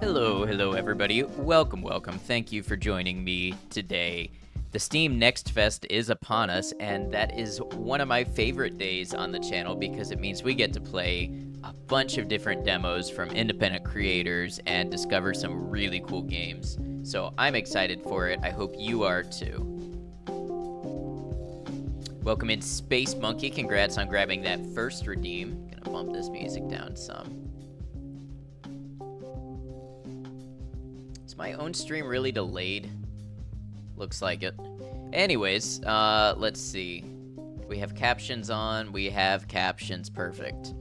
Hello everybody. Welcome. Thank you for joining me today. The Steam Next Fest is upon us, and that is one of my favorite days on the channel because it means we get to play a bunch of different demos from independent creators and discover some really cool games. So I'm excited for it. I hope you are too. Welcome in Space Monkey. Congrats on grabbing that first redeem. Gonna bump this music down some. Is my own stream really delayed? Looks like it. Anyways, let's see. We have captions on. We have captions. Perfect.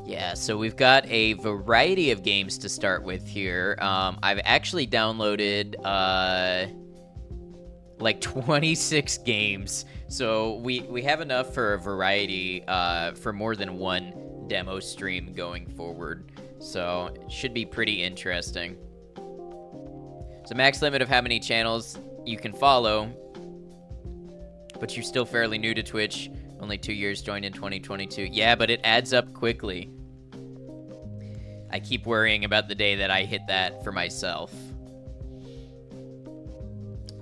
Yeah, so we've got a variety of games to start with here. I've actually downloaded like 26 games, so we have enough for a variety for more than one demo stream going forward. So it should be pretty interesting. So max limit of how many channels you can follow, but you're still fairly new to Twitch. Only 2 years, joined in 2022. Yeah, but it adds up quickly. I keep worrying about the day that I hit that for myself.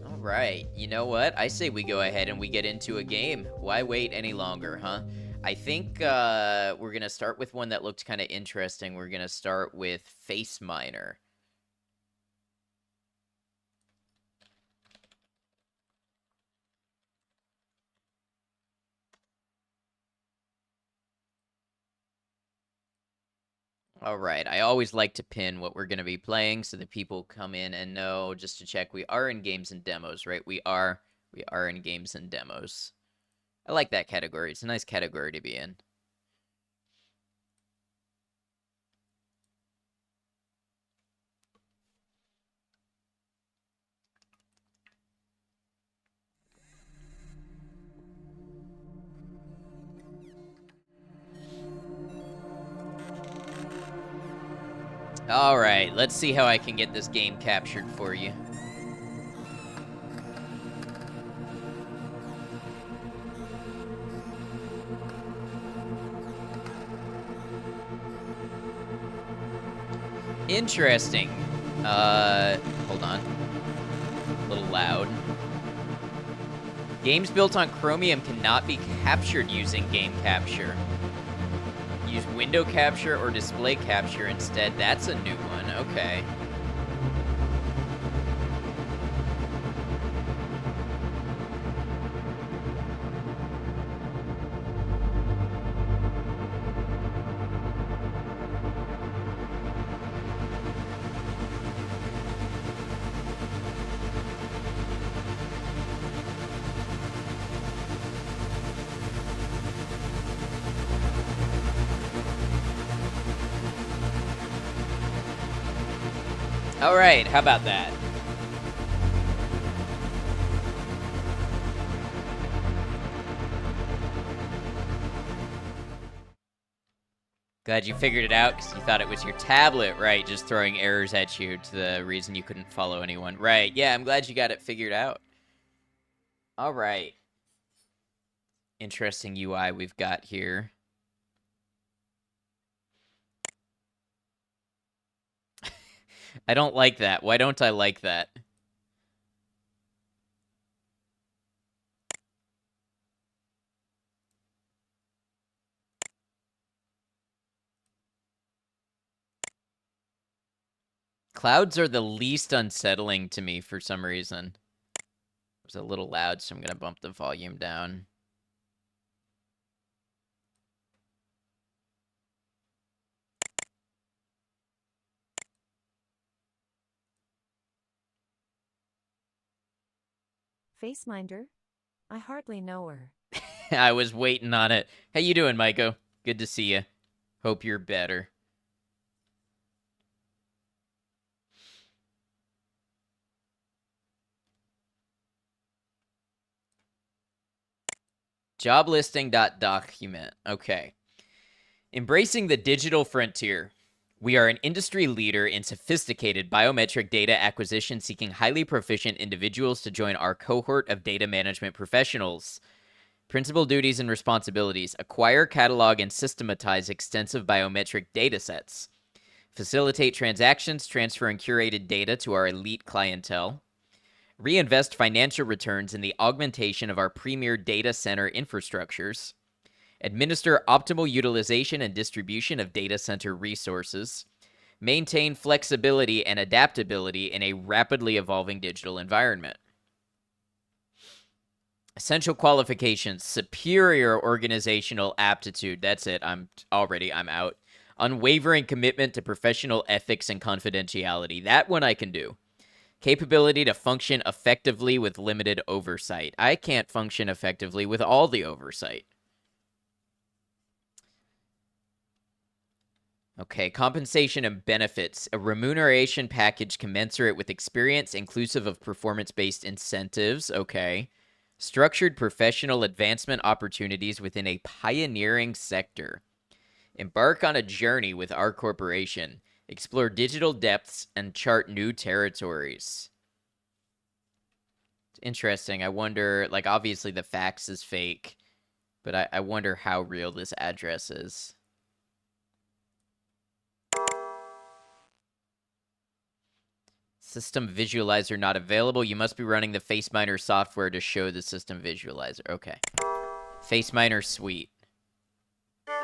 All right, you know what? I say we go ahead and we get into a game. Why wait any longer, huh? I think we're going to start with one that looked kind of interesting. We're going to start with Faceminer. All right, I always like to pin what we're going to be playing so that people come in and know, just to check we are in games and demos, right? We are in games and demos. I like that category. It's a nice category to be in. All right, let's see how I can get this game captured for you. Interesting. Hold on. A little loud. Games built on Chromium cannot be captured using game capture. Use window capture or display capture instead. That's a new one. Okay. All right, how about that? Glad you figured it out because you thought it was your tablet, right? Just throwing errors at you to the reason you couldn't follow anyone. Right, yeah, I'm glad you got it figured out. All right. Interesting UI we've got here. I don't like that. Why don't I like that? Clouds are the least unsettling to me for some reason. It was a little loud, so I'm going to bump the volume down. Faceminder? I hardly know her. I was waiting on it. How you doing, Maiko? Good to see you. Hope you're better. Joblisting.document. Okay. Embracing the digital frontier. We are an industry leader in sophisticated biometric data acquisition, seeking highly proficient individuals to join our cohort of data management professionals. Principal duties and responsibilities. Acquire, catalog, and systematize extensive biometric datasets. Facilitate transactions, transferring curated data to our elite clientele. Reinvest financial returns in the augmentation of our premier data center infrastructures. Administer optimal utilization and distribution of data center resources. Maintain flexibility and adaptability in a rapidly evolving digital environment. Essential qualifications: superior organizational aptitude. That's it. I'm out. Unwavering commitment to professional ethics and confidentiality. That one I can do. Capability to function effectively with limited oversight. I can't function effectively with all the oversight. Okay, compensation and benefits. A remuneration package commensurate with experience, inclusive of performance-based incentives. Okay. Structured professional advancement opportunities within a pioneering sector. Embark on a journey with our corporation. Explore digital depths and chart new territories. It's interesting. I wonder, like, obviously the fax is fake, but I wonder how real this address is. System visualizer not available. You must be running the Faceminer software to show the system visualizer. Okay. Faceminer suite.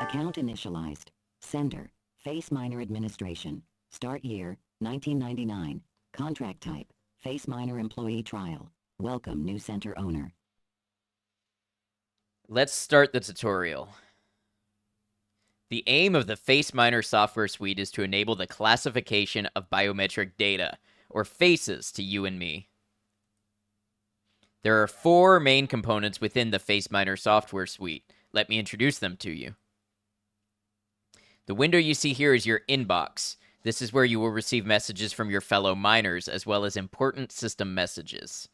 Account initialized. Sender. Faceminer administration. Start year, 1999. Contract type. Faceminer employee trial. Welcome new center owner. Let's start the tutorial. The aim of the Faceminer software suite is to enable the classification of biometric data, or faces to you and me. There are 4 main components within the Faceminer software suite. Let me introduce them to you. The window you see here is your inbox. This is where you will receive messages from your fellow miners, as well as important system messages.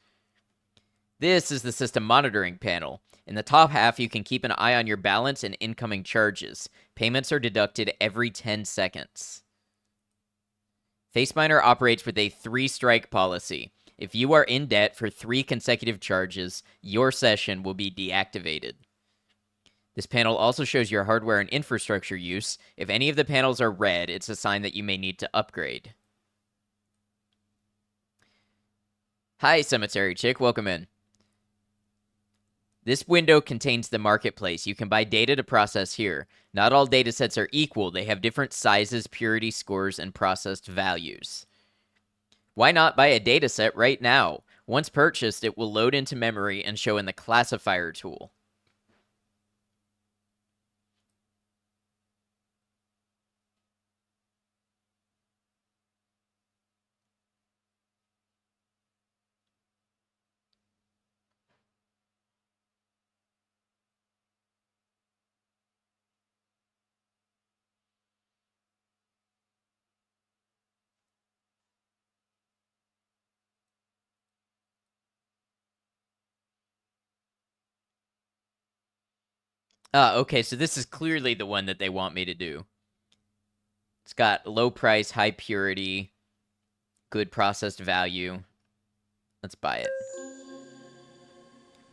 This is the system monitoring panel. In the top half, you can keep an eye on your balance and incoming charges. Payments are deducted every 10 seconds. Faceminer operates with a 3-strike policy. If you are in debt for 3 consecutive charges, your session will be deactivated. This panel also shows your hardware and infrastructure use. If any of the panels are red, it's a sign that you may need to upgrade. Hi, Cemetery Chick. Welcome in. This window contains the marketplace. You can buy data to process here. Not all datasets are equal. They have different sizes, purity scores, and processed values. Why not buy a dataset right now? Once purchased, it will load into memory and show in the classifier tool. Okay, so this is clearly the one that they want me to do. It's got low price, high purity, good processed value. Let's buy it.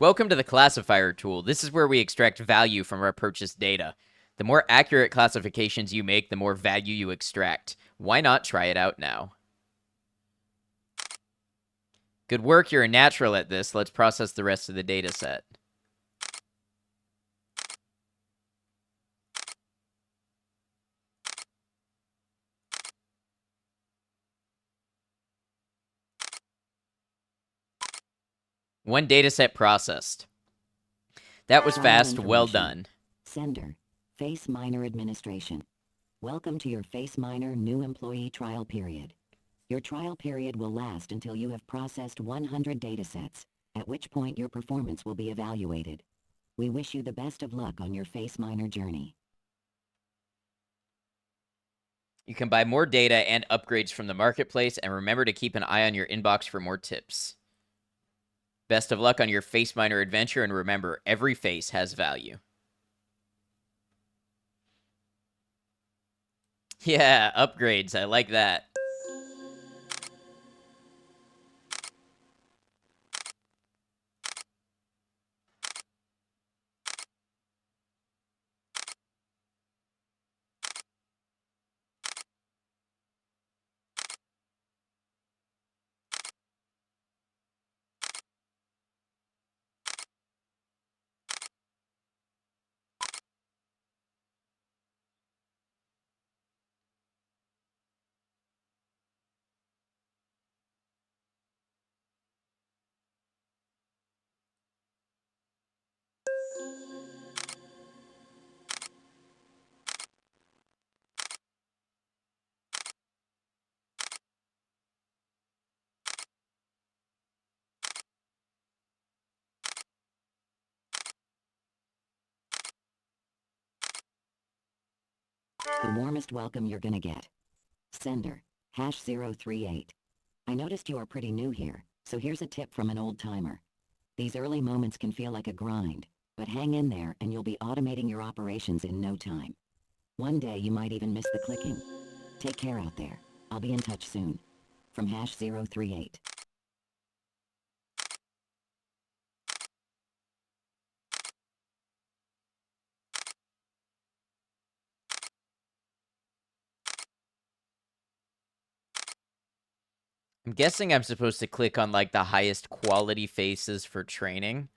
Welcome to the classifier tool. This is where we extract value from our purchased data. The more accurate classifications you make, the more value you extract. Why not try it out now? Good work, you're a natural at this. Let's process the rest of the data set. One dataset processed. That was fast. Well done. Sender. Faceminer administration. Welcome to your Faceminer new employee trial period. Your trial period will last until you have processed 100 datasets, at which point your performance will be evaluated. We wish you the best of luck on your Faceminer journey. You can buy more data and upgrades from the marketplace, and remember to keep an eye on your inbox for more tips. Best of luck on your Faceminer adventure, and remember, every face has value. Yeah, upgrades. I like that. The warmest welcome you're gonna get. Sender, #038. I noticed you are pretty new here, so here's a tip from an old-timer. These early moments can feel like a grind, but hang in there and you'll be automating your operations in no time. One day you might even miss the clicking. Take care out there. I'll be in touch soon. From #038. I'm guessing I'm supposed to click on, like, the highest quality faces for training.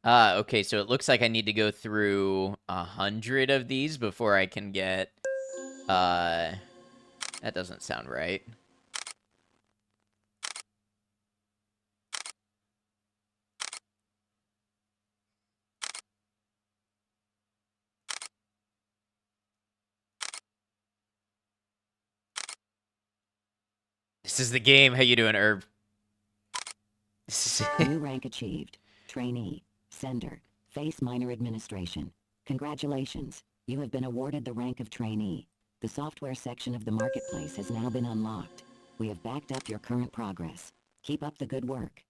Okay, so it looks like I need to go through 100 of these before I can get, that doesn't sound right. This is the game. How you doing, Herb? New rank achieved. Trainee. Sender. Faceminer Administration. Congratulations. You have been awarded the rank of trainee. The software section of the marketplace has now been unlocked. We have backed up your current progress. Keep up the good work.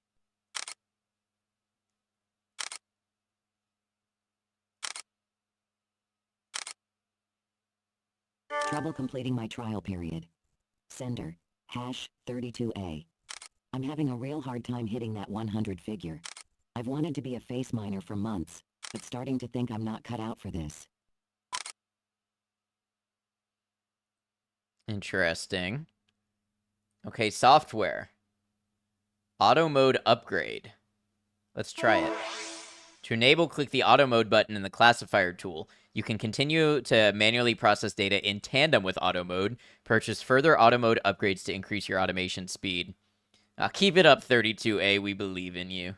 Trouble completing my trial period. Sender. #32A. I'm having a real hard time hitting that 100 figure. I've wanted to be a face miner for months, but starting to think I'm not cut out for this. Interesting. Okay, software. Auto mode upgrade. Let's try it. To enable, click the auto mode button in the classifier tool. You can continue to manually process data in tandem with auto mode. Purchase further auto mode upgrades to increase your automation speed. Keep it up, 32A. We believe in you.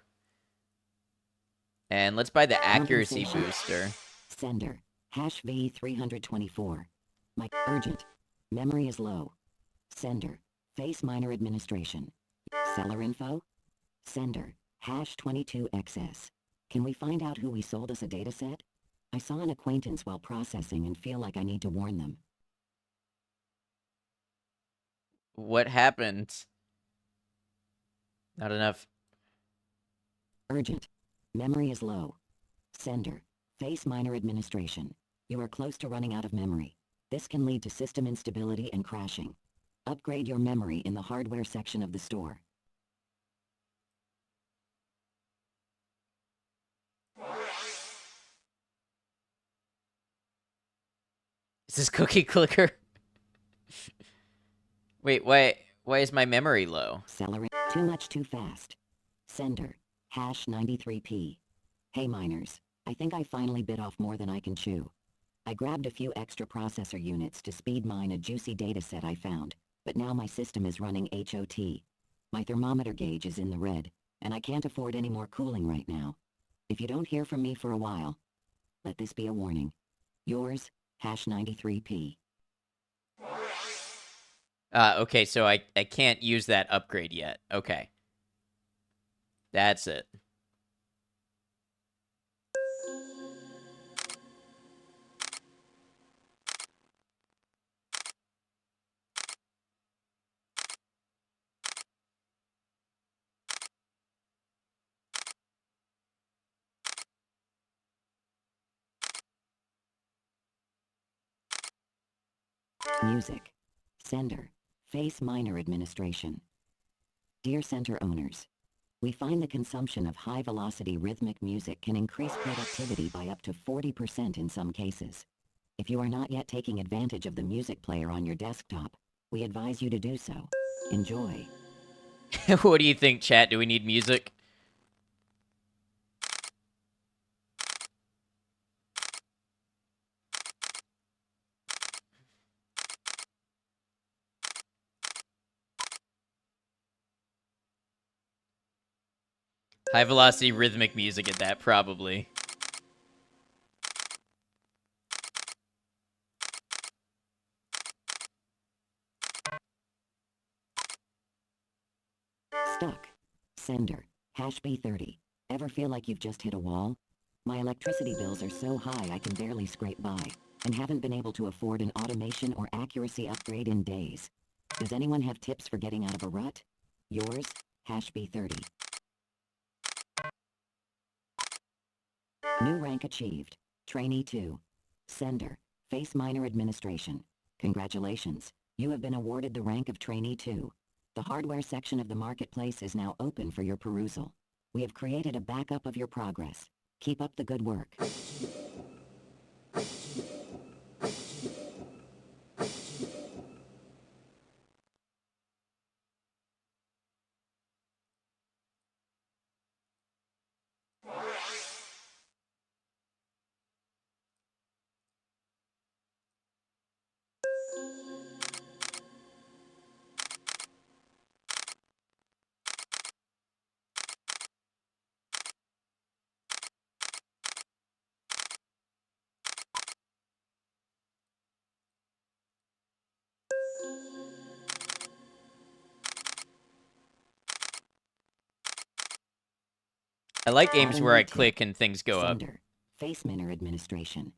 And let's buy the accuracy booster. Sender. #V324. My urgent. Memory is low. Sender. Faceminer Administration. Seller info? Sender. #22XS. Can we find out who we sold us a dataset? I saw an acquaintance while processing and feel like I need to warn them. What happened? Not enough. Urgent. Memory is low. Sender. Faceminer Administration. You are close to running out of memory. This can lead to system instability and crashing. Upgrade your memory in the hardware section of the store. Is this cookie clicker? Wait, why is my memory low? Seller. Too much too fast. Sender. #93P. Hey miners. I think I finally bit off more than I can chew. I grabbed a few extra processor units to speed mine a juicy dataset I found, but now my system is running HOT. My thermometer gauge is in the red, and I can't afford any more cooling right now. If you don't hear from me for a while, let this be a warning. Yours, #93P. Okay, so I can't use that upgrade yet. Okay. That's it. Music. Sender. Faceminer Administration. Dear Center owners, we find the consumption of high-velocity rhythmic music can increase productivity by up to 40% in some cases. If you are not yet taking advantage of the music player on your desktop, we advise you to do so. Enjoy. What do you think, chat? Do we need music? High velocity rhythmic music at that, probably. Stuck. Sender. Hash B30. Ever feel like you've just hit a wall? My electricity bills are so high I can barely scrape by, and haven't been able to afford an automation or accuracy upgrade in days. Does anyone have tips for getting out of a rut? Yours, Hash B30. New rank achieved. Trainee 2. Sender. Faceminer Administration. Congratulations. You have been awarded the rank of Trainee 2. The hardware section of the marketplace is now open for your perusal. We have created a backup of your progress. Keep up the good work. I like games where I Auto-mode click tip. and things go up. Sender. Faceminer Administration.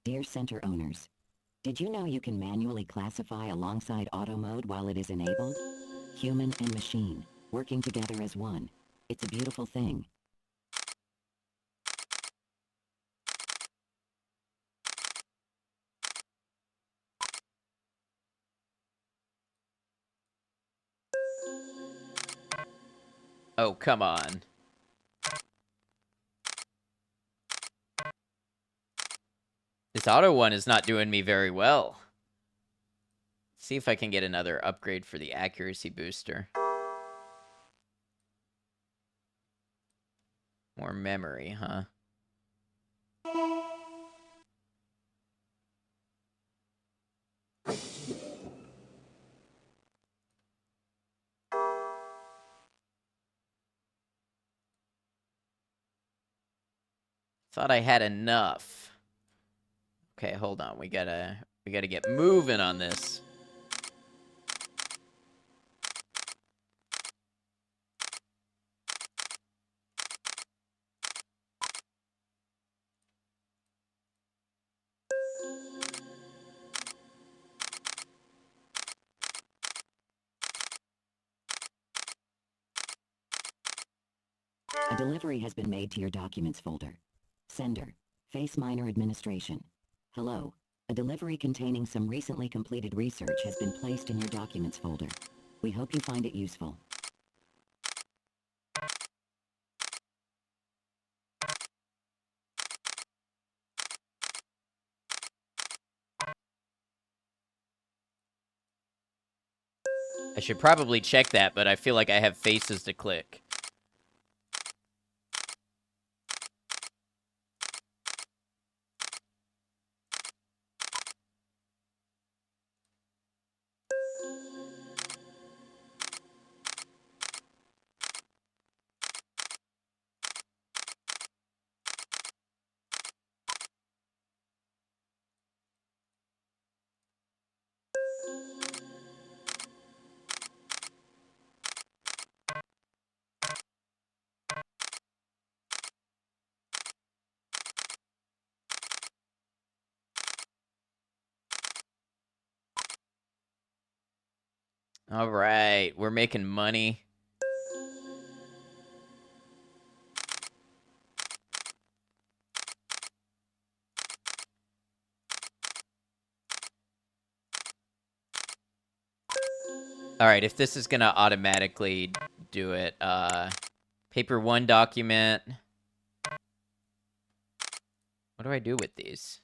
Dear Center owners, did you know you can manually classify alongside auto mode while it is enabled? Human and machine, working together as one. It's a beautiful thing. Oh, come on. This auto one is not doing me very well. See if I can get another upgrade for the accuracy booster. More memory, huh? Thought I had enough. Okay, hold on. We gotta get moving on this. A delivery has been made to your Documents folder. Sender. Faceminer Administration. Hello. A delivery containing some recently completed research has been placed in your Documents folder. We hope you find it useful. I should probably check that, but I feel like I have faces to click. All right, we're making money. All right, if this is gonna automatically do it, paper 1 document. What do I do with these?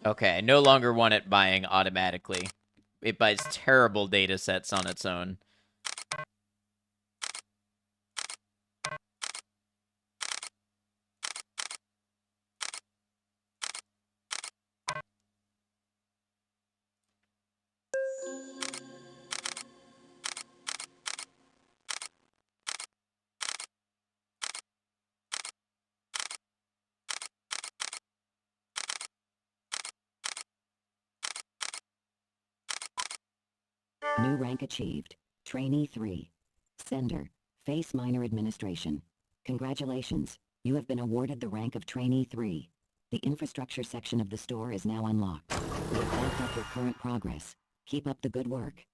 Okay, I no longer want it buying automatically. It buys terrible data sets on its own. New rank achieved. Trainee 3. Sender. Faceminer Administration. Congratulations. You have been awarded the rank of Trainee 3. The infrastructure section of the store is now unlocked. We have backed up your current progress. Keep up the good work.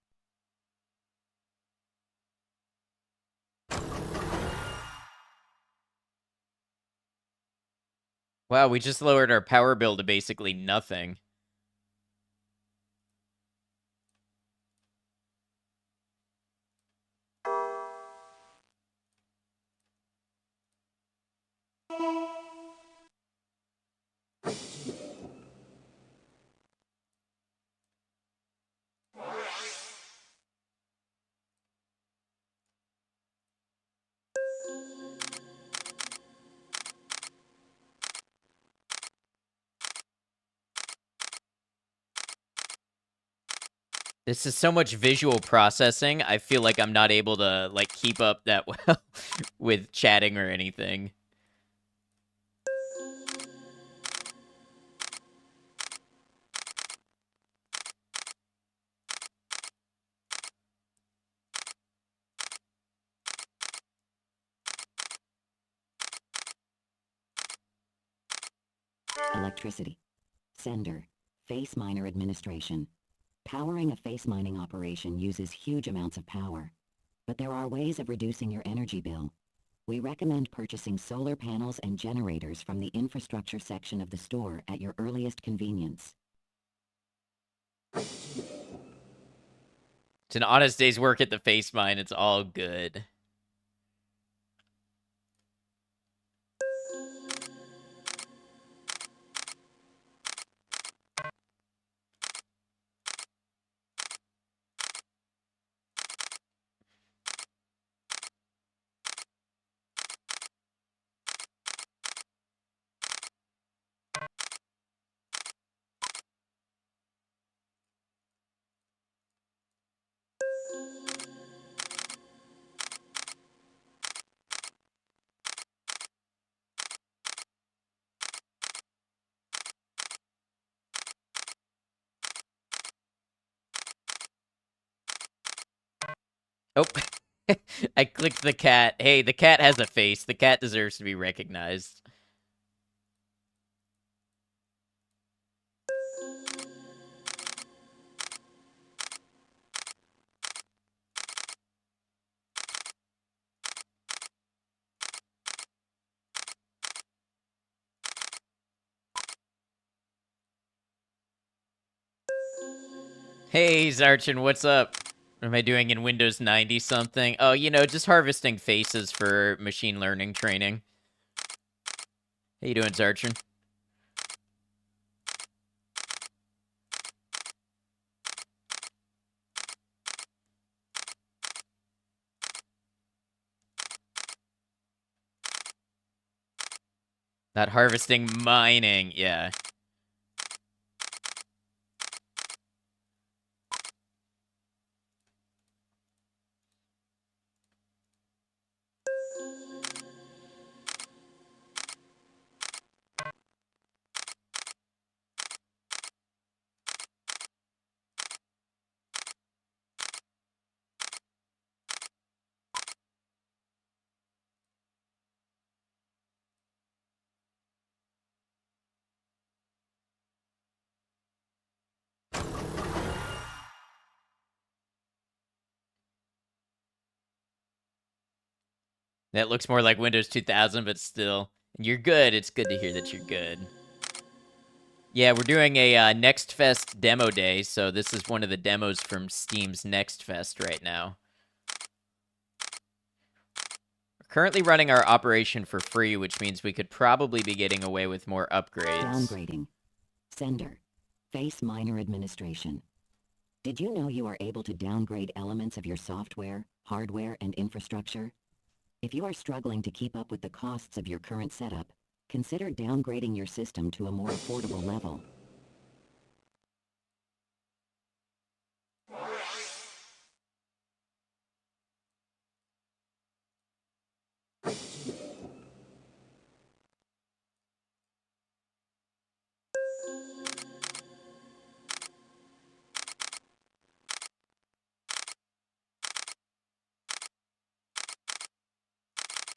Wow, we just lowered our power bill to basically nothing. This is so much visual processing, I feel like I'm not able to, like, keep up that well with chatting or anything. Electricity. Sender. Faceminer Administration. Powering a face mining operation uses huge amounts of power. But there are ways of reducing your energy bill. We recommend purchasing solar panels and generators from the infrastructure section of the store at your earliest convenience. It's an honest day's work at the face mine, it's all good. Oh, I clicked the cat. Hey, the cat has a face. The cat deserves to be recognized. Hey, Zarchin, what's up? What am I doing in Windows 90 something? Oh, you know, just harvesting faces for machine learning training. How you doing, Zarchin? Not harvesting, mining, yeah. That looks more like Windows 2000, but still. You're good. It's good to hear that you're good. Yeah, we're doing a Next Fest demo day, so this is one of the demos from Steam's Next Fest right now. We're currently running our operation for free, which means we could probably be getting away with more upgrades. Downgrading. Sender. Faceminer Administration. Did you know you are able to downgrade elements of your software, hardware, and infrastructure? If you are struggling to keep up with the costs of your current setup, consider downgrading your system to a more affordable level.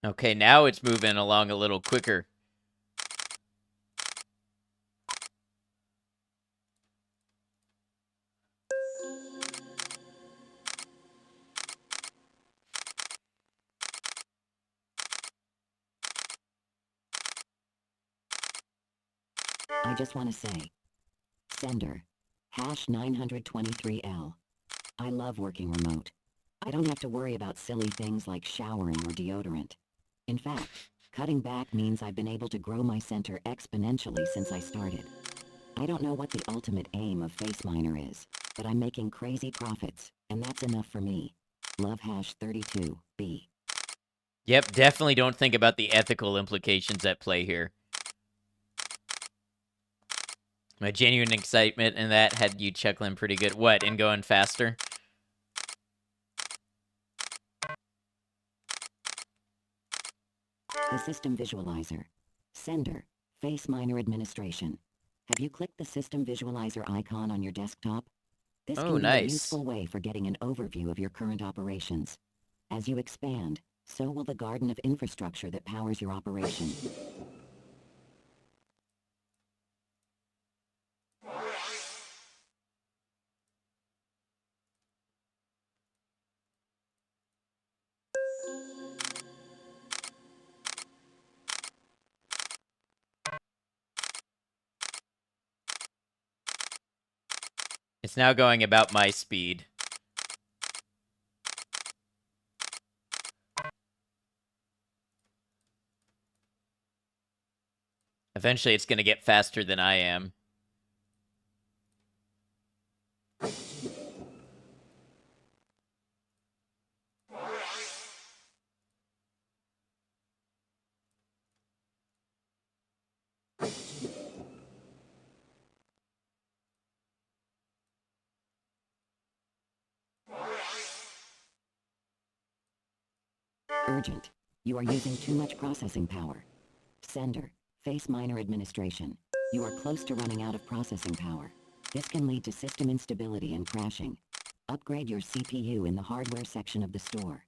Okay, now it's moving along a little quicker. I just want to say, sender, #923L. I love working remote. I don't have to worry about silly things like showering or deodorant. In fact, cutting back means I've been able to grow my center exponentially since I started. I don't know what the ultimate aim of Faceminer is, but I'm making crazy profits, and that's enough for me. Love #32B. Yep, definitely don't think about the ethical implications at play here. My genuine excitement in that had you chuckling pretty good. What, and going faster? The System Visualizer. Sender, Faceminer Administration. Have you clicked the System Visualizer icon on your desktop? This Oh, can be a nice. useful way for getting an overview of your current operations. As you expand, so will the garden of infrastructure that powers your operation. It's now going about my speed. Eventually, it's going to get faster than I am. Urgent. You are using too much processing power. Sender, Faceminer Administration. You are close to running out of processing power. This can lead to system instability and crashing. Upgrade your CPU in the hardware section of the store.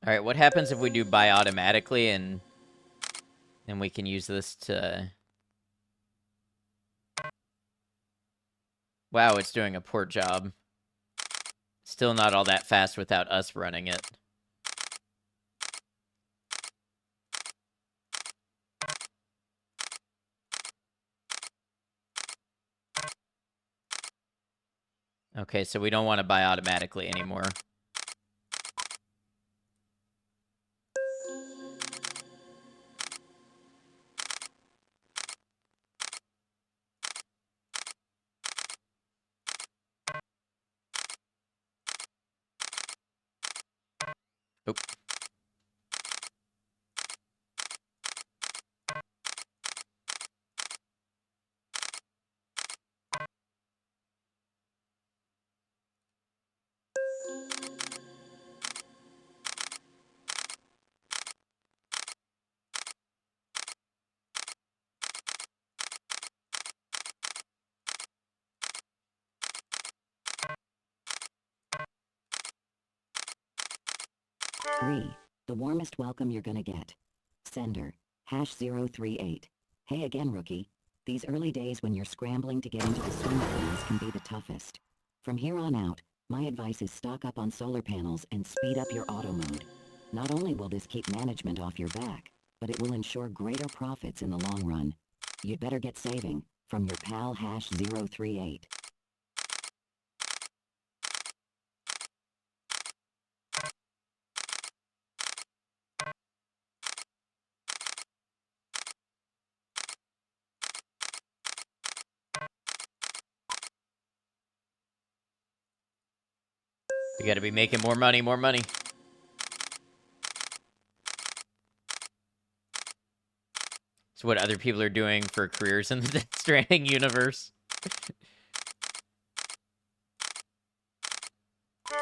All right, what happens if we do buy automatically and we can use this to... Wow, it's doing a poor job. Still not all that fast without us running it. Okay, so we don't want to buy automatically anymore. Oh. The warmest welcome you're gonna get. Sender, #038. Hey again, rookie. These early days when you're scrambling to get into the swing of things can be the toughest. From here on out, my advice is stock up on solar panels and speed up your auto mode. Not only will this keep management off your back, but it will ensure greater profits in the long run. You'd better get saving, from your pal #038. We gotta be making more money, more money. It's what other people are doing for careers in the Death Stranding universe.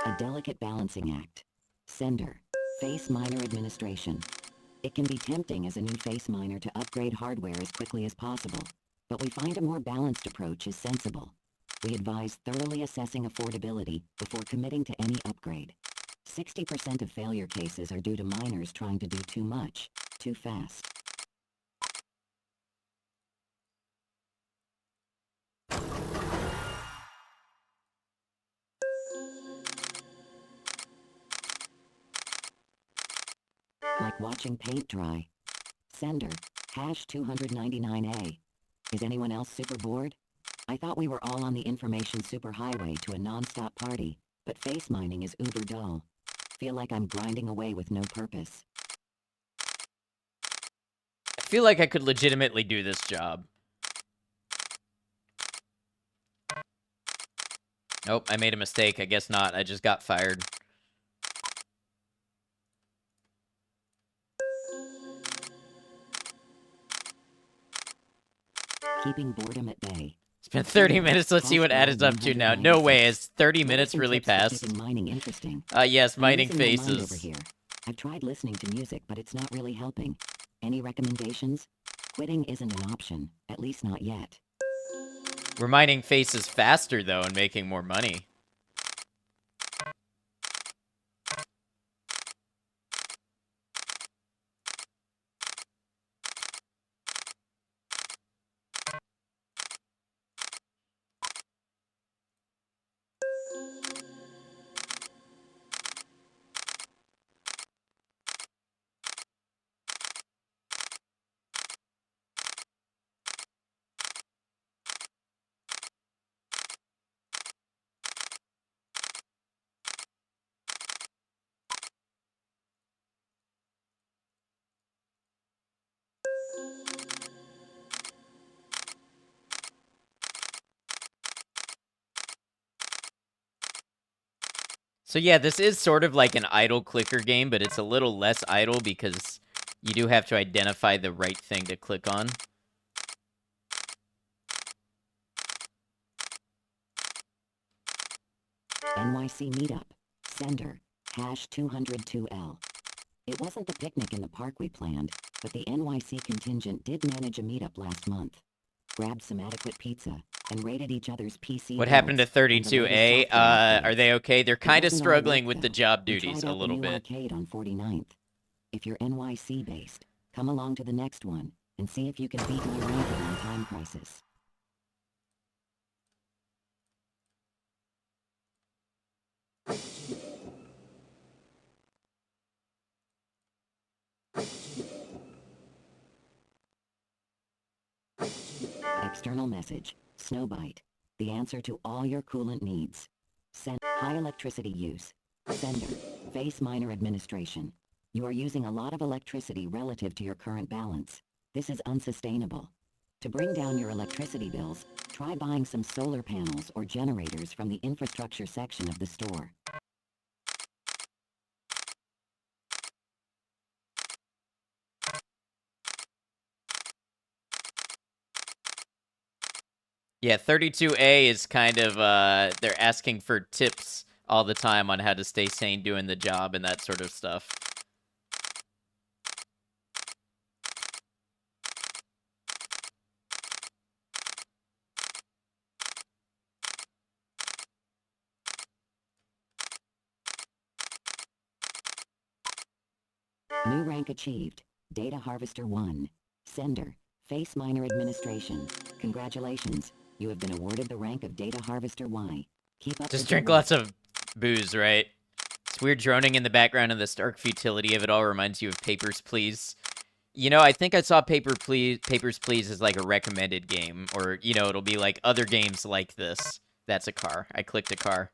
A delicate balancing act. Sender, Faceminer administration. It can be tempting as a new Faceminer to upgrade hardware as quickly as possible, but we find a more balanced approach is sensible. We advise thoroughly assessing affordability before committing to any upgrade. 60% of failure cases are due to miners trying to do too much, too fast. Like watching paint dry. Sender, #299A. Is anyone else super bored? I thought we were all on the information superhighway to a non-stop party, but face mining is uber dull. Feel like I'm grinding away with no purpose. I feel like I could legitimately do this job. Oh, I made a mistake. I guess not. I just got fired. Keeping boredom at bay. It's been 30 minutes. Let's see what adds up to now. No way. Has 30 minutes really passed? Keeping mining interesting. Yes, mining I'm losing my mind over faces. here. I've tried listening to music, but it's not really helping. Any recommendations? Quitting isn't an option, at least not yet. We're mining faces faster, though, and making more money. So yeah, this is sort of like an idle clicker game, but it's a little less idle because you do have to identify the right thing to click on. NYC meetup. Sender, #202L. It wasn't the picnic in the park we planned, but the NYC contingent did manage a meetup last month. Grabbed some adequate pizza and rated each other's PC. What happened to builds and the 32A? latest software Are they okay? They're updates. kind It of wasn't all struggling work, with the though. job We duties tried a out the little new bit. arcade on 49th. If you're NYC based, come along to the next one and see if you can beat my ranking on Time Crisis. External message. Snowbite. The answer to all your coolant needs. High electricity use. Sender. Faceminer administration. You are using a lot of electricity relative to your current balance. This is unsustainable. To bring down your electricity bills, try buying some solar panels or generators from the infrastructure section of the store. Yeah, 32A is kind of, they're asking for tips all the time on how to stay sane doing the job and that sort of stuff. New rank achieved. Data Harvester 1. Sender. Faceminer administration. Congratulations. You have been awarded the rank of Data Harvester Y. Keep up Just the good drink work. lots of booze, right? It's weird droning in the background and the stark futility of it all reminds you of Papers, Please. You know, I think I saw Papers, Please as like a recommended game, or it'll be like other games like this. That's a car. I clicked a car.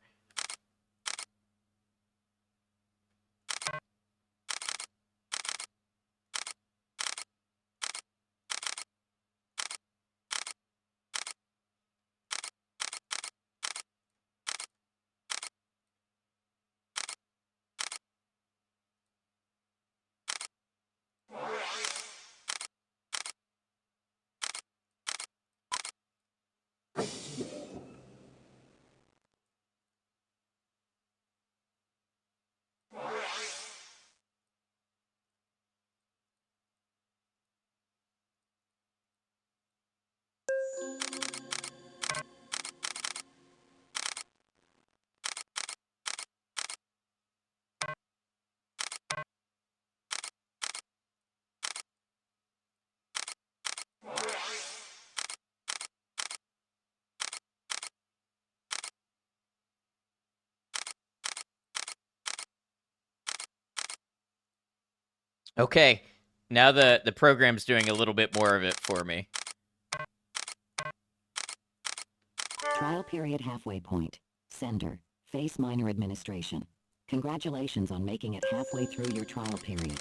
Okay, now the program's doing a little bit more of it for me. Trial period halfway point. Sender, Faceminer Administration. Congratulations on making it halfway through your trial period.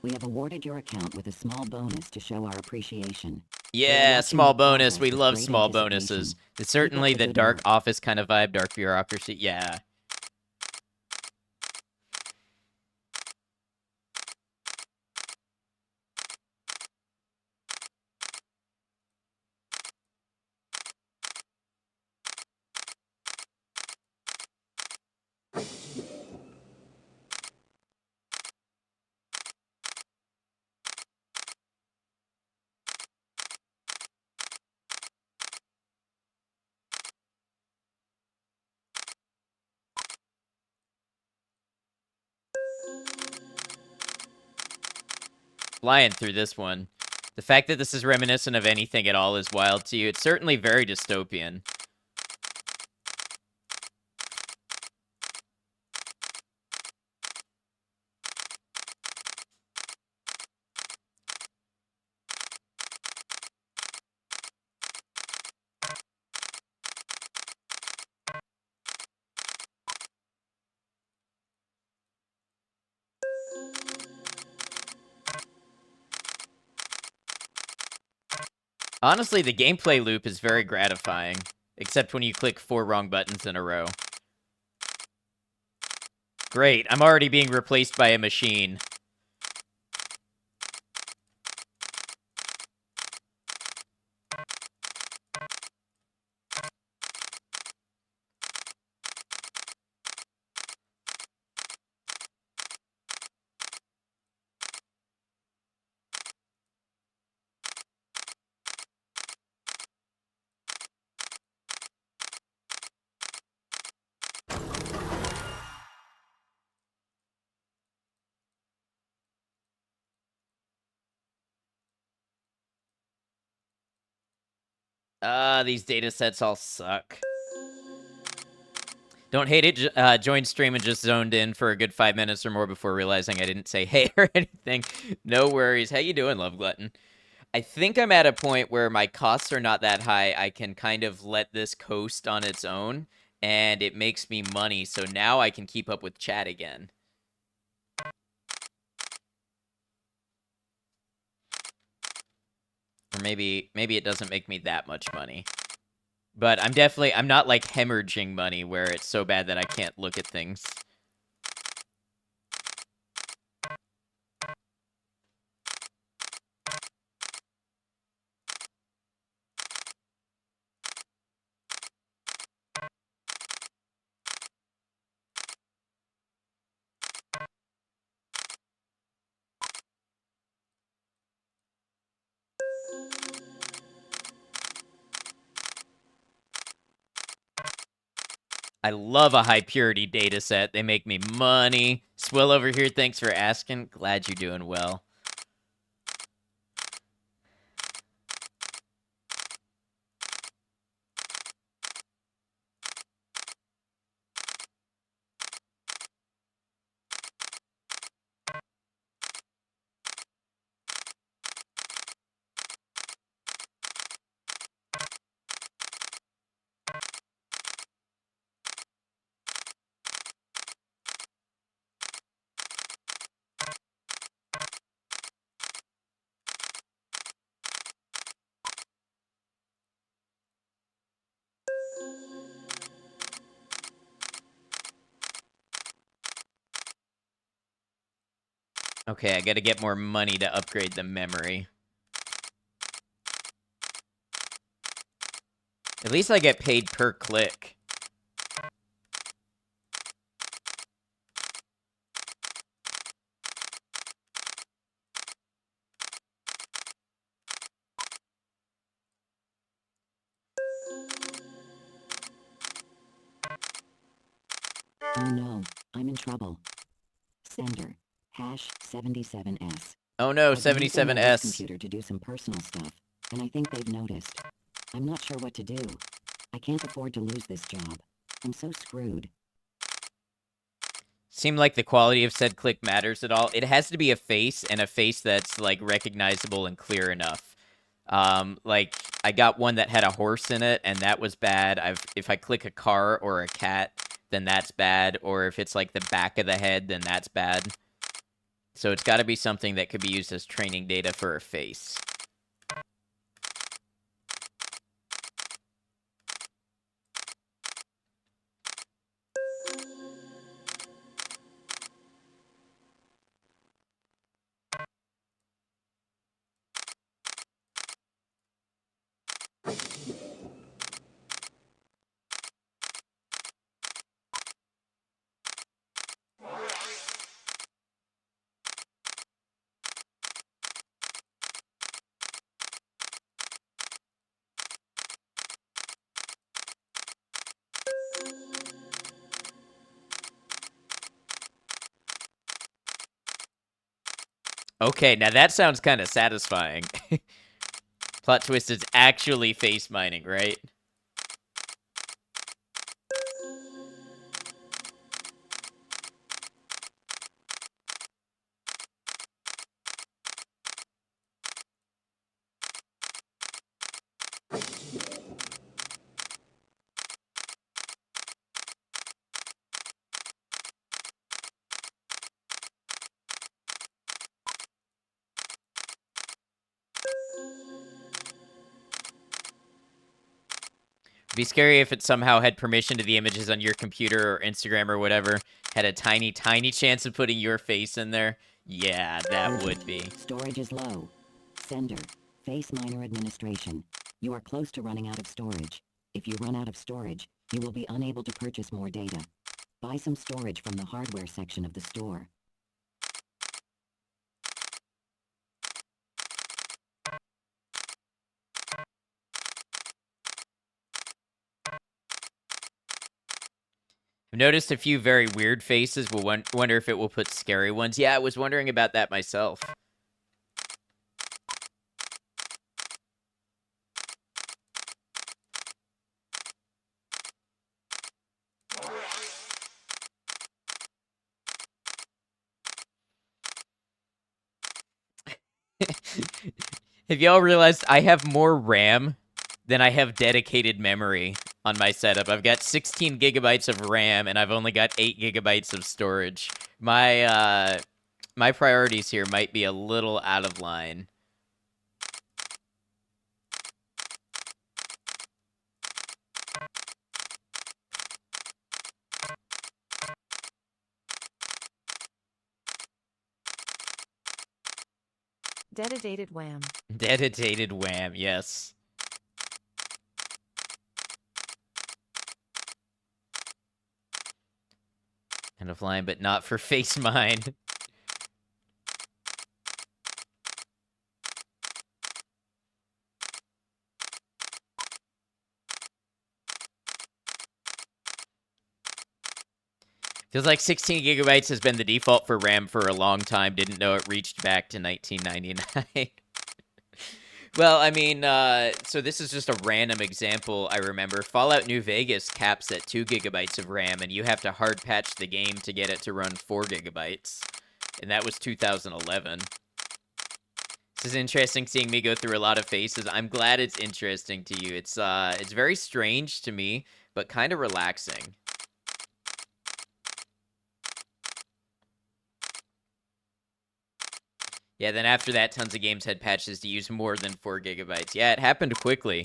We have awarded your account with a small bonus to show our appreciation. We are Yeah, watching small your bonus. progress We with love great small anticipation. bonuses. It's Keep up certainly the the good dark work. office kind of vibe, dark bureaucracy. Yeah. Flying through this one. The fact that this is reminiscent of anything at all is wild to you. It's certainly very dystopian. Honestly, the gameplay loop is very gratifying, except when you click 4 wrong buttons in a row. Great, I'm already being replaced by a machine. These data sets all suck. Don't hate it. Joined stream and just zoned in for a good 5 minutes or more before realizing I didn't say hey or anything. No worries. How you doing, Love Glutton? I think I'm at a point where my costs are not that high. I can kind of let this coast on its own, and it makes me money. So now I can keep up with chat again. Or maybe it doesn't make me that much money. But I'm not like hemorrhaging money where it's so bad that I can't look at things. I love a high purity data set. They make me money. Swill over here, thanks for asking. Glad you're doing well. Okay, I gotta get more money to upgrade the memory. At least I get paid per click. Oh no, I'm in trouble. Sender, #77S. Oh no, I've been using my work 77S. computer to do some personal stuff, and I think they've noticed. I'm not sure what to do. I can't afford to lose this job. I'm so screwed. Seem like the quality of said click matters at all. It has to be a face, and a face that's, like, recognizable and clear enough. Like, I got one that had a horse in it, and that was bad. If I click a car or a cat, then that's bad. Or if it's, like, the back of the head, then that's bad. So it's got to be something that could be used as training data for a face. Okay, now that sounds kind of satisfying. Plot twist is actually face mining, right? It'd be scary if it somehow had permission to the images on your computer or Instagram or whatever, had a tiny, tiny chance of putting your face in there. Yeah, that Urgent. would be. Storage is low. Sender, Faceminer administration. You are close to running out of storage. If you run out of storage, you will be unable to purchase more data. Buy some storage from the hardware section of the store. I've noticed a few very weird faces. We'll wonder if it will put scary ones. Yeah, I was wondering about that myself. Have y'all realized I have more RAM than I have dedicated memory on my setup? I've got 16 gigabytes of RAM, and I've only got 8 gigabytes of storage. My priorities here might be a little out of line. Dedicated wham. Dedicated wham, yes. End of line, but not for face mine. Feels like 16 gigabytes has been the default for RAM for a long time. Didn't know it reached back to 1999. Well, I mean, so this is just a random example. I remember Fallout New Vegas caps at 2 gigabytes of RAM, and you have to hard patch the game to get it to run 4 gigabytes. And that was 2011. This is interesting seeing me go through a lot of phases. I'm glad it's interesting to you. It's very strange to me, but kind of relaxing. Yeah, then after that, tons of games had patches to use more than 4 gigabytes. Yeah, it happened quickly.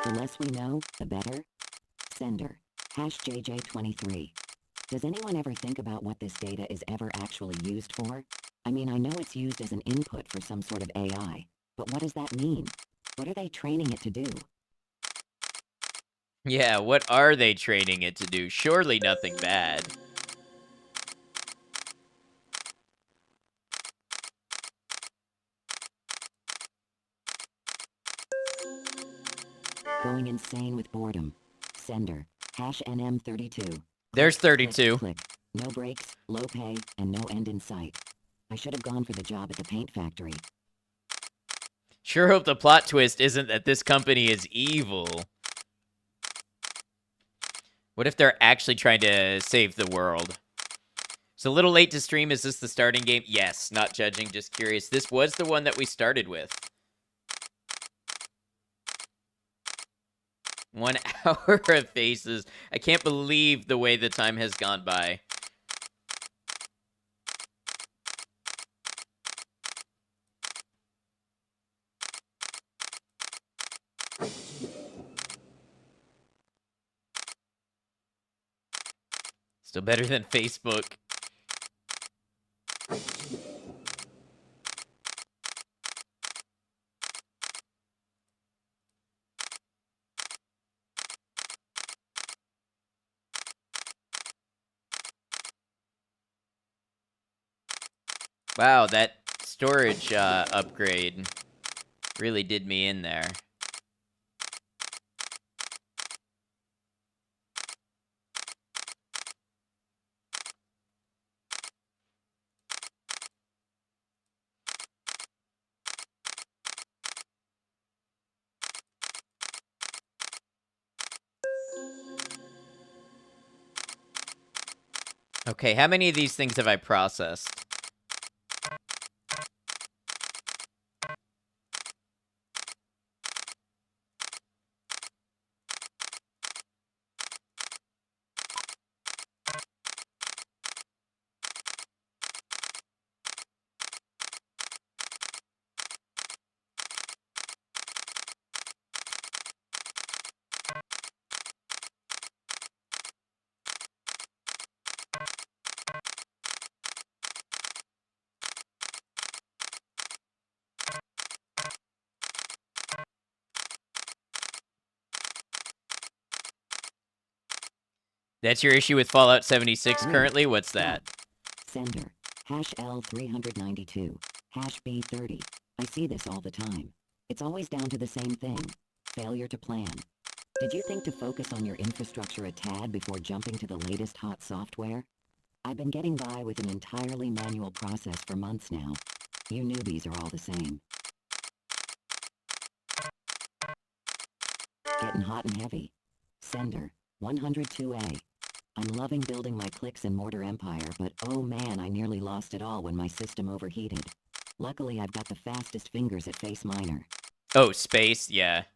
The less we know, the better. Sender, #JJ23. Does anyone ever think about what this data is ever actually used for? I mean, I know it's used as an input for some sort of AI, but what does that mean? What are they training it to do? Yeah, what are they training it to do? Surely nothing bad. Going insane with boredom. Sender, #NM32. There's Click, 32. click. No breaks, low pay, and no end in sight. I should have gone for the job at the paint factory. Sure hope the plot twist isn't that this company is evil. What if they're actually trying to save the world? It's a little late to stream. Is this the starting game? Yes, not judging, just curious. This was the one that we started with. 1 hour of faces. I can't believe the way the time has gone by. Still better than Facebook. Wow, that storage upgrade really did me in there. Okay, how many of these things have I processed? That's your issue with Fallout 76 currently? What's that? Sender, #L392, #B30. I see this all the time. It's always down to the same thing. Failure to plan. Did you think to focus on your infrastructure a tad before jumping to the latest hot software? I've been getting by with an entirely manual process for months now. You newbies are all the same. Getting hot and heavy. Sender, 102A. I'm loving building my clicks and mortar empire, but oh man, I nearly lost it all when my system overheated. Luckily, I've got the fastest fingers at Faceminer. Oh, space? Yeah.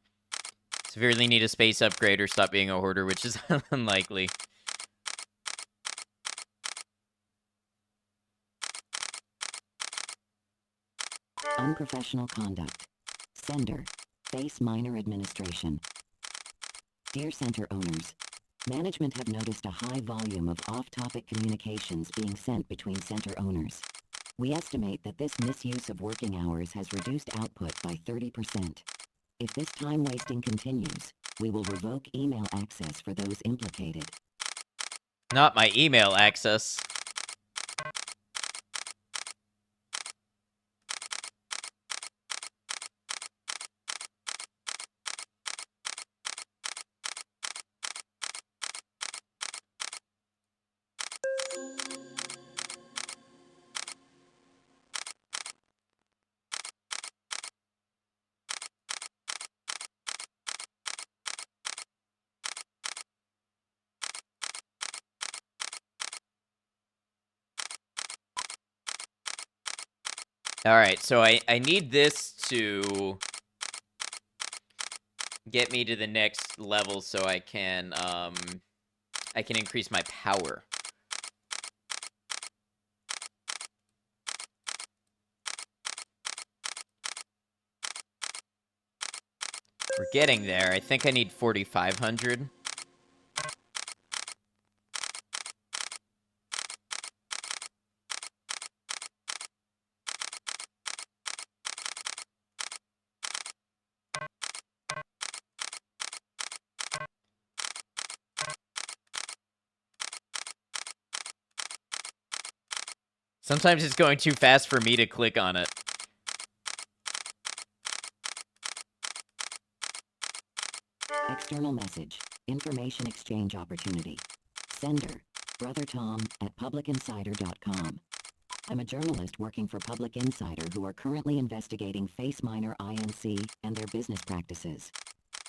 Severely need a space upgrade or stop being a hoarder, which is unlikely. Unprofessional conduct. Sender, Faceminer Administration. Dear Center owners, management have noticed a high volume of off-topic communications being sent between center owners. We estimate that this misuse of working hours has reduced output by 30%. If this time wasting continues, we will revoke email access for those implicated. Not my email access. Alright, so I need this to get me to the next level so I can increase my power. We're getting there. I think I need 4,500. Sometimes it's going too fast for me to click on it. External message. Information exchange opportunity. Sender. Brother Tom at publicinsider.com. I'm a journalist working for Public Insider who are currently investigating Faceminer Inc. and their business practices.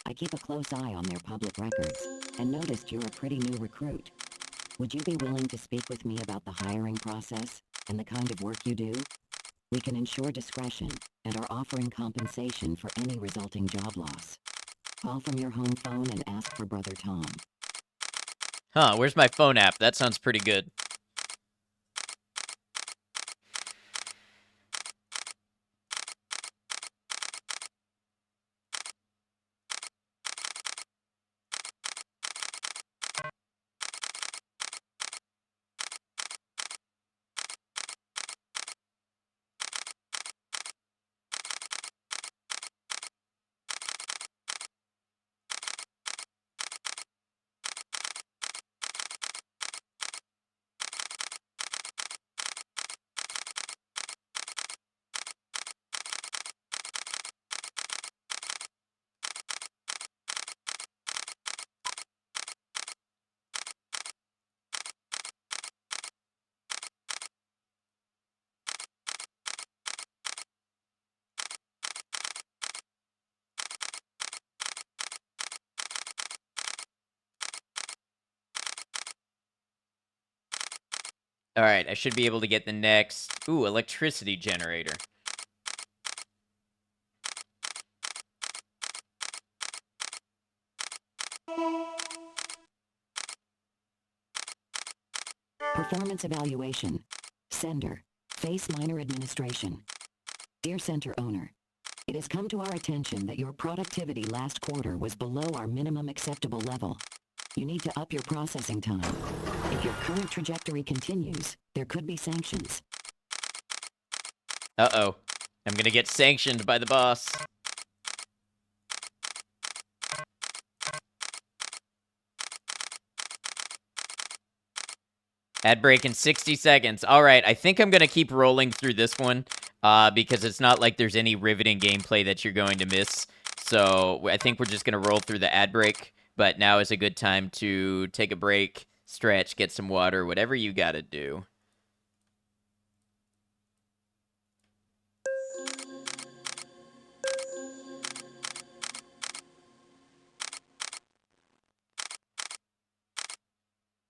I keep a close eye on their public records and noticed you're a pretty new recruit. Would you be willing to speak with me about the hiring process and the kind of work you do? We can ensure discretion and are offering compensation for any resulting job loss. Call from your home phone and ask for Brother Tom. Huh, where's my phone app? That sounds pretty good. All right, I should be able to get the next... Ooh, electricity generator. Performance evaluation. Sender. Faceminer Administration. Dear Center Owner, it has come to our attention that your productivity last quarter was below our minimum acceptable level. You need to up your processing time. If your current trajectory continues, there could be sanctions. Uh-oh. I'm gonna get sanctioned by the boss. Ad break in 60 seconds. All right, I think I'm going to keep rolling through this one because it's not like there's any riveting gameplay that you're going to miss. So I think we're just going to roll through the ad break. But now is a good time to take a break, stretch, get some water, whatever you got to do.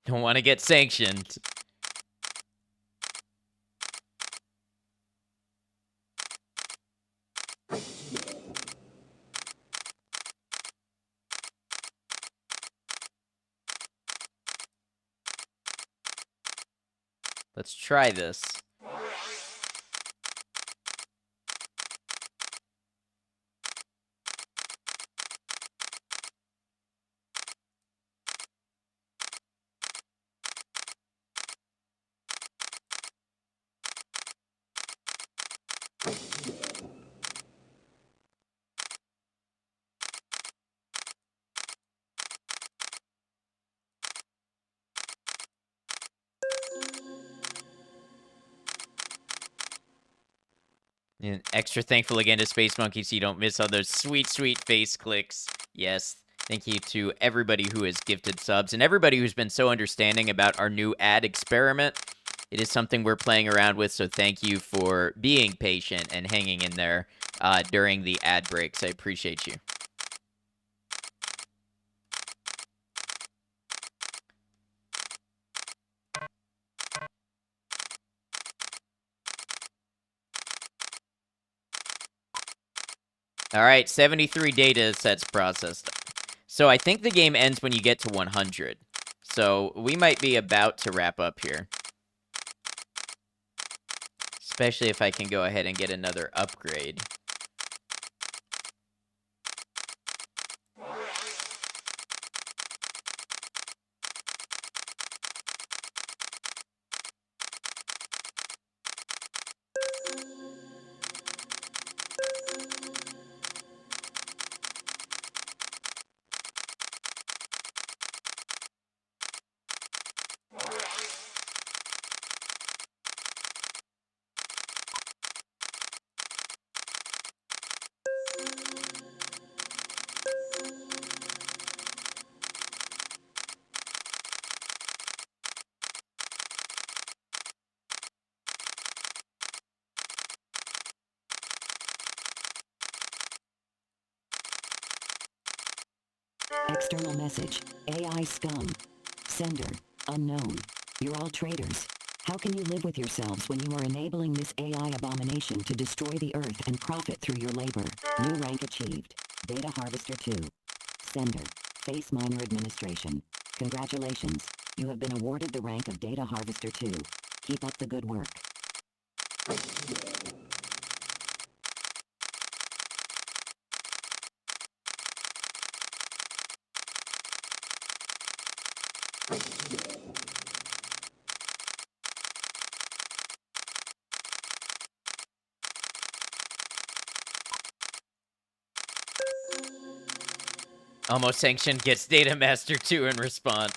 Don't want to get sanctioned. Let's try this. And extra thankful again to Space Monkey so you don't miss all those sweet, sweet face clicks. Yes, thank you to everybody who has gifted subs and everybody who's been so understanding about our new ad experiment. It is something we're playing around with, so thank you for being patient and hanging in there during the ad breaks. I appreciate you. All right, 73 data sets processed. So I think the game ends when you get to 100. So we might be about to wrap up here. Especially if I can go ahead and get another upgrade. External message. AI scum. Sender. Unknown. You're all traitors. How can you live with yourselves when you are enabling this AI abomination to destroy the Earth and profit through your labor? New rank achieved. Data Harvester 2. Sender. Faceminer Administration. Congratulations. You have been awarded the rank of Data Harvester 2. Keep up the good work. Almost Sanctioned gets Data Master 2 in response.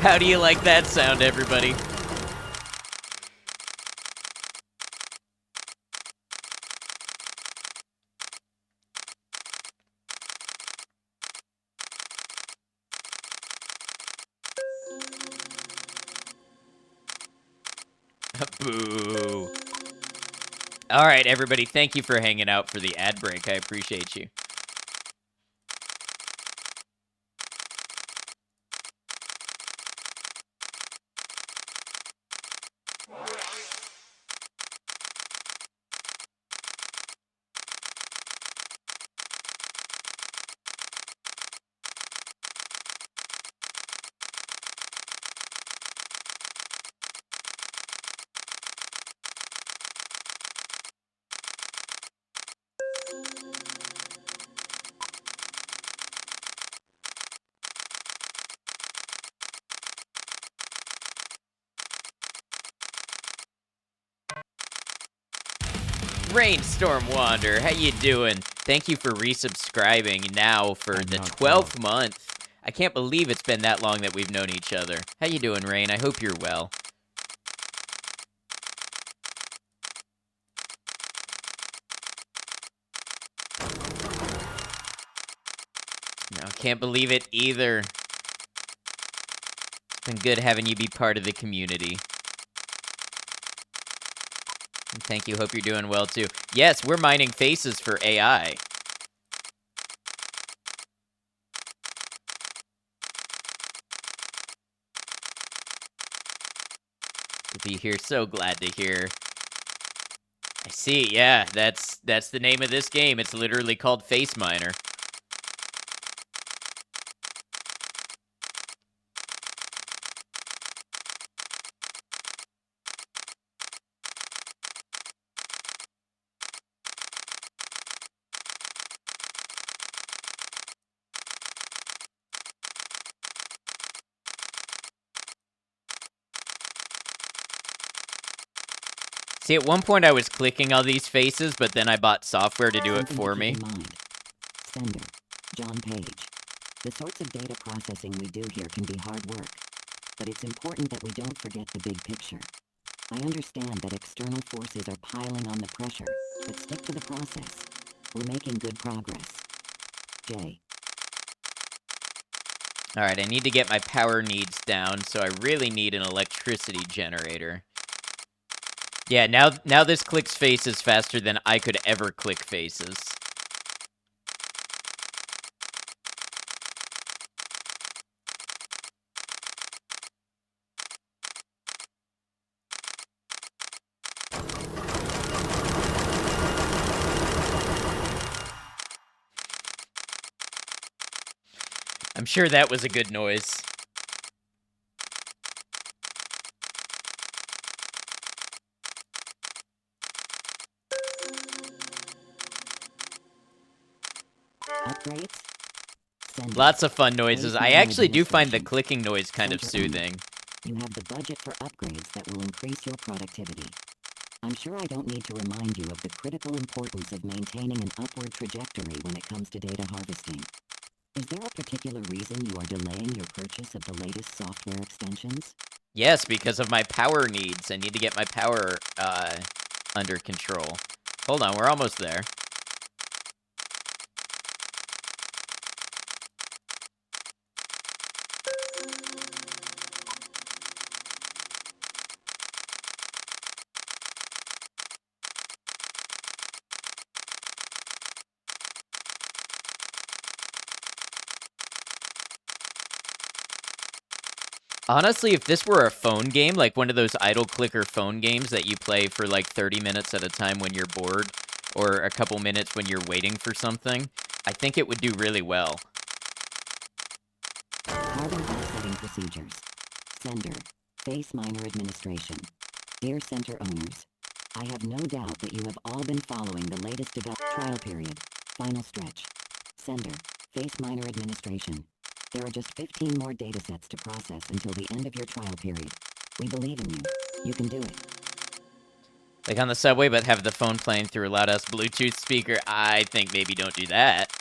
How do you like that sound, everybody? Boo. All right, everybody, thank you for hanging out for the ad break. I appreciate you. Rainstorm Wander, how you doing? Thank you for resubscribing now for the 12th month. I can't believe it's been that long that we've known each other. How you doing, Rain? I hope you're well. No, can't believe it either. It's been good having you be part of the community. And thank you. Hope you're doing well, too. Yes, we're mining faces for AI. To be here, so glad to hear. I see, yeah, that's the name of this game. It's literally called Faceminer. See, at one point I was clicking all these faces, but then I bought software to do it Something for to me. keep in mind. Sender. John Page. The sorts of data processing we do here can be hard work, but it's important that we don't forget the big picture. I understand that external forces are piling on the pressure, but stick to the process. We're making good progress. Jay. Alright, I need to get my power needs down, so I really need an electricity generator. Yeah, now this clicks faces faster than I could ever click faces. I'm sure that was a good noise. Upgrades? Sender. Lots of fun noises. I Faceminer actually do find the administration. clicking noise kind of Center owner. soothing. You have the budget for upgrades that will increase your productivity. I'm sure I don't need to remind you of the critical importance of maintaining an upward trajectory when it comes to data harvesting. Is there a particular reason you are delaying your purchase of the latest software extensions? Yes, because of my power needs. I need to get my power under control. Hold on, we're almost there. Honestly, if this were a phone game, like one of those idle clicker phone games that you play for like 30 minutes at a time when you're bored, or a couple minutes when you're waiting for something, I think it would do really well. Carbon offsetting procedures. Sender. Faceminer administration. Dear center owners, I have no doubt that you have all been following the latest trial period. Final stretch. Sender. Faceminer administration. There are just 15 more datasets to process until the end of your trial period. We believe in you. You can do it. Like on the subway, but have the phone playing through a loud-ass Bluetooth speaker. I think maybe don't do that.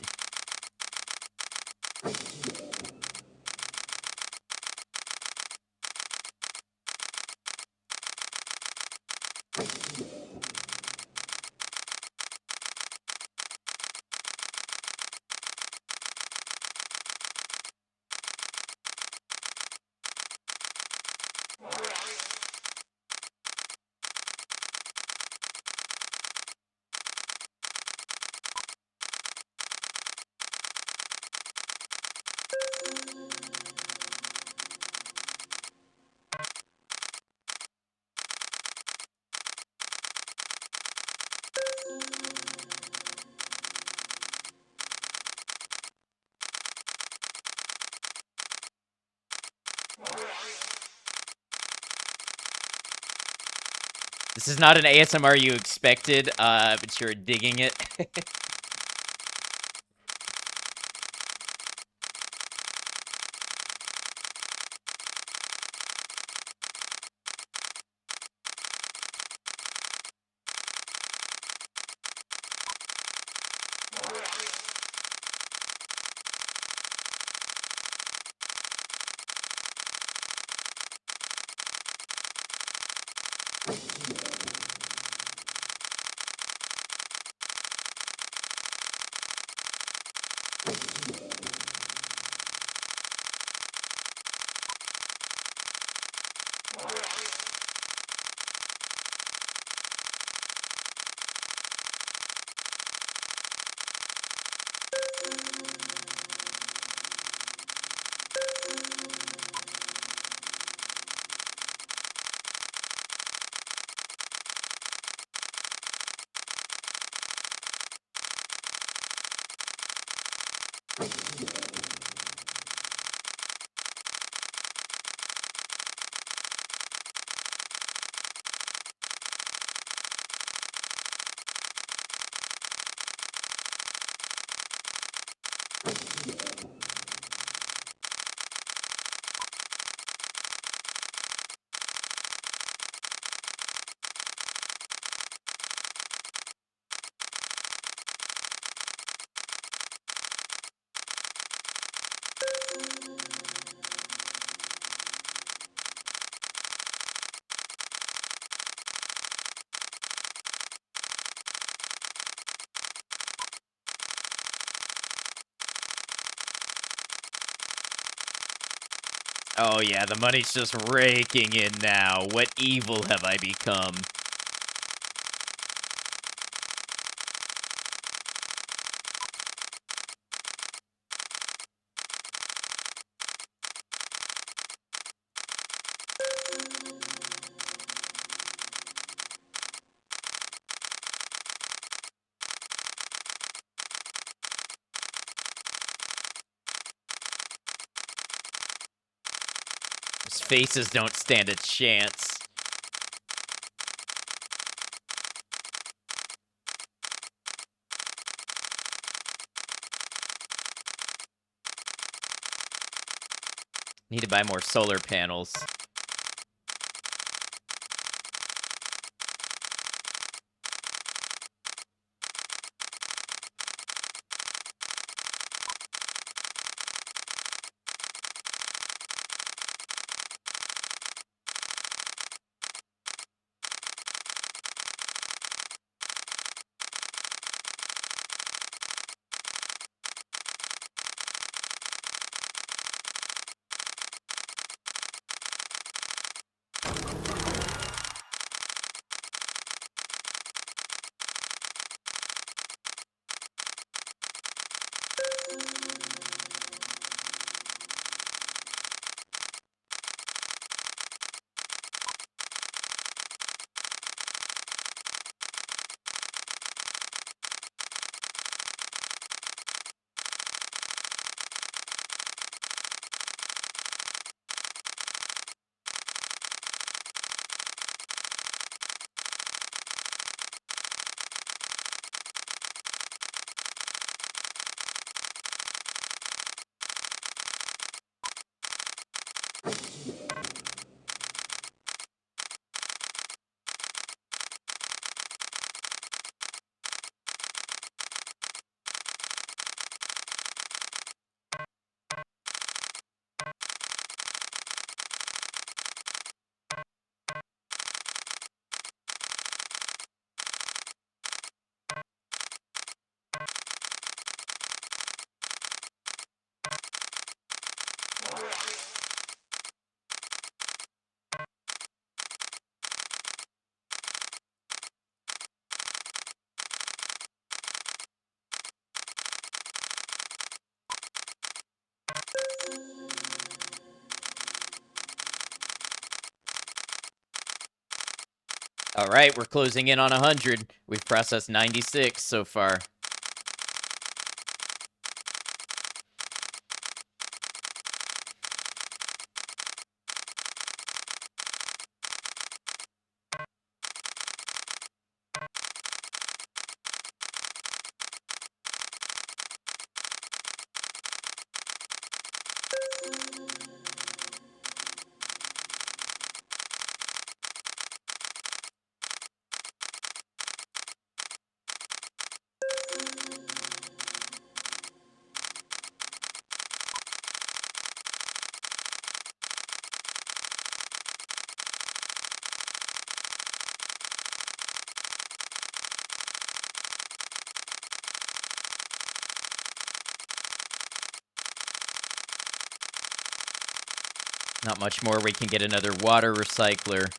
This is not an ASMR you expected, but you're digging it. Oh yeah, the money's just raking in now. What evil have I become? His faces don't stand a chance. Need to buy more solar panels. All right, we're closing in on 100. We've processed 96 so far. Not much more. We can get another water recycler.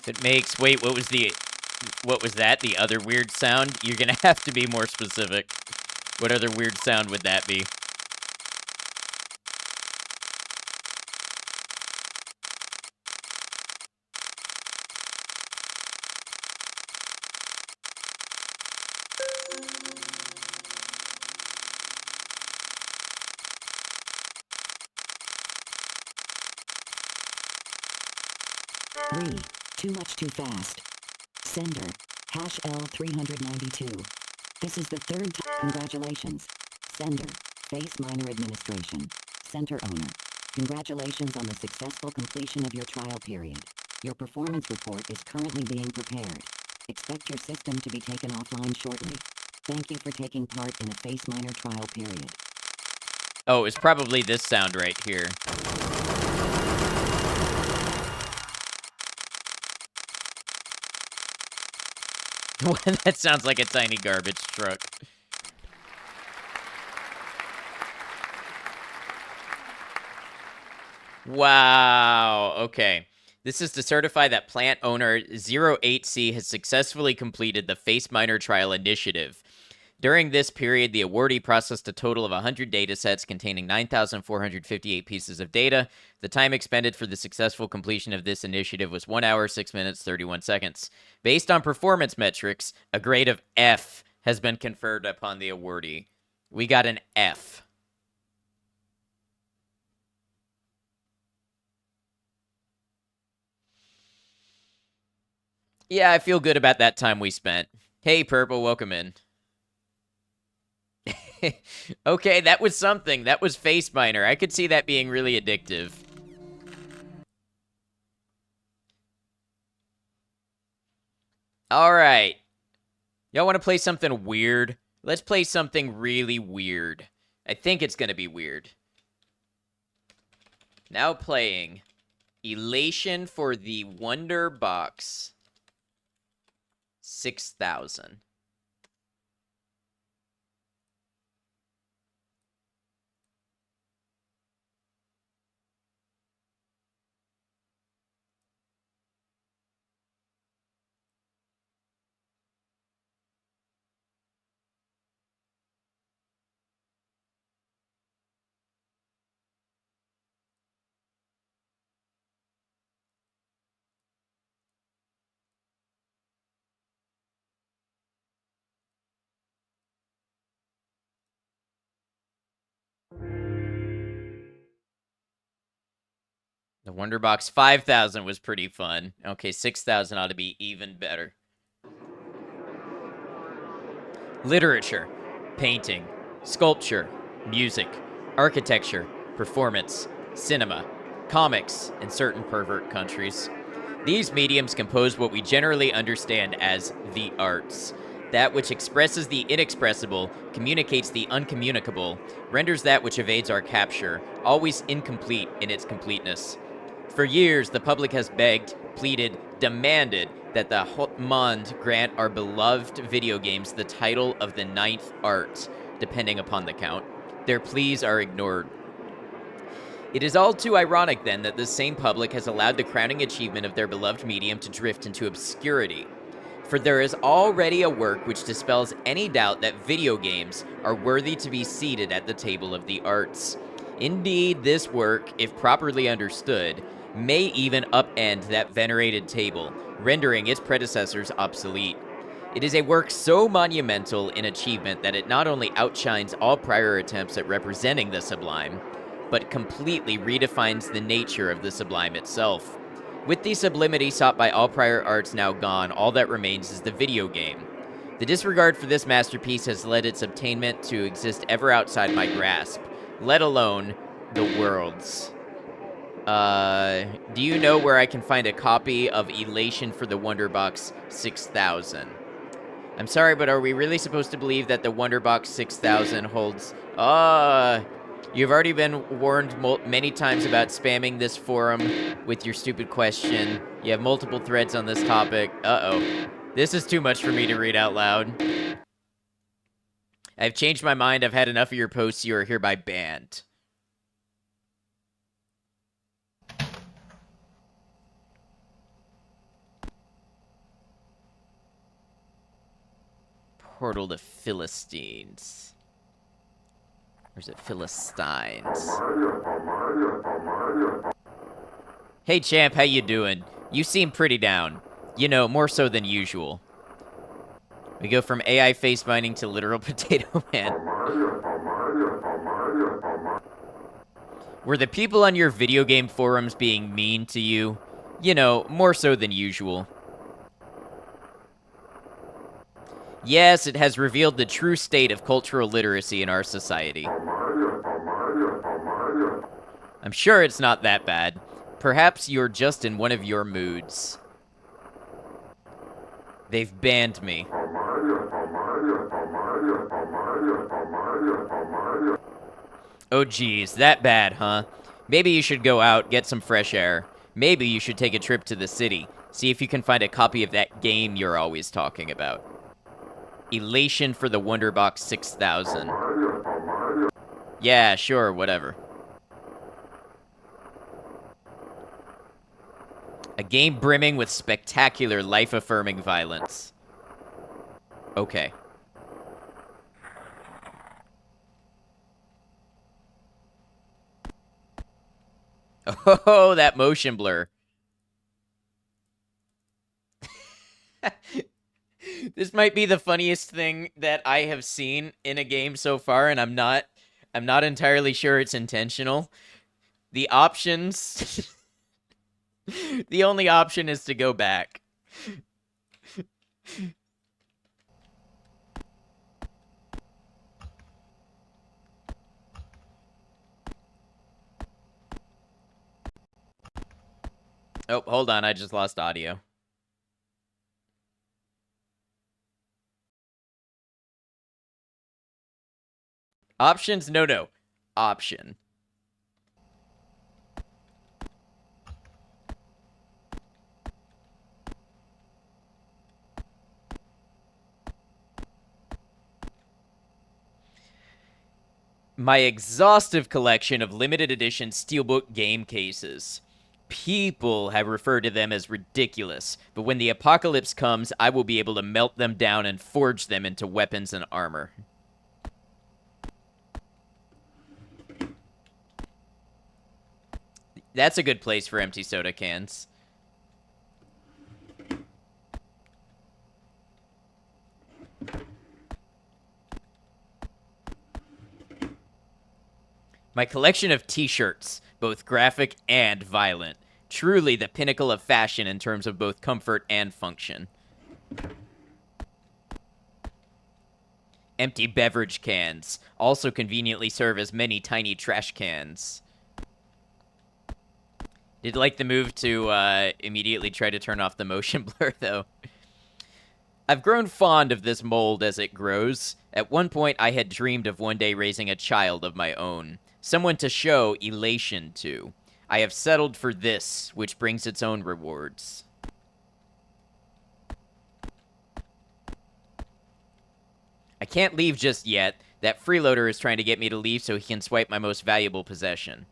If it makes... Wait, what was that? The other weird sound? You're gonna have to be more specific. What other weird sound would that be? Too much too fast. Sender, hash L392. This is the third time. Congratulations. Sender, Faceminer Administration. Center owner. Congratulations on the successful completion of your trial period. Your performance report is currently being prepared. Expect your system to be taken offline shortly. Thank you for taking part in a Faceminer trial period. Oh, it's probably this sound right here. That sounds like a tiny garbage truck. Wow. Okay. This is to certify that plant owner 08C has successfully completed the Faceminer trial initiative. During this period, the awardee processed a total of 100 data sets containing 9,458 pieces of data. The time expended for the successful completion of this initiative was 1 hour, 6 minutes, 31 seconds. Based on performance metrics, a grade of F has been conferred upon the awardee. We got an F. Yeah, I feel good about that time we spent. Hey, Purple, welcome in. Okay, that was something. That was Faceminer. I could see that being really addictive. All right. Y'all want to play something weird? Let's play something really weird. I think it's going to be weird. Now playing Elation for the Wonder Box 6000. The Wonder Box 5000 was pretty fun. Okay, 6000 ought to be even better. Literature, painting, sculpture, music, architecture, performance, cinema, comics in certain pervert countries. These mediums compose what we generally understand as the arts. That which expresses the inexpressible, communicates the uncommunicable, renders that which evades our capture, always incomplete in its completeness. For years, the public has begged, pleaded, demanded that the Haute Monde grant our beloved video games the title of the ninth art, depending upon the count. Their pleas are ignored. It is all too ironic, then, that this same public has allowed the crowning achievement of their beloved medium to drift into obscurity. For there is already a work which dispels any doubt that video games are worthy to be seated at the table of the arts. Indeed, this work, if properly understood, may even upend that venerated table, rendering its predecessors obsolete. It is a work so monumental in achievement that it not only outshines all prior attempts at representing the sublime, but completely redefines the nature of the sublime itself. With the sublimity sought by all prior arts now gone, all that remains is the video game. The disregard for this masterpiece has led its obtainment to exist ever outside my grasp, let alone the world's. Do you know where I can find a copy of Elation for the Wonderbox 6000? I'm sorry, but are we really supposed to believe that the Wonderbox 6000 holds... You've already been warned many times about spamming this forum with your stupid question. You have multiple threads on this topic. Uh-oh. This is too much for me to read out loud. I've changed my mind. I've had enough of your posts. You are hereby banned. Portal to Philistines. Or is it Philistines? Hey champ, how you doing? You seem pretty down. You know, more so than usual. We go from AI face mining to literal potato man. Were the people on your video game forums being mean to you? You know, more so than usual. Yes, it has revealed the true state of cultural literacy in our society. I'm sure it's not that bad. Perhaps you're just in one of your moods. They've banned me. Oh geez, that bad, huh? Maybe you should go out, get some fresh air. Maybe you should take a trip to the city. See if you can find a copy of that game you're always talking about. Elation for the Wonderbox 6000. Yeah, sure, whatever. game brimming with spectacular life-affirming violence. Okay. Oh, that motion blur. This might be the funniest thing that I have seen in a game so far, and I'm not entirely sure it's intentional. The options the only option is to go back. Oh, hold on, I just lost audio. Options? No. Option. My exhaustive collection of limited edition steelbook game cases. People have referred to them as ridiculous, but when the apocalypse comes, I will be able to melt them down and forge them into weapons and armor. That's a good place for empty soda cans. My collection of t-shirts, both graphic and violent. Truly the pinnacle of fashion in terms of both comfort and function. Empty beverage cans also conveniently serve as many tiny trash cans. Did like the move to immediately try to turn off the motion blur, though. I've grown fond of this mold as it grows. At one point, I had dreamed of one day raising a child of my own. Someone to show elation to. I have settled for this, which brings its own rewards. I can't leave just yet. That freeloader is trying to get me to leave so he can swipe my most valuable possession.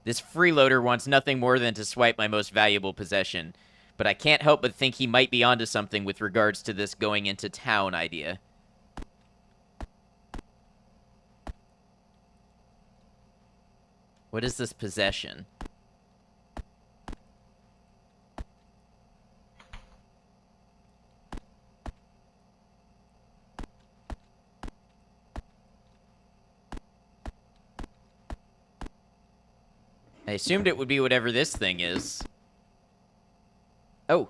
This freeloader wants nothing more than to swipe my most valuable possession. But I can't help but think he might be onto something with regards to this going into town idea. What is this possession? I assumed it would be whatever this thing is. Oh.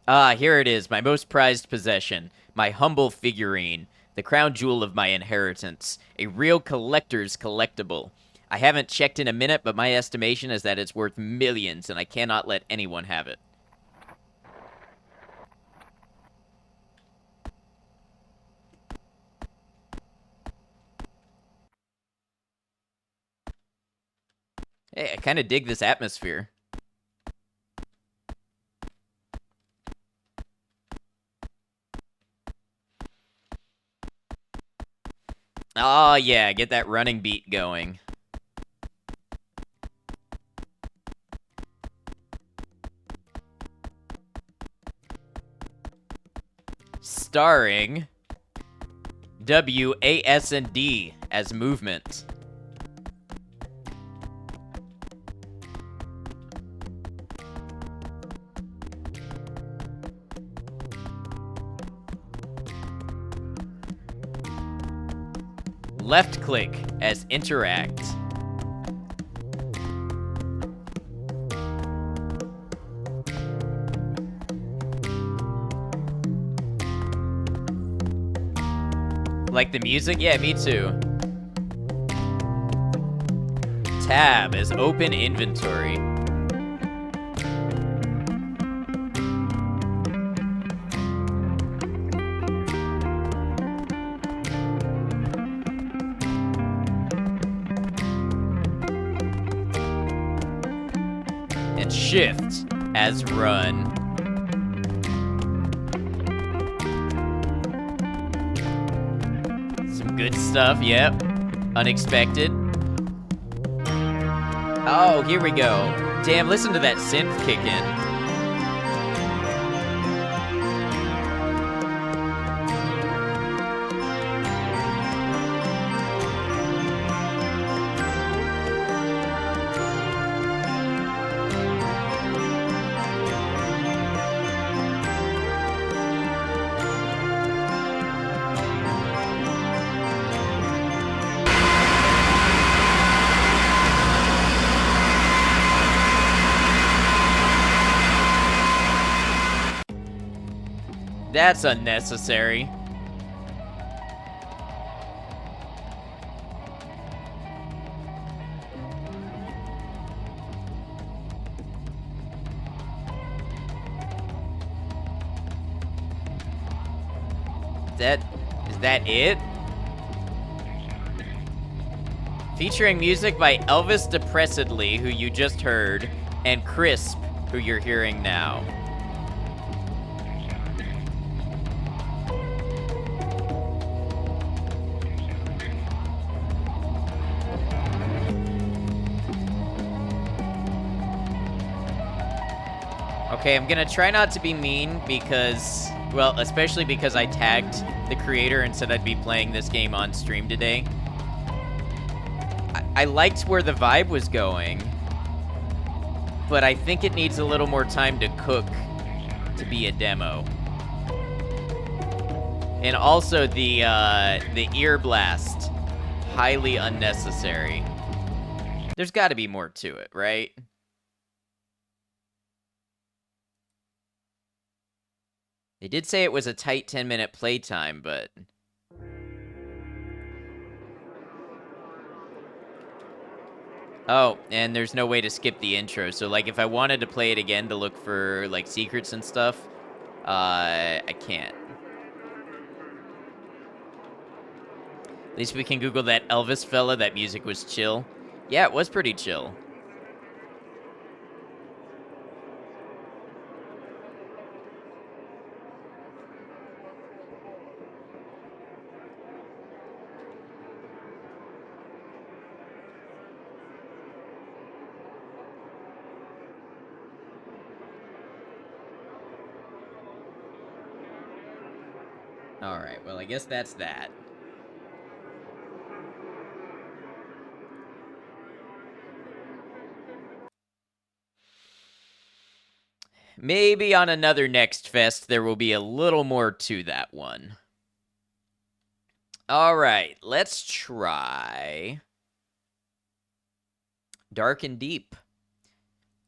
Ah, here it is, my most prized possession. My humble figurine. The crown jewel of my inheritance. A real collector's collectible. I haven't checked in a minute, but my estimation is that it's worth millions, and I cannot let anyone have it. Hey, I kind of dig this atmosphere. Oh, yeah, get that running beat going. Starring WASD as movement. Left click as interact. Like the music? Yeah, me too. Tab as open inventory. And shift as run. Some good stuff, yep. Unexpected. Oh, here we go. Damn, listen to that synth kick in. That's unnecessary. Is that it? Featuring music by Elvis Depressedly, who you just heard, and Crisp, who you're hearing now. Okay, I'm gonna try not to be mean because, well, especially because I tagged the creator and said I'd be playing this game on stream today. I liked where the vibe was going, but I think it needs a little more time to cook to be a demo. And also the ear blast, highly unnecessary. There's got to be more to it, right? They did say it was a tight 10-minute playtime, but... Oh, and there's no way to skip the intro. So, like, if I wanted to play it again to look for, like, secrets and stuff, I can't. At least we can Google that Elvis fella. That music was chill. Yeah, it was pretty chill. Alright, well, I guess that's that. Maybe on another Next Fest, there will be a little more to that one. Alright, let's try... Dark and Deep.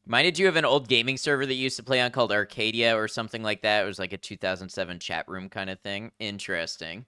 Reminded you of an old gaming server that you used to play on called Arcadia or something like that. It was like a 2007 chat room kind of thing. Interesting.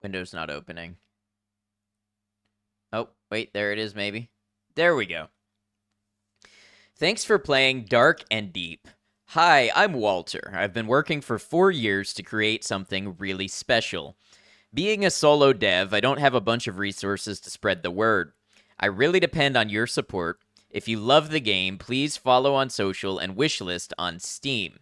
Window's not opening. Oh, wait, there it is, maybe. There we go. Thanks for playing Dark and Deep. Hi, I'm Walter. I've been working for 4 years to create something really special. Being a solo dev, I don't have a bunch of resources to spread the word. I really depend on your support. If you love the game, please follow on social and wishlist on Steam.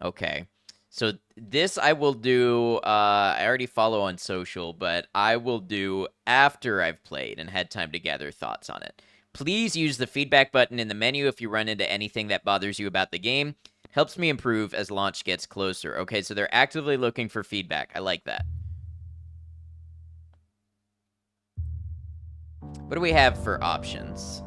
Okay. So this I will do, I already follow on social, but I will do after I've played and had time to gather thoughts on it. Please use the feedback button in the menu if you run into anything that bothers you about the game. It helps me improve as launch gets closer. Okay, so they're actively looking for feedback. I like that. What do we have for options?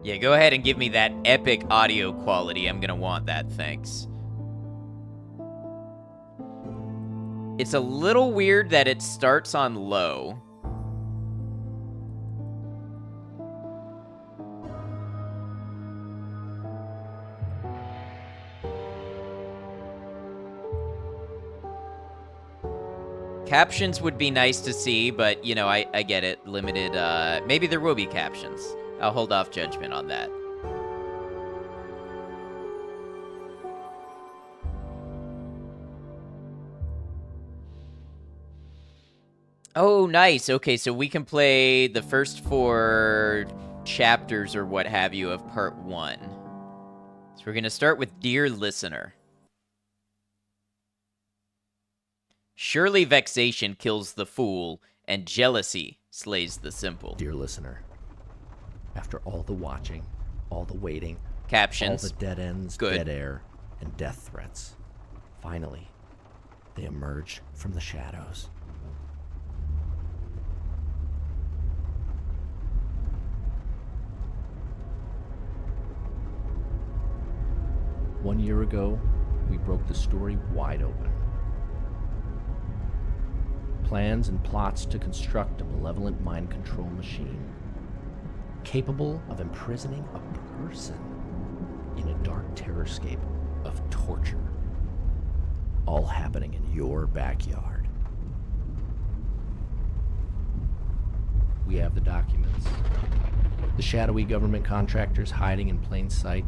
Yeah, go ahead and give me that epic audio quality. I'm gonna want that, thanks. It's a little weird that it starts on low. Captions would be nice to see, but, you know, I get it. Limited, maybe there will be captions. I'll hold off judgment on that. Oh, nice. Okay, so we can play the first 4 chapters or what have you of part 1. So we're going to start with Dear Listener. Surely vexation kills the fool, and jealousy slays the simple. Dear listener, after all the watching, all the waiting, Captions. all the dead ends, Good. dead air, and death threats, finally, they emerge from the shadows. One year ago, we broke the story wide open. Plans and plots to construct a malevolent mind control machine capable of imprisoning a person in a dark terrorscape of torture, all happening in your backyard. We have the documents, the shadowy government contractors hiding in plain sight,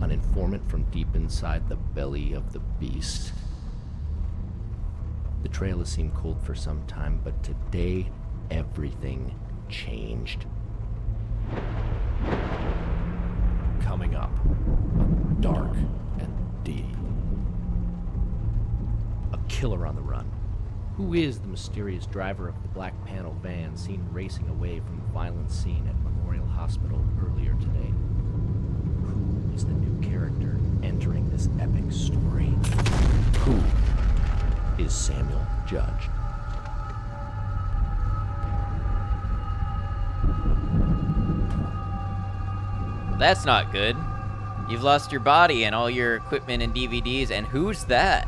an informant from deep inside the belly of the beast. The trail has seemed cold for some time, but today, everything changed. Coming up, dark and deep. A killer on the run. Who is the mysterious driver of the black panel van seen racing away from the violent scene at Memorial Hospital earlier today? Who is the new character entering this epic story? Who is Samuel Judge? That's not good. You've lost your body and all your equipment and DVDs, and who's that?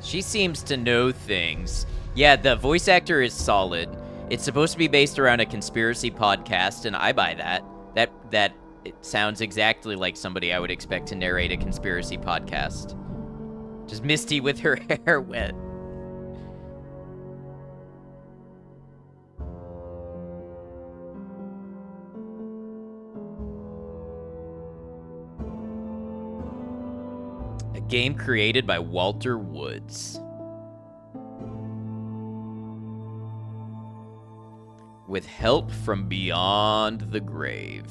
She seems to know things. Yeah, the voice actor is solid. It's supposed to be based around a conspiracy podcast, and I buy that. That it sounds exactly like somebody I would expect to narrate a conspiracy podcast. Just Misty with her hair wet. A game created by Walter Woods. With help from beyond the grave.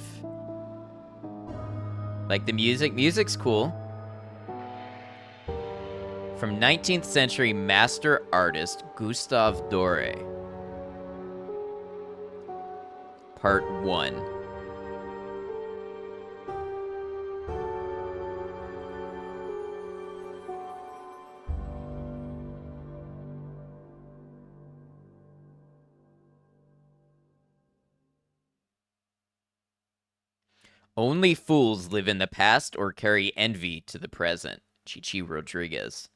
Like the music? Music's cool. From 19th century master artist Gustave Doré. Part 1. Only fools live in the past or carry envy to the present. Chichi Rodriguez.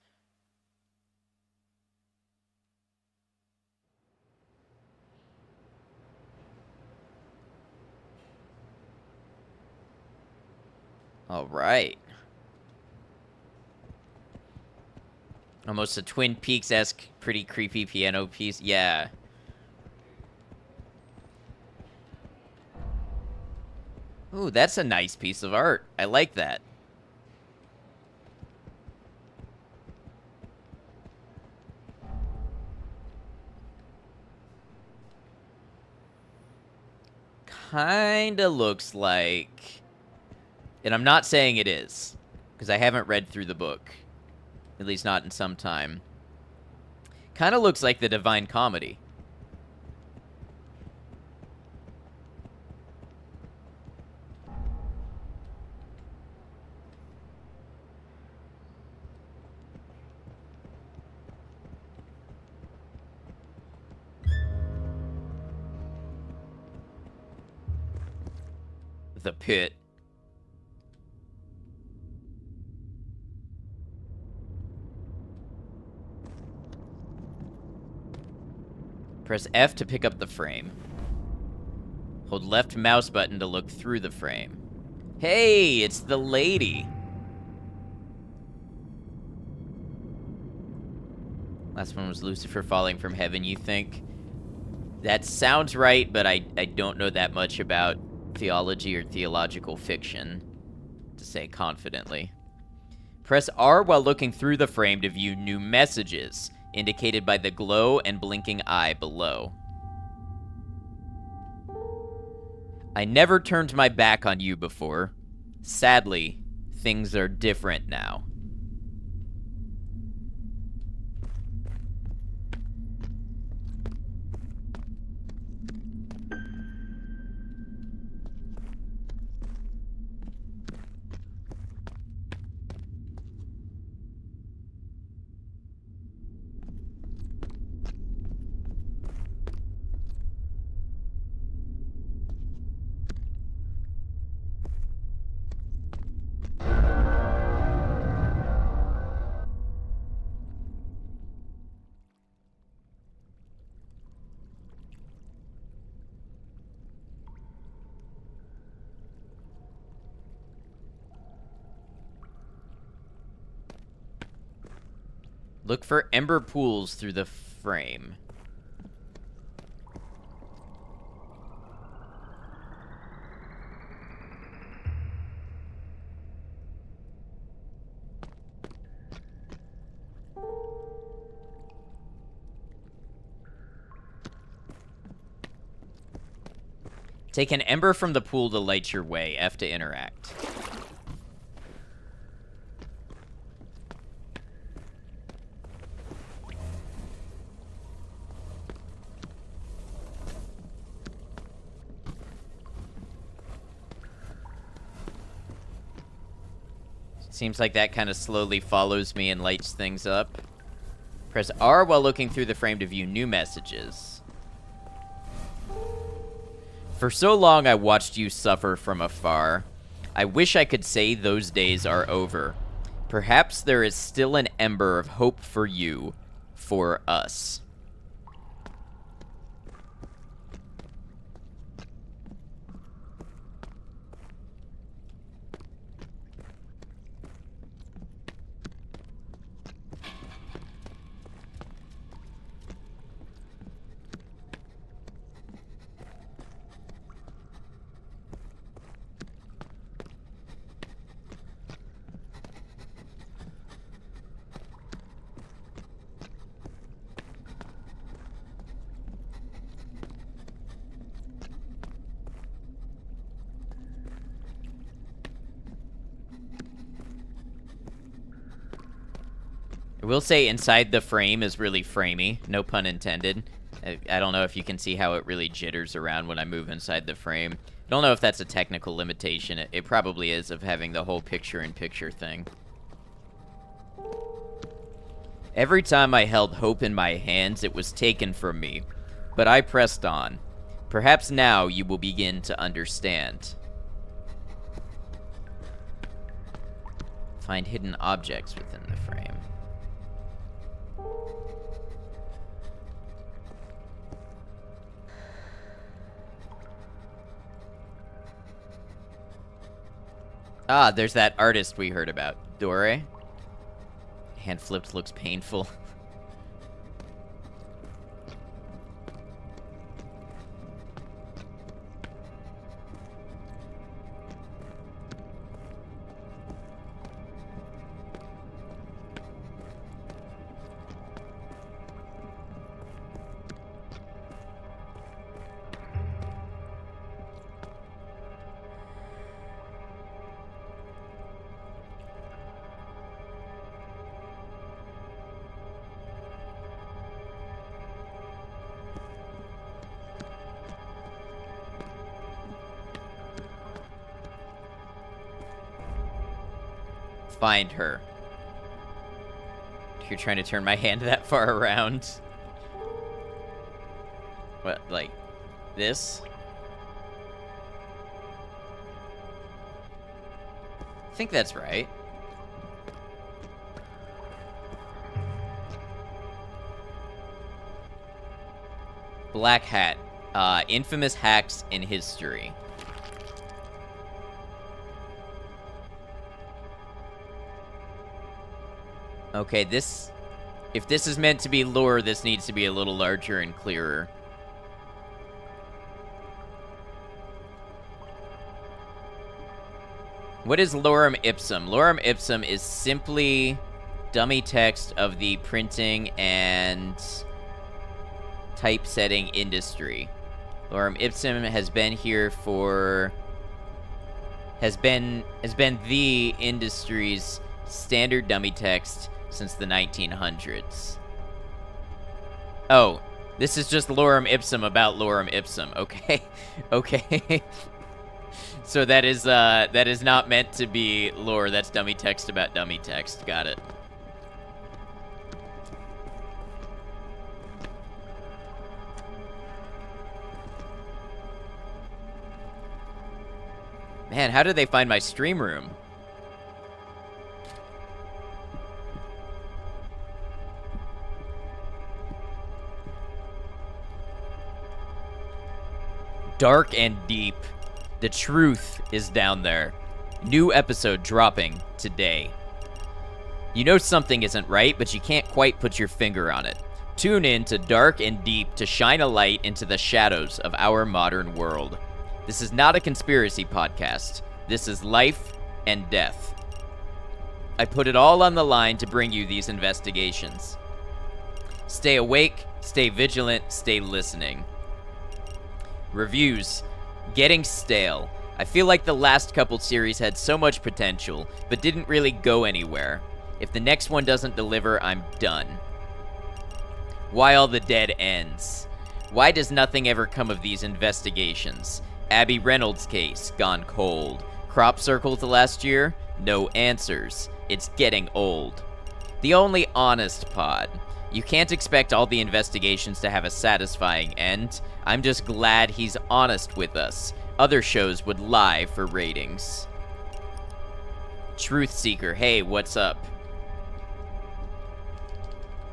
All right. Almost a Twin Peaks-esque, pretty creepy piano piece. Yeah. Ooh, that's a nice piece of art. I like that. Kinda looks like... And I'm not saying it is, because I haven't read through the book. At least not in some time. Kinda looks like the Divine Comedy. The pit. Press F to pick up the frame. Hold left mouse button to look through the frame. Hey, it's the lady. Last one was Lucifer falling from heaven, you think? That sounds right, but I don't know that much about theology or theological fiction, to say confidently. Press R while looking through the frame to view new messages, indicated by the glow and blinking eye below. I never turned my back on you before. Sadly, things are different now. Look for ember pools through the frame. Take an ember from the pool to light your way. F to interact. Seems like that kind of slowly follows me and lights things up. Press R while looking through the frame to view new messages. For so long I watched you suffer from afar. I wish I could say those days are over. Perhaps there is still an ember of hope for you, for us. I will say inside the frame is really framey, no pun intended. I don't know if you can see how it really jitters around when I move inside the frame. I don't know if that's a technical limitation. It probably is, of having the whole picture-in-picture thing. Every time I held hope in my hands, it was taken from me. But I pressed on. Perhaps now you will begin to understand. Find hidden objects within the frame. Ah, there's that artist we heard about. Dore. Hand flipped looks painful. Find her. You're trying to turn my hand that far around. What, like this? I think that's right. Black Hat. Infamous hacks in history. Okay, this... If this is meant to be lore, this needs to be a little larger and clearer. What is lorem ipsum? Lorem ipsum is simply dummy text of the printing and typesetting industry. Lorem ipsum has been here for... has been the industry's standard dummy text since the 1900s. Oh, this is just lorem ipsum about lorem ipsum. Okay. Okay. So that is not meant to be lore. That's dummy text about dummy text. Got it. Man, how did they find my stream room? Dark and deep. The truth is down there. New episode dropping today. You know something isn't right, but you can't quite put your finger on it. Tune in to Dark and Deep to shine a light into the shadows of our modern world. This is not a conspiracy podcast. This is life and death. I put it all on the line to bring you these investigations. Stay awake, stay vigilant, stay listening. Reviews. Getting stale. I feel like the last couple series had so much potential, but didn't really go anywhere. If the next one doesn't deliver, I'm done. Why all the dead ends? Why does nothing ever come of these investigations? Abby Reynolds' case, gone cold. Crop circle to last year? No answers. It's getting old. The only honest pod. You can't expect all the investigations to have a satisfying end. I'm just glad he's honest with us. Other shows would lie for ratings. Truth Seeker, hey, what's up?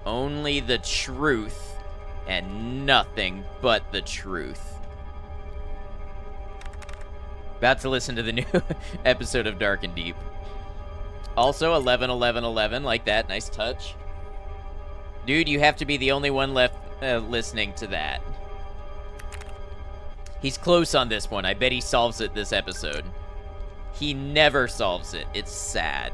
Only the truth and nothing but the truth. About to listen to the new episode of Dark and Deep. Also, 11-11-11, like that, nice touch. Dude, you have to be the only one left listening to that. He's close on this one. I bet he solves it this episode. He never solves it. It's sad.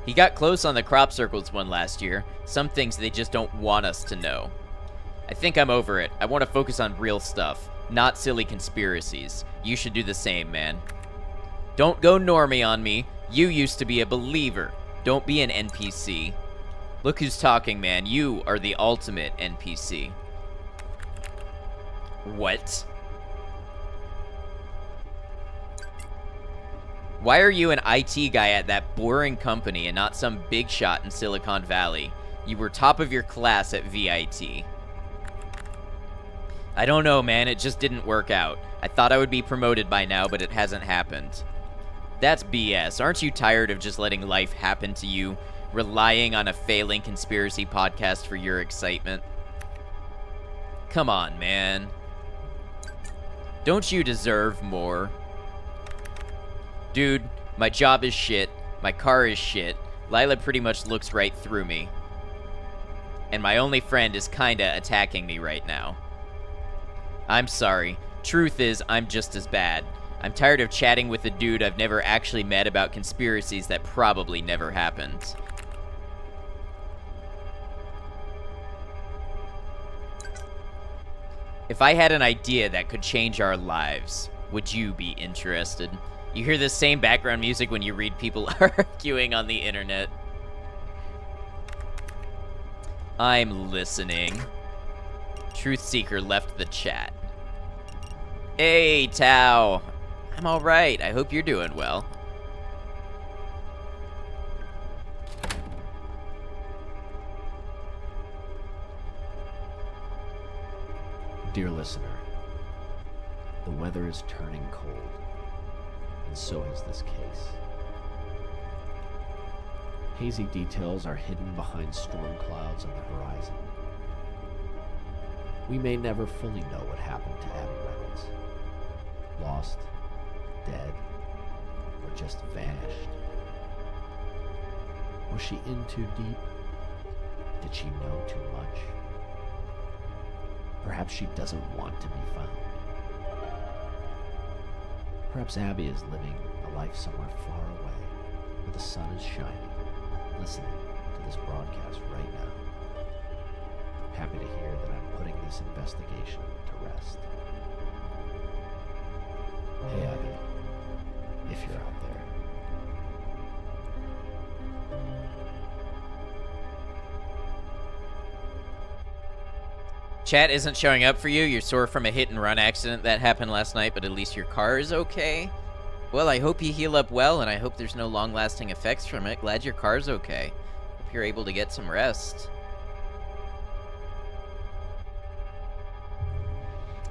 He got close on the crop circles one last year. Some things they just don't want us to know. I think I'm over it. I want to focus on real stuff, not silly conspiracies. You should do the same, man. Don't go normie on me. You used to be a believer. Don't be an NPC. Look who's talking, man. You are the ultimate NPC. What? Why are you an IT guy at that boring company and not some big shot in Silicon Valley? You were top of your class at VIT. I don't know, man. It just didn't work out. I thought I would be promoted by now, but it hasn't happened. That's BS. Aren't you tired of just letting life happen to you, relying on a failing conspiracy podcast for your excitement? Come on, man. Don't you deserve more? Dude, my job is shit. My car is shit. Lila pretty much looks right through me. And my only friend is kinda attacking me right now. I'm sorry. Truth is, I'm just as bad. I'm tired of chatting with a dude I've never actually met about conspiracies that probably never happened. If I had an idea that could change our lives, would you be interested? You hear the same background music when you read people arguing on the internet. I'm listening. Truth Seeker left the chat. Hey, Tao. I'm alright. I hope you're doing well. Dear listener, the weather is turning cold, and so is this case. Hazy details are hidden behind storm clouds on the horizon. We may never fully know what happened to Abby Reynolds. Lost, dead, or just vanished. Was she in too deep? Did she know too much? Perhaps she doesn't want to be found. Perhaps Abby is living a life somewhere far away, where the sun is shining, listening to this broadcast right now. I'm happy to hear that I'm putting this investigation to rest. Hey Abby, if you're out there. Chat isn't showing up for you. You're sore from a hit-and-run accident that happened last night, but at least your car is okay. Well, I hope you heal up well, and I hope there's no long-lasting effects from it. Glad your car's okay. Hope you're able to get some rest.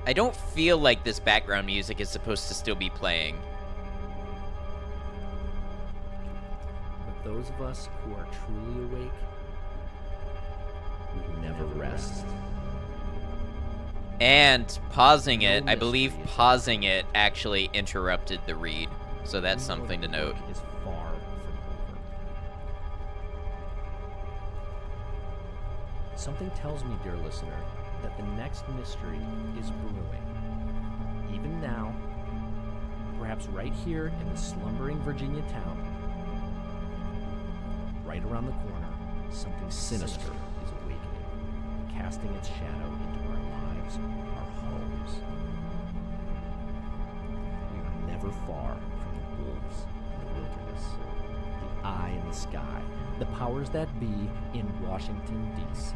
I don't feel like this background music is supposed to still be playing. But those of us who are truly awake, we never rest. And pausing it, I believe pausing it actually interrupted the read. So that's something to note. Is far from over. Something tells me, dear listener, that the next mystery is brewing. Even now, perhaps right here in the slumbering Virginia town, right around the corner, something sinister is awakening, casting its shadow into our lives, our homes. We are never far from the wolves in the wilderness, the eye in the sky, the powers that be in Washington, D.C.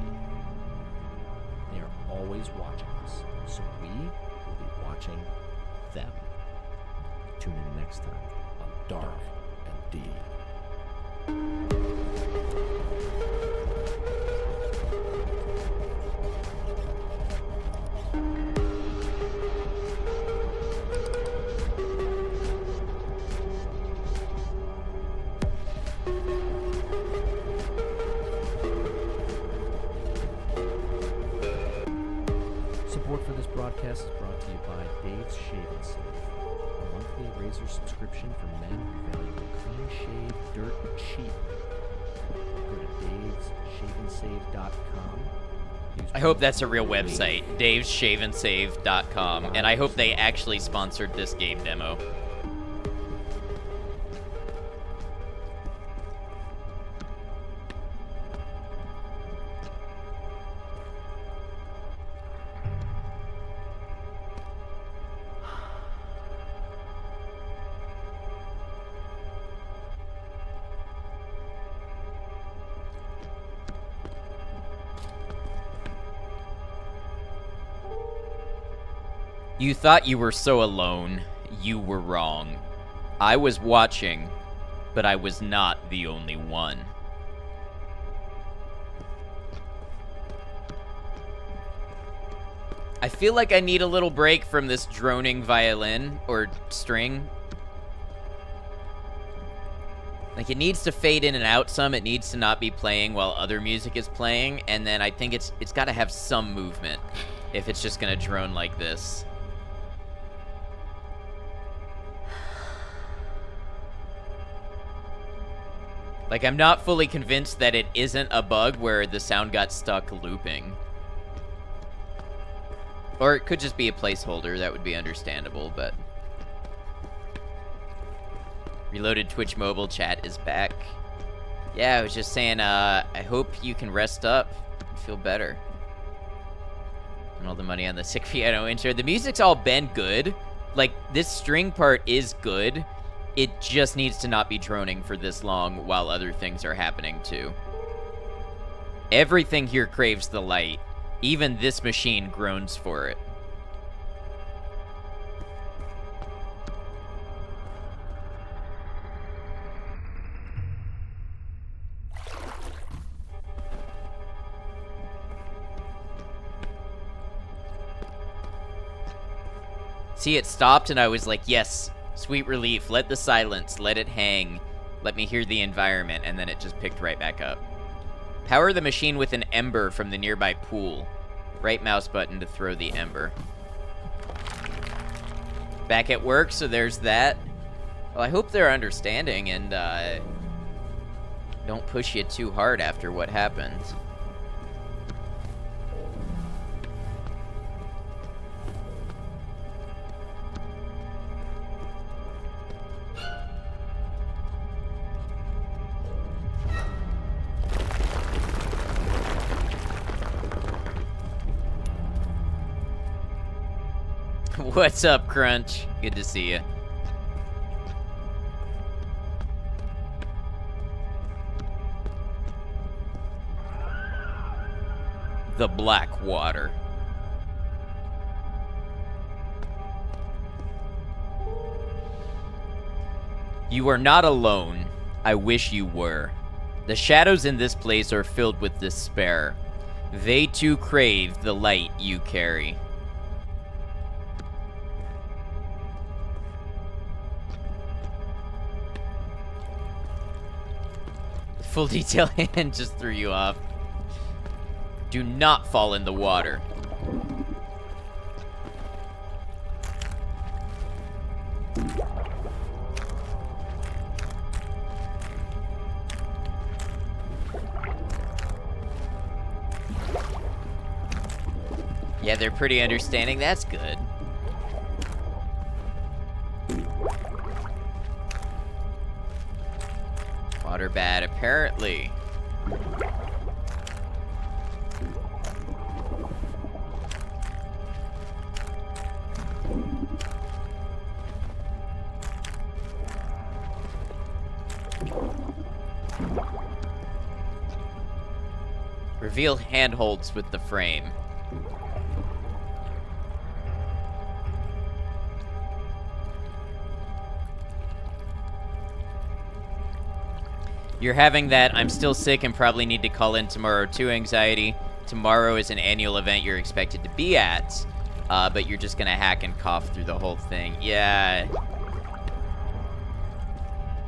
They are always watching us, so we will be watching them. Tune in next time on Dark and Deep. Support for this broadcast is brought to you by Dave's Shave and Save, a monthly razor subscription for men who value a clean shave, dirt cheap. Go to davesshaveandsave.com. I hope that's a real website, davesshaveandsave.com, and I hope they actually sponsored this game demo. You thought you were so alone. You were wrong. I was watching, but I was not the only one. I feel like I need a little break from this droning violin or string. Like, it needs to fade in and out some. It needs to not be playing while other music is playing, and then I think it's got to have some movement if it's just gonna drone like this. Like, I'm not fully convinced that it isn't a bug where the sound got stuck looping. Or it could just be a placeholder. That would be understandable, but... Reloaded Twitch mobile chat is back. Yeah, I was just saying, I hope you can rest up and feel better. And all the money on the sick piano intro. The music's all been good. Like, this string part is good. It just needs to not be droning for this long while other things are happening too. Everything here craves the light. Even this machine groans for it. See, it stopped and I was like, yes, sweet relief. Let the silence, let it hang. Let me hear the environment, and then it just picked right back up. Power the machine with an ember from the nearby pool. Right mouse button to throw the ember. Back at work, so there's that. Well, I hope they're understanding and don't push you too hard after what happened. What's up, Crunch? Good to see you. The Black Water. You are not alone. I wish you were. The shadows in this place are filled with despair. They too crave the light you carry. Full detail hand just threw you off. Do not fall in the water. Yeah, they're pretty understanding. That's good. Water bad, apparently. Reveal handholds with the frame. You're having that I'm still sick and probably need to call in tomorrow too anxiety. Tomorrow is an annual event you're expected to be at, but you're just gonna hack and cough through the whole thing. Yeah.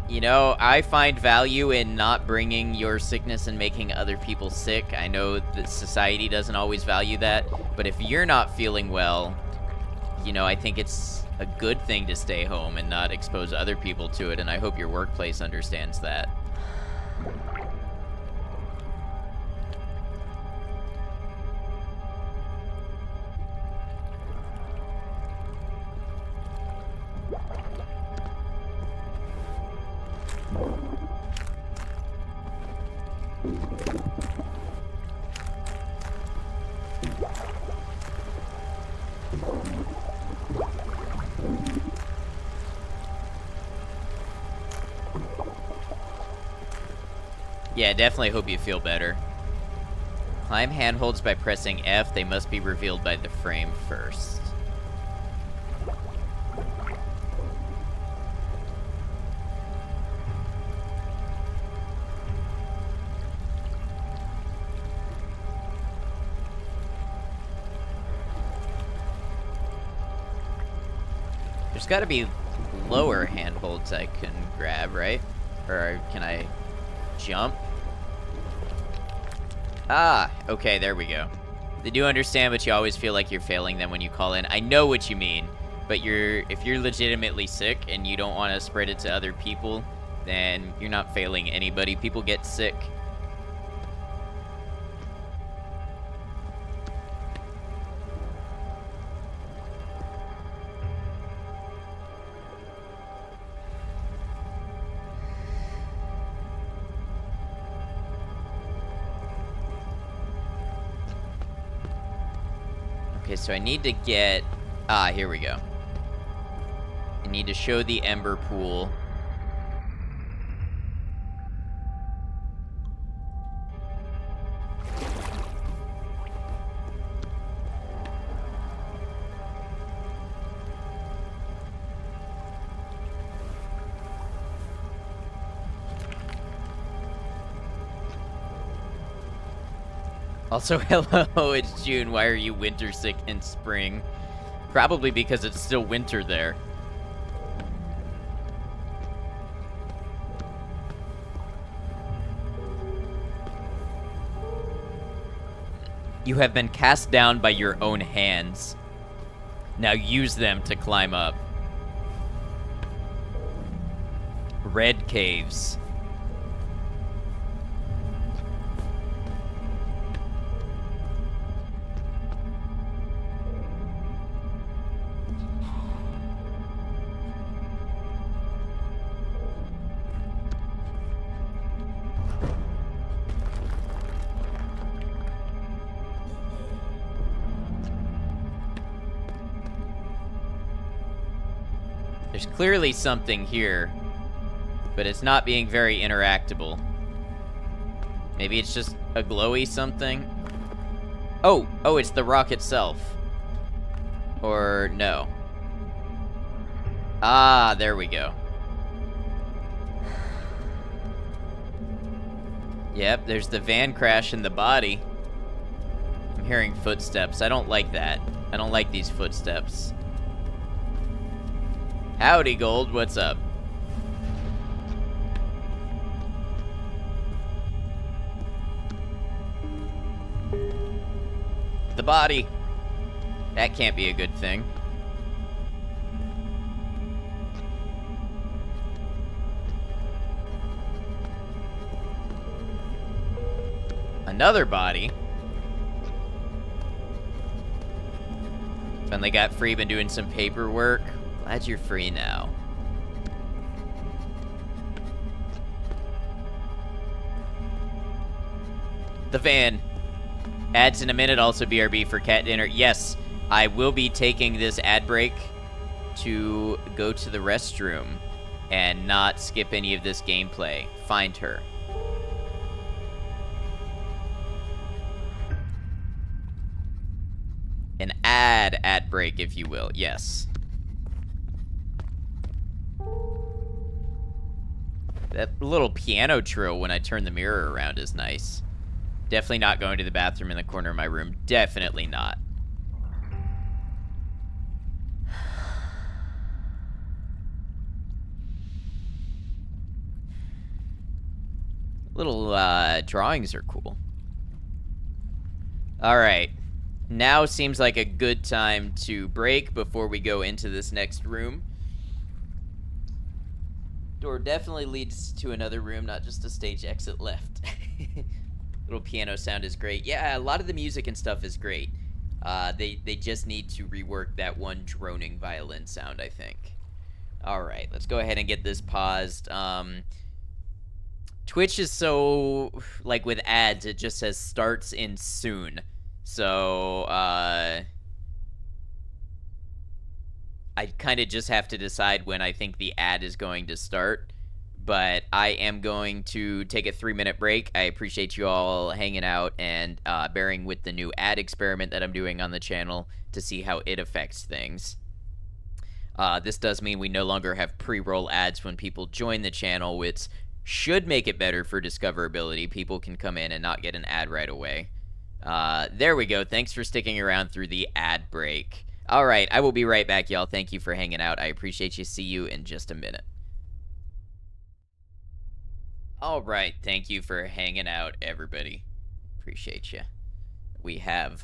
You know, I find value in not bringing your sickness and making other people sick. I know that society doesn't always value that, but if you're not feeling well, you know, I think it's a good thing to stay home and not expose other people to it, and I hope your workplace understands that. Yeah, definitely hope you feel better. Climb handholds by pressing F. They must be revealed by the frame first. There's got to be lower handholds I can grab, right? Or can I jump? Ah, okay, there we go. They do understand, but you always feel like you're failing them when you call in. I know what you mean, but if you're legitimately sick and you don't want to spread it to other people, then you're not failing anybody. People get sick. Okay, so I need to get... Ah, here we go. I need to show the Ember Pool. Also, hello, it's June. Why are you winter sick in spring? Probably because it's still winter there. You have been cast down by your own hands. Now use them to climb up. Red caves. There's clearly something here, but it's not being very interactable. Maybe it's just a glowy something? Oh, it's the rock itself. Or no. Ah, there we go. Yep, there's the van crash in the body. I'm hearing footsteps. I don't like that. I don't like these footsteps. Howdy, Gold. What's up? The body. That can't be a good thing. Another body. Finally got free, been doing some paperwork. Glad you're free now. The van. Ads in a minute, also BRB for cat dinner. Yes, I will be taking this ad break to go to the restroom and not skip any of this gameplay. Find her. An ad break, if you will. Yes. That little piano trill when I turn the mirror around is nice. Definitely not going to the bathroom in the corner of my room. Definitely not. Little drawings are cool. Alright. Now seems like a good time to break before we go into this next room. Door definitely leads to another room, not just a stage exit left. Little piano sound is great. Yeah, a lot of the music and stuff is great. They just need to rework that one droning violin sound, I think. Alright, let's go ahead and get this paused. Twitch is so, like with ads, it just says starts in soon. So, I kind of just have to decide when I think the ad is going to start. But I am going to take a 3-minute break. I appreciate you all hanging out and bearing with the new ad experiment that I'm doing on the channel to see how it affects things. This does mean we no longer have pre-roll ads when people join the channel, which should make it better for discoverability. People can come in and not get an ad right away. There we go. Thanks for sticking around through the ad break. All right, I will be right back, y'all. Thank you for hanging out. I appreciate you. See you in just a minute. All right, thank you for hanging out, everybody. Appreciate you. We have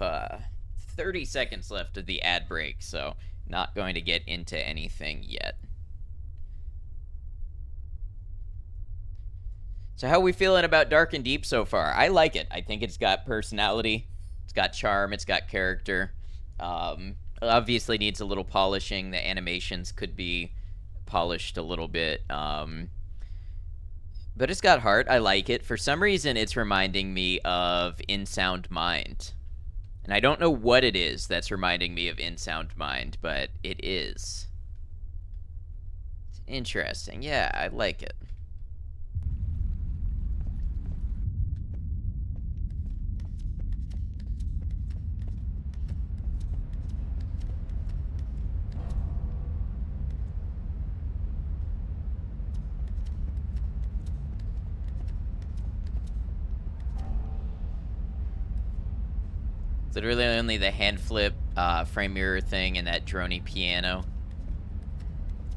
30 seconds left of the ad break, so not going to get into anything yet. So how are we feeling about Dark and Deep so far? I like it. I think it's got personality, it's got charm, it's got character. Obviously needs a little polishing. The animations could be polished a little bit. But it's got heart. I like it. For some reason, it's reminding me of In Sound Mind. And I don't know what it is that's reminding me of In Sound Mind, but it is. It's interesting. Yeah, I like it. Literally only the hand flip, frame mirror thing and that droney piano.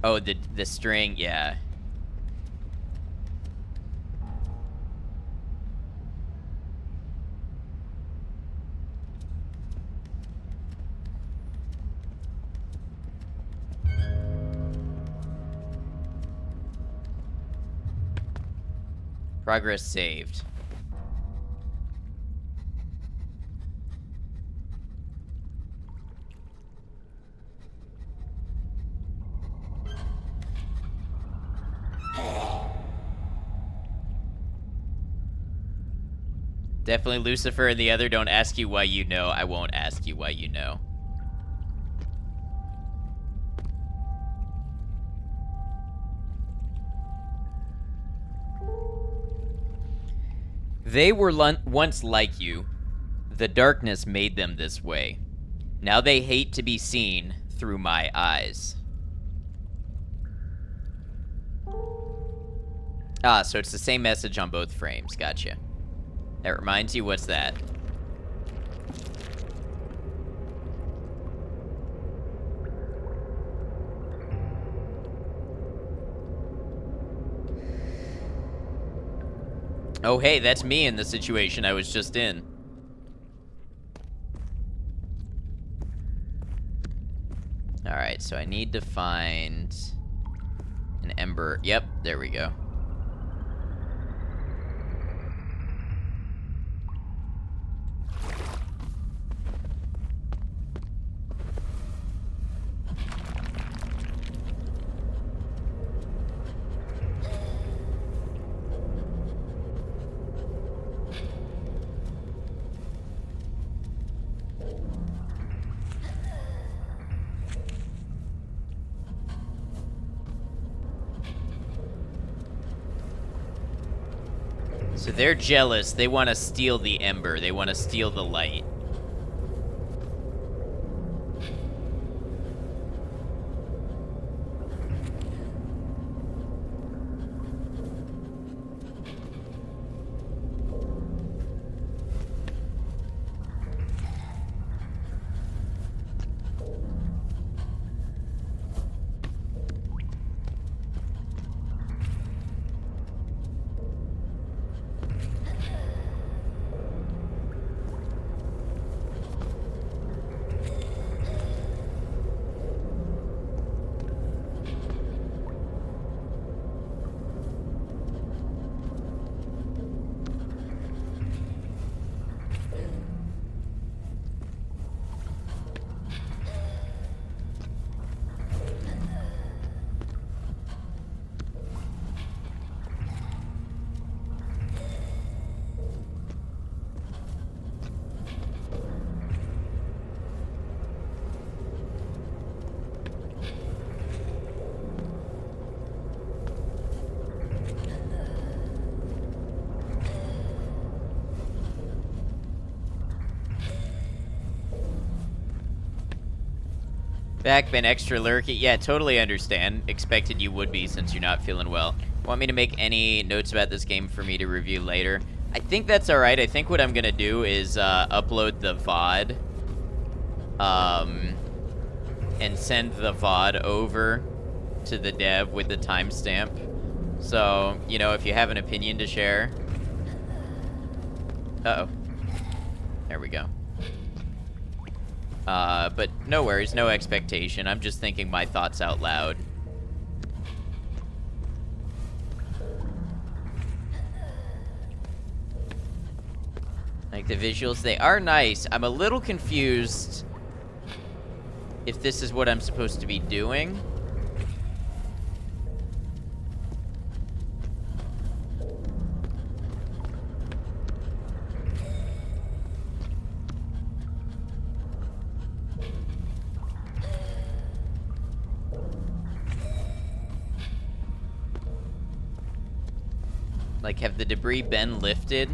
Oh, the string, yeah. Progress saved. Definitely Lucifer and the other don't ask you why you know. I won't ask you why you know. They were once like you. The darkness made them this way. Now they hate to be seen through my eyes. Ah, so it's the same message on both frames. Gotcha. That reminds you, what's that? Oh, hey, that's me in the situation I was just in. Alright, so I need to find an ember. Yep, there we go. So they're jealous. They want to steal the ember. They want to steal the light. Back, been extra lurky. Yeah, totally understand. Expected you would be since you're not feeling well. Want me to make any notes about this game for me to review later? I think that's alright. I think what I'm gonna do is upload the VOD. And send the VOD over to the dev with the timestamp. So, you know, if you have an opinion to share. Uh-oh. There we go. But no worries, no expectation. I'm just thinking my thoughts out loud. Like the visuals, they are nice. I'm a little confused if this is what I'm supposed to be doing. Like, have the debris been lifted?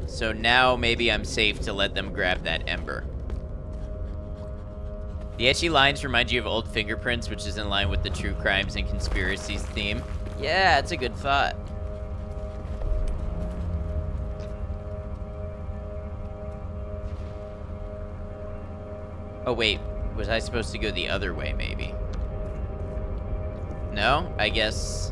So now maybe I'm safe to let them grab that ember. The etchy lines remind you of old fingerprints, which is in line with the true crimes and conspiracies theme. Yeah, that's a good thought. Oh wait, was I supposed to go the other way maybe? No? I guess...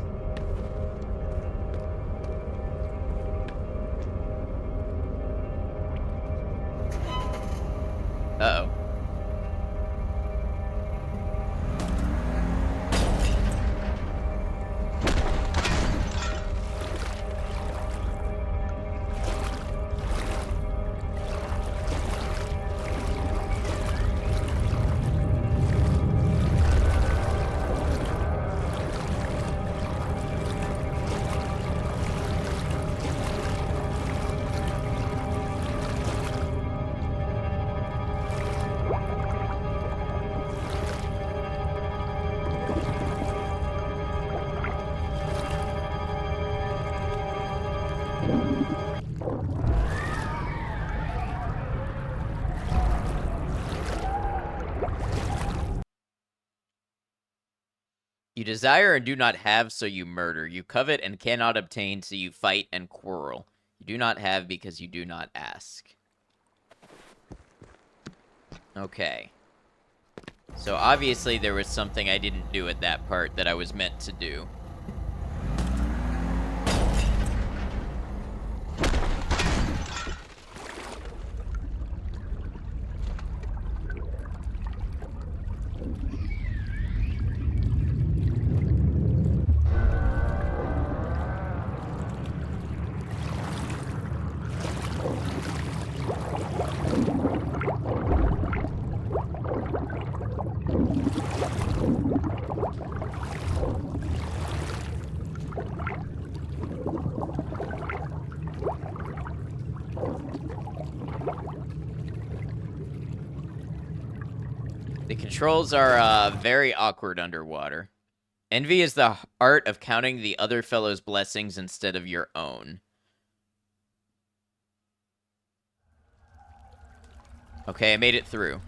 You desire and do not have, so you murder. You covet and cannot obtain, so you fight and quarrel. You do not have because you do not ask. Okay. So obviously there was something I didn't do at that part that I was meant to do. The controls are very awkward underwater. Envy is the art of counting the other fellow's blessings instead of your own. Okay, I made it through.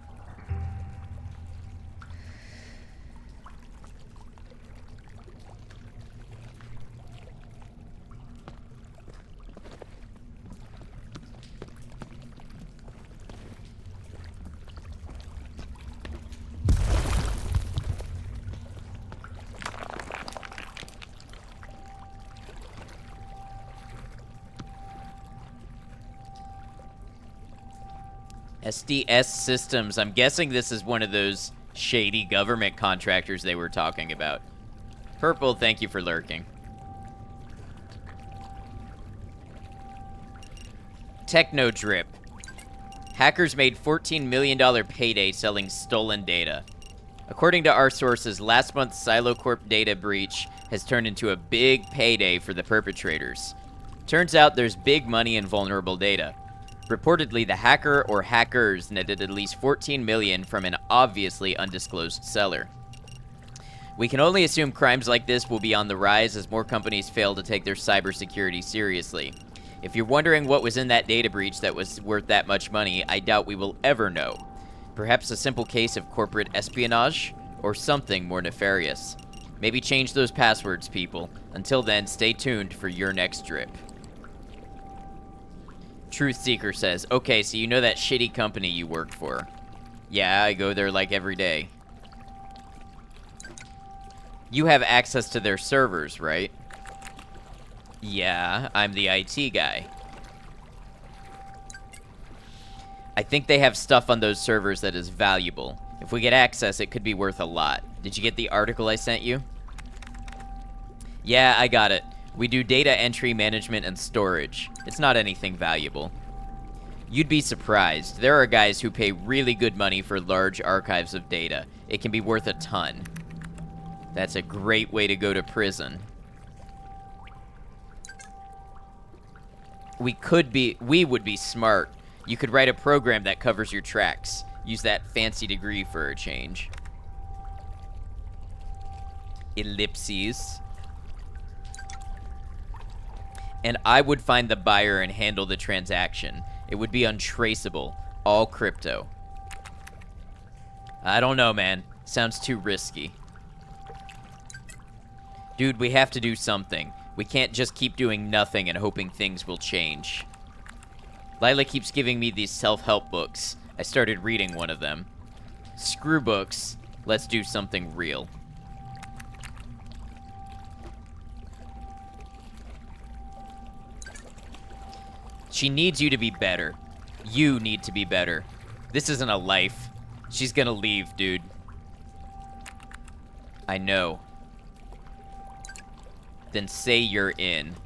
SDS Systems. I'm guessing this is one of those shady government contractors they were talking about. Purple, thank you for lurking. Technodrip. Hackers made $14 million payday selling stolen data. According to our sources, last month's SiloCorp data breach has turned into a big payday for the perpetrators. Turns out there's big money in vulnerable data. Reportedly, the hacker or hackers netted at least $14 million from an obviously undisclosed seller. We can only assume crimes like this will be on the rise as more companies fail to take their cybersecurity seriously. If you're wondering what was in that data breach that was worth that much money, I doubt we will ever know. Perhaps a simple case of corporate espionage, or something more nefarious. Maybe change those passwords, people. Until then, stay tuned for your next drip. Truth Seeker says, okay, so you know that shitty company you work for. Yeah, I go there like every day. You have access to their servers, right? Yeah, I'm the IT guy. I think they have stuff on those servers that is valuable. If we get access, it could be worth a lot. Did you get the article I sent you? Yeah, I got it. We do data entry, management, and storage. It's not anything valuable. You'd be surprised. There are guys who pay really good money for large archives of data. It can be worth a ton. That's a great way to go to prison. We would be smart. You could write a program that covers your tracks. Use that fancy degree for a change. Ellipses. And I would find the buyer and handle the transaction. It would be untraceable. All crypto. I don't know, man. Sounds too risky. Dude, we have to do something. We can't just keep doing nothing and hoping things will change. Lila keeps giving me these self-help books. I started reading one of them. Screw books. Let's do something real. She needs you to be better. You need to be better. This isn't a life. She's gonna leave, dude. I know. Then say you're in.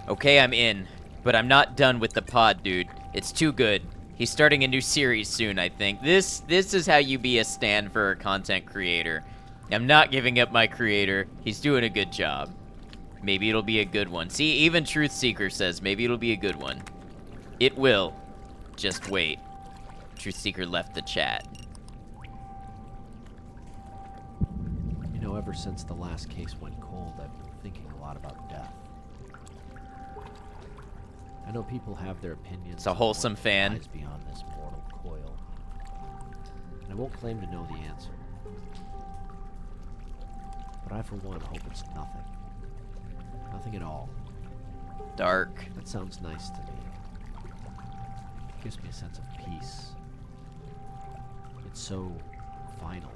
Okay, I'm in. But I'm not done with the pod, dude. It's too good. He's starting a new series soon, I think. This is how you be a stan for a content creator. I'm not giving up my creator. He's doing a good job. Maybe it'll be a good one. See, even Truth Seeker says maybe it'll be a good one. It will. Just wait. Truth Seeker left the chat. You know, ever since the last case went cold, I've been thinking a lot about death. I know people have their opinions. It's a wholesome fan. Lies beyond this mortal coil. And I won't claim to know the answer. But I, for one, hope it's nothing. Nothing at all. Dark. That sounds nice to me. It gives me a sense of peace. It's so final.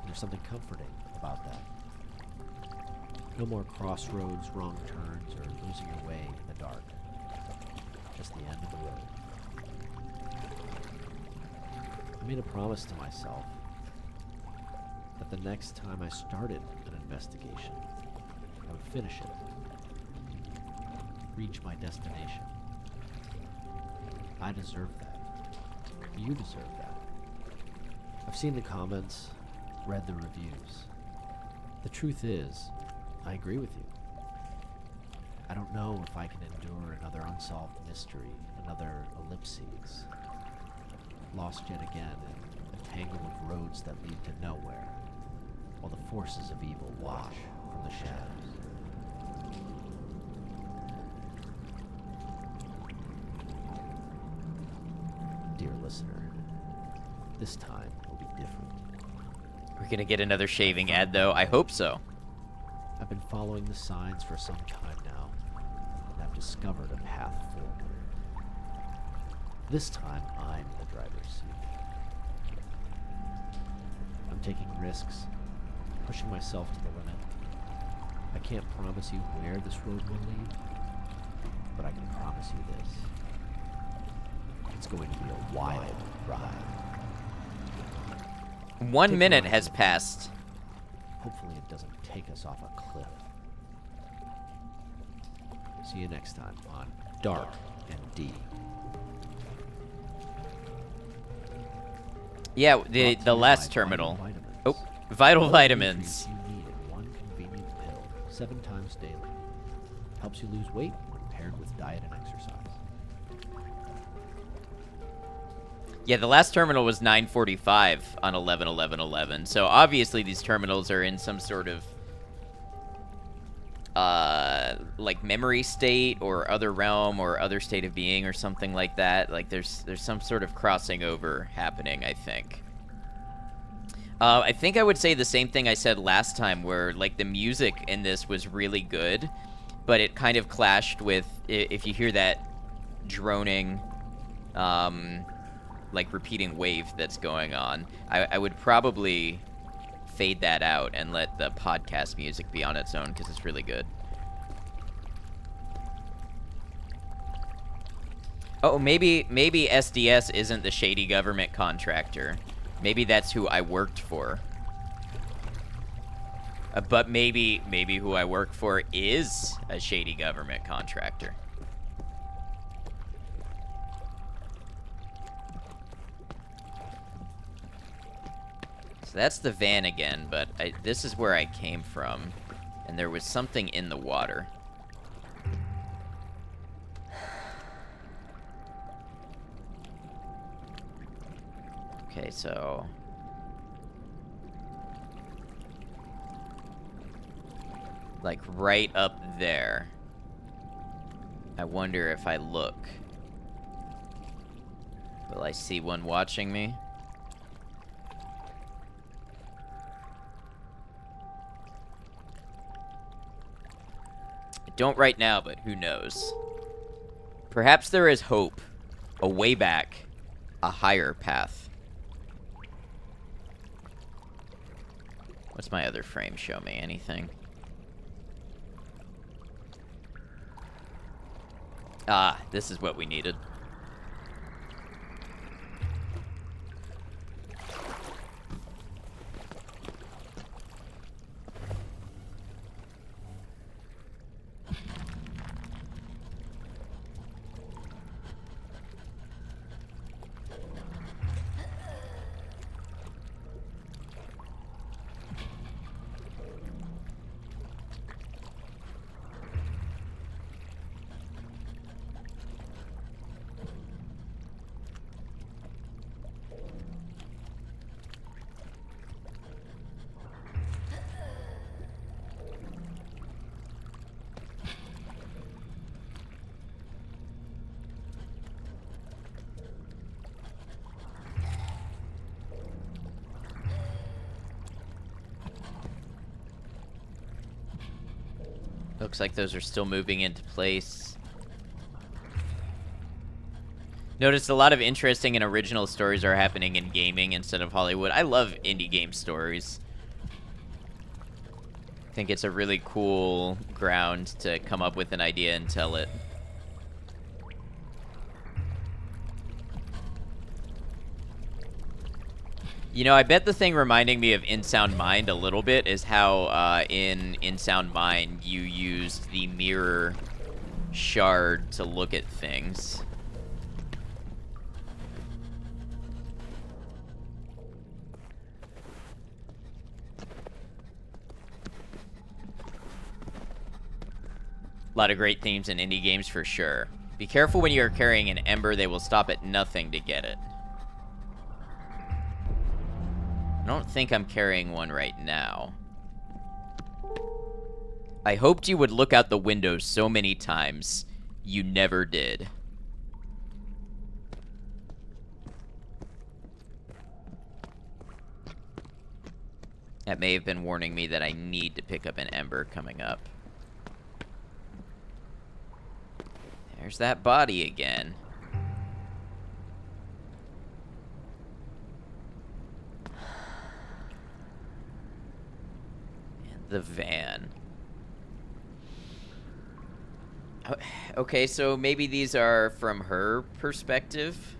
There's something comforting about that. No more crossroads, wrong turns, or losing your way in the dark. Just the end of the road. I made a promise to myself that the next time I started an investigation, I would finish it. Reach my destination. I deserve that. You deserve that. I've seen the comments, read the reviews. The truth is, I agree with you. I don't know if I can endure another unsolved mystery, another ellipses. Lost yet again in a tangle of roads that lead to nowhere, while the forces of evil wash from the shadows. Dear listener, this time will be different. We're gonna get another shaving ad, though. I hope so. I've been following the signs for some time now, and I've discovered a path forward. This time, I'm in the driver's seat. I'm taking risks, pushing myself to the limit. I can't promise you where this road will lead, but I can promise you this. It's going to be a wild ride. 1 minute has passed. Hopefully it doesn't take us off a cliff. See you next time on Dark and D. Yeah, Brought to the you last by terminal. Vital Vitamins. Oh, vital All the vitamins. nutrients you need in one convenient pill, 7 times daily. Helps you lose weight when paired with diet and exercise. Yeah, the last terminal was 9:45 on 11/11/11. So obviously these terminals are in some sort of like memory state or other realm or other state of being or something like that. Like there's some sort of crossing over happening, I think. I think I would say the same thing I said last time, where like the music in this was really good, but it kind of clashed with, if you hear that droning like repeating wave that's going on, I would probably fade that out and let the podcast music be on its own, because it's really good. Oh, maybe SDS isn't the shady government contractor. Maybe that's who I worked for. But maybe who I work for is a shady government contractor. So that's the van again, but this is where I came from, and there was something in the water. Okay, so... like right up there. I wonder if I look. Will I see one watching me? I don't right now, but who knows? Perhaps there is hope. A way back. A higher path. What's my other frame show me? Anything? Ah, this is what we needed. Looks like those are still moving into place. Noticed a lot of interesting and original stories are happening in gaming instead of Hollywood. I love indie game stories. I think it's a really cool ground to come up with an idea and tell it. You know, I bet the thing reminding me of In Sound Mind a little bit is how in Sound Mind you used the mirror shard to look at things. A lot of great themes in indie games for sure. Be careful when you are carrying an ember, they will stop at nothing to get it. I don't think I'm carrying one right now. I hoped you would look out the window so many times. You never did. That may have been warning me that I need to pick up an ember coming up. There's that body again. And the van. Okay, so maybe these are from her perspective.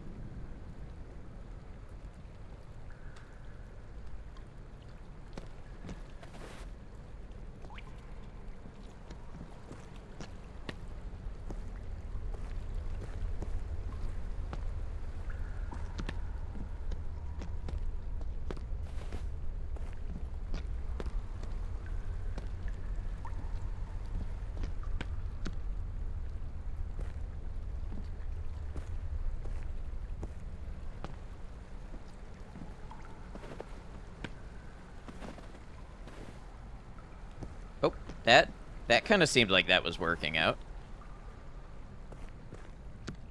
Oh, that kind of seemed like that was working out.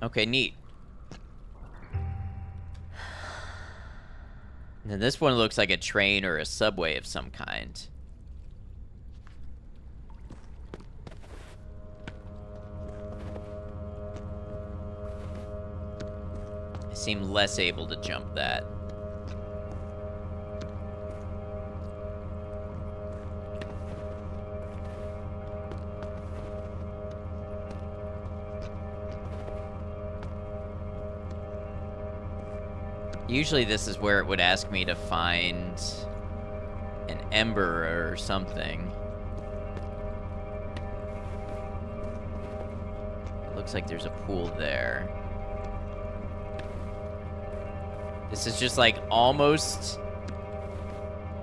Okay, neat. And then this one looks like a train or a subway of some kind. I seem less able to jump that. Usually this is where it would ask me to find an ember or something. It looks like there's a pool there. This is just like almost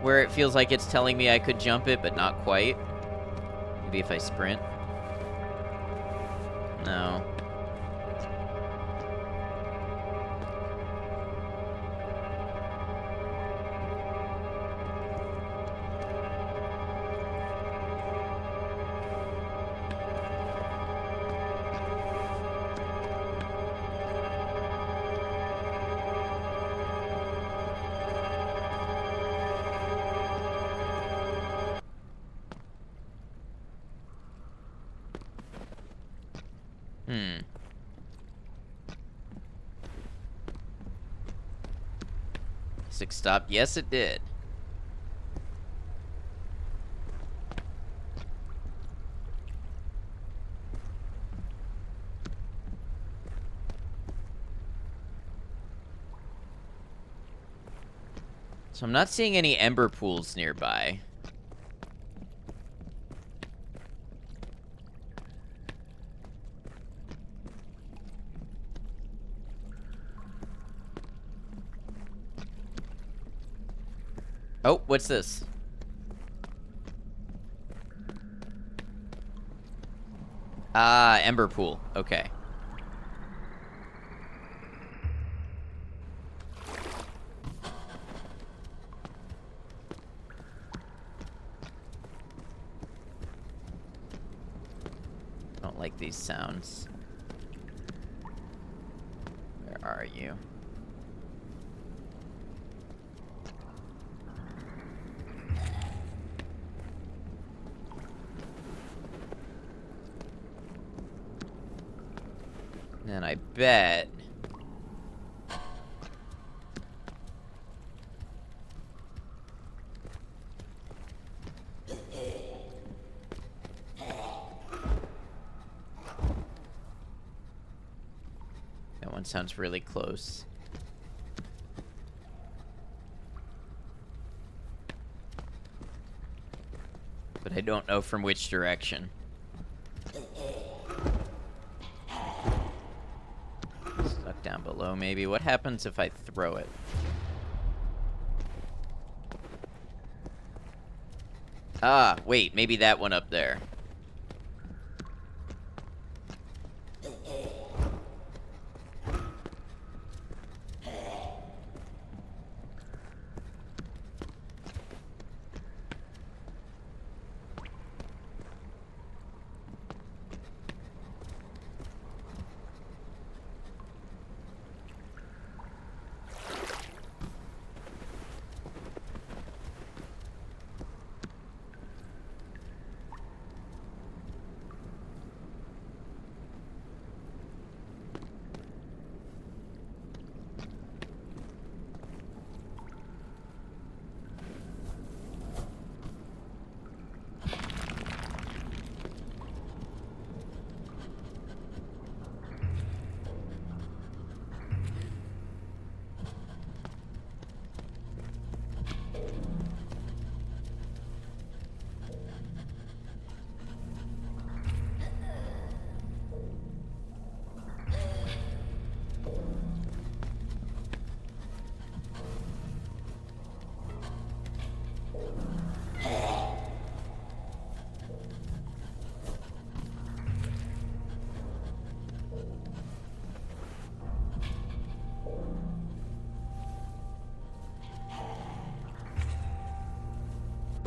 where it feels like it's telling me I could jump it, but not quite. Maybe if I sprint. No. Six stop. Yes, it did. So I'm not seeing any ember pools nearby. Oh, what's this? Ah, ember pool. Okay. Don't like these sounds. Where are you? And I bet... that one sounds really close. But I don't know from which direction. Stuck down below, maybe. What happens if I throw it? Ah, wait, maybe that one up there.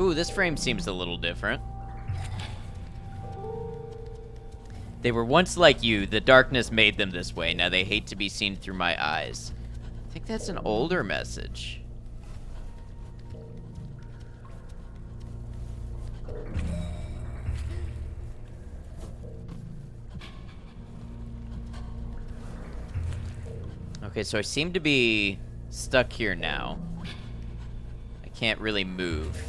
Ooh, this frame seems a little different. They were once like you. The darkness made them this way. Now they hate to be seen through my eyes. I think that's an older message. Okay, so I seem to be stuck here now. I can't really move.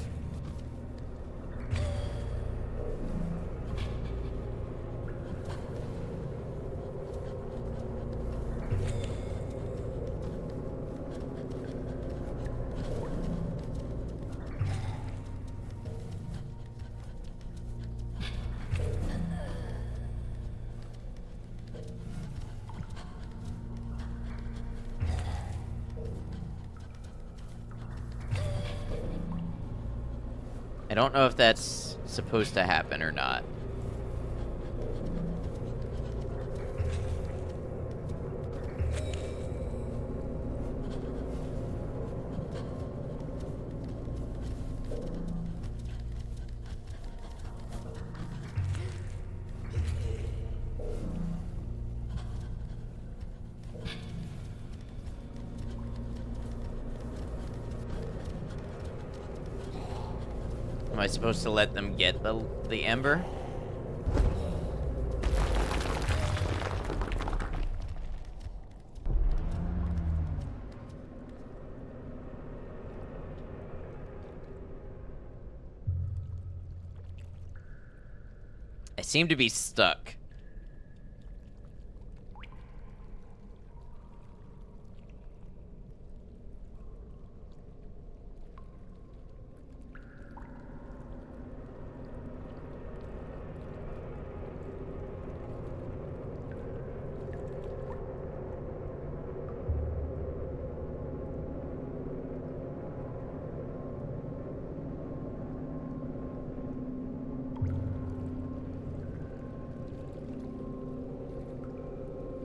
I don't know if that's supposed to happen or not. Am I supposed to let them get the ember? I seem to be stuck.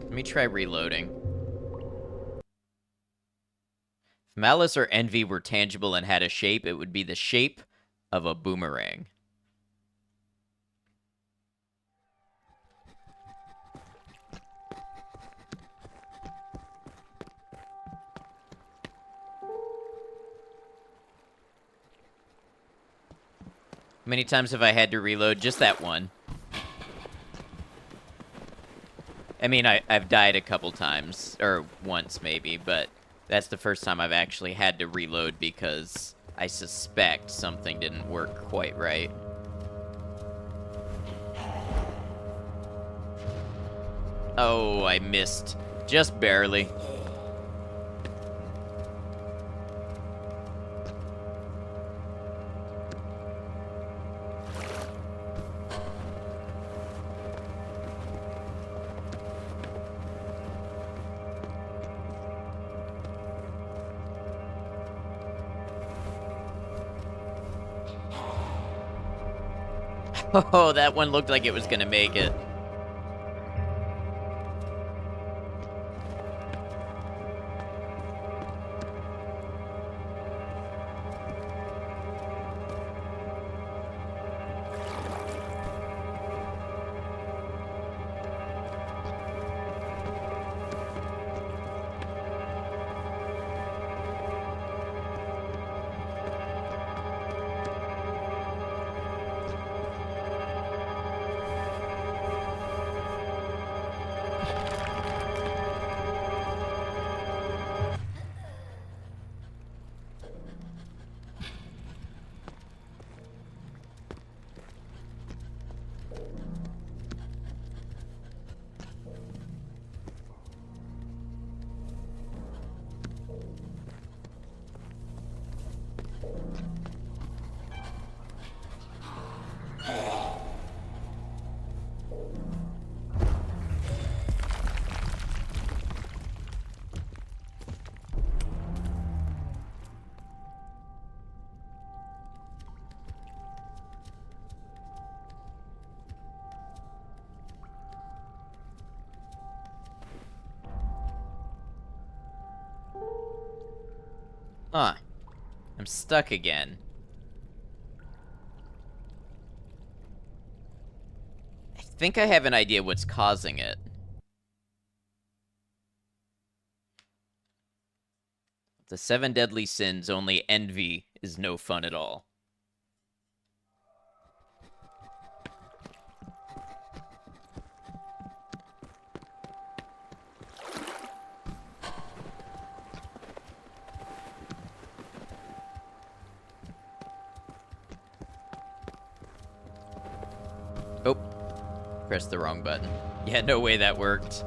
Let me try reloading. If malice or envy were tangible and had a shape, it would be the shape of a boomerang. How many times have I had to reload? Just that one. I mean, I've died a couple times, or once maybe, but that's the first time I've actually had to reload because I suspect something didn't work quite right. Oh, I missed. Just barely. Oh, that one looked like it was gonna make it. Huh. I'm stuck again. I think I have an idea what's causing it. The 7 deadly sins, only envy is no fun at all. Oh, pressed the wrong button. Yeah, no way that worked.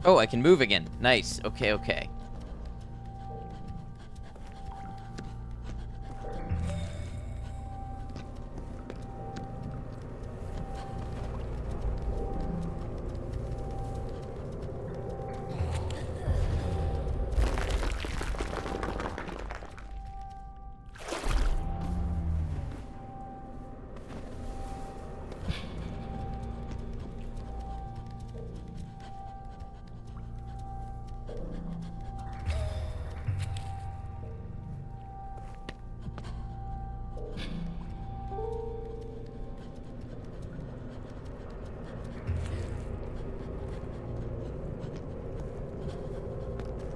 Oh, I can move again. Nice. Okay, okay.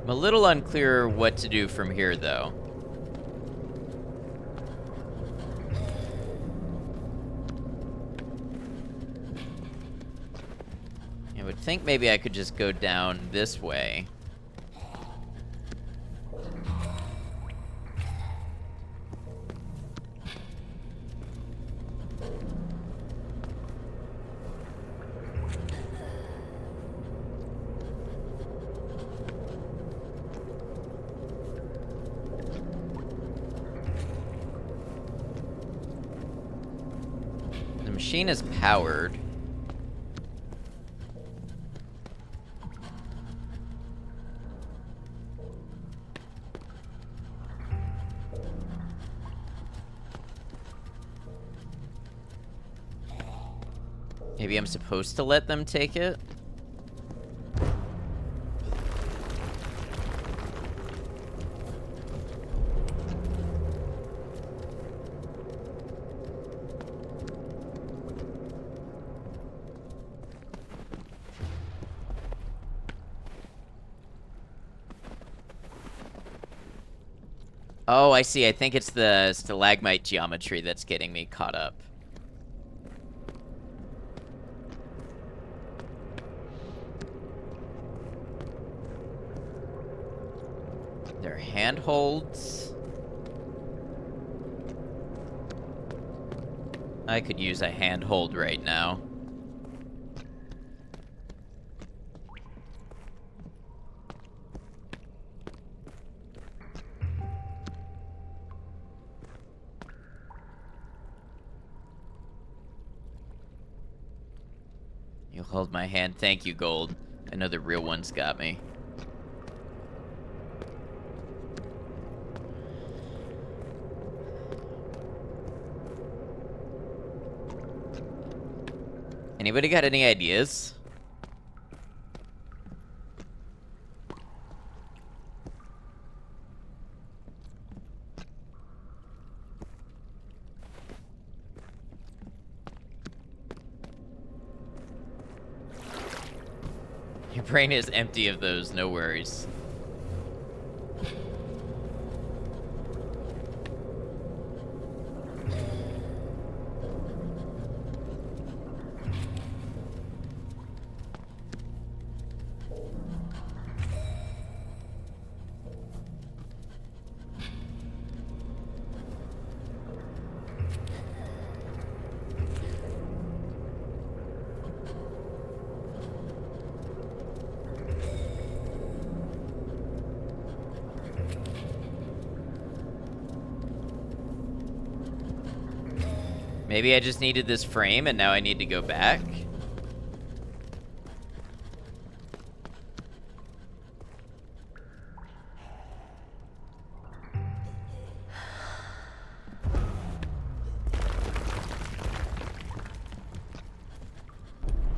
I'm a little unclear what to do from here, though. I would think maybe I could just go down this way. The machine is powered. Maybe I'm supposed to let them take it? Oh, I see. I think it's the stalagmite geometry that's getting me caught up. They're handholds. I could use a handhold right now. You hold my hand. Thank you, Gold. I know the real ones got me. Anybody got any ideas? Your brain is empty of those, no worries. Maybe I just needed this frame and now I need to go back?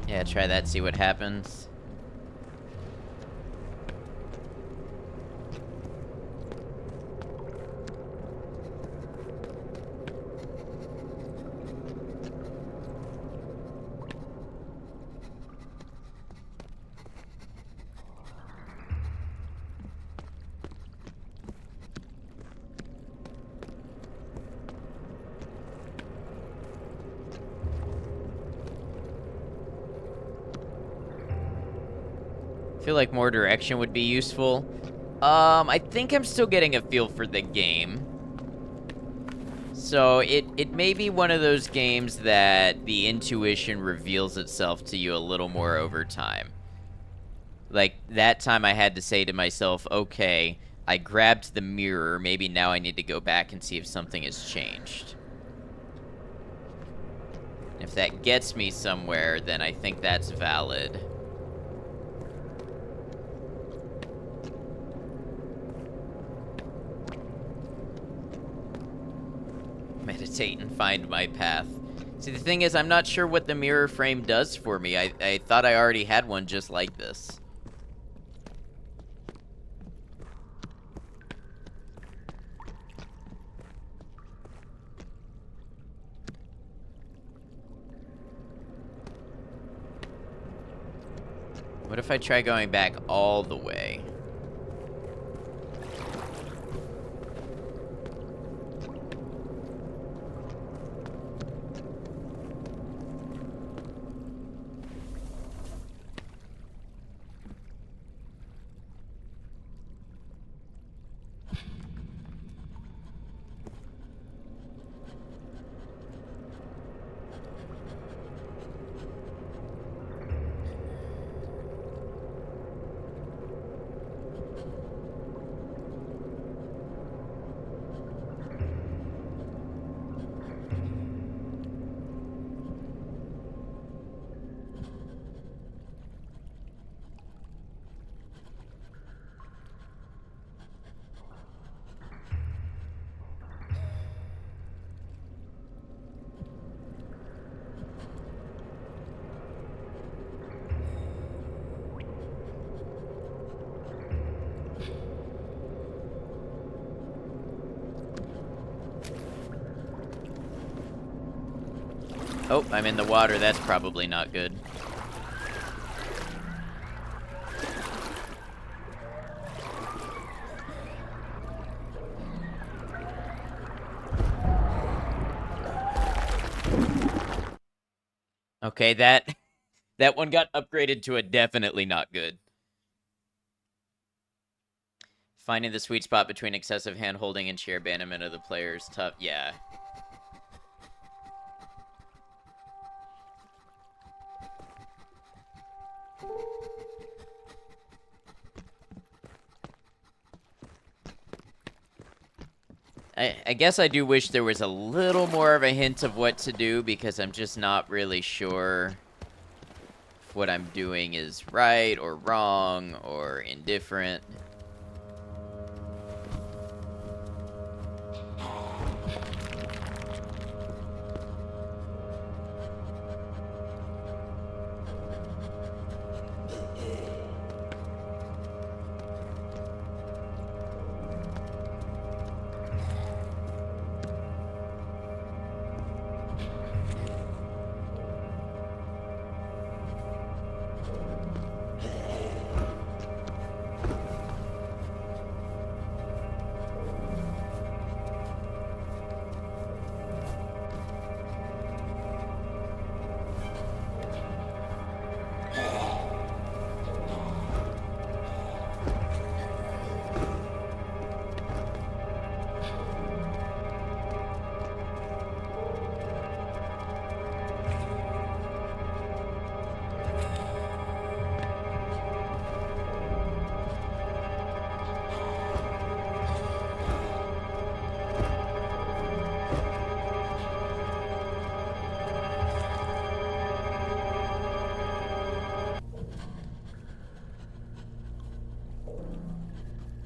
Yeah, try that, see what happens. Feel like more direction would be useful. I think I'm still getting a feel for the game. So it may be one of those games that the intuition reveals itself to you a little more over time. Like, that time I had to say to myself, okay, I grabbed the mirror, maybe now I need to go back and see if something has changed. If that gets me somewhere, then I think that's valid. Meditate and find my path. See, the thing is, I'm not sure what the mirror frame does for me. I thought I already had one just like this. What if I try going back all the way? Oh, I'm in the water. That's probably not good. Okay, that one got upgraded to a definitely not good. Finding the sweet spot between excessive hand-holding and sheer abandonment of the player is tough. Yeah. I guess I do wish there was a little more of a hint of what to do, because I'm just not really sure if what I'm doing is right or wrong or indifferent.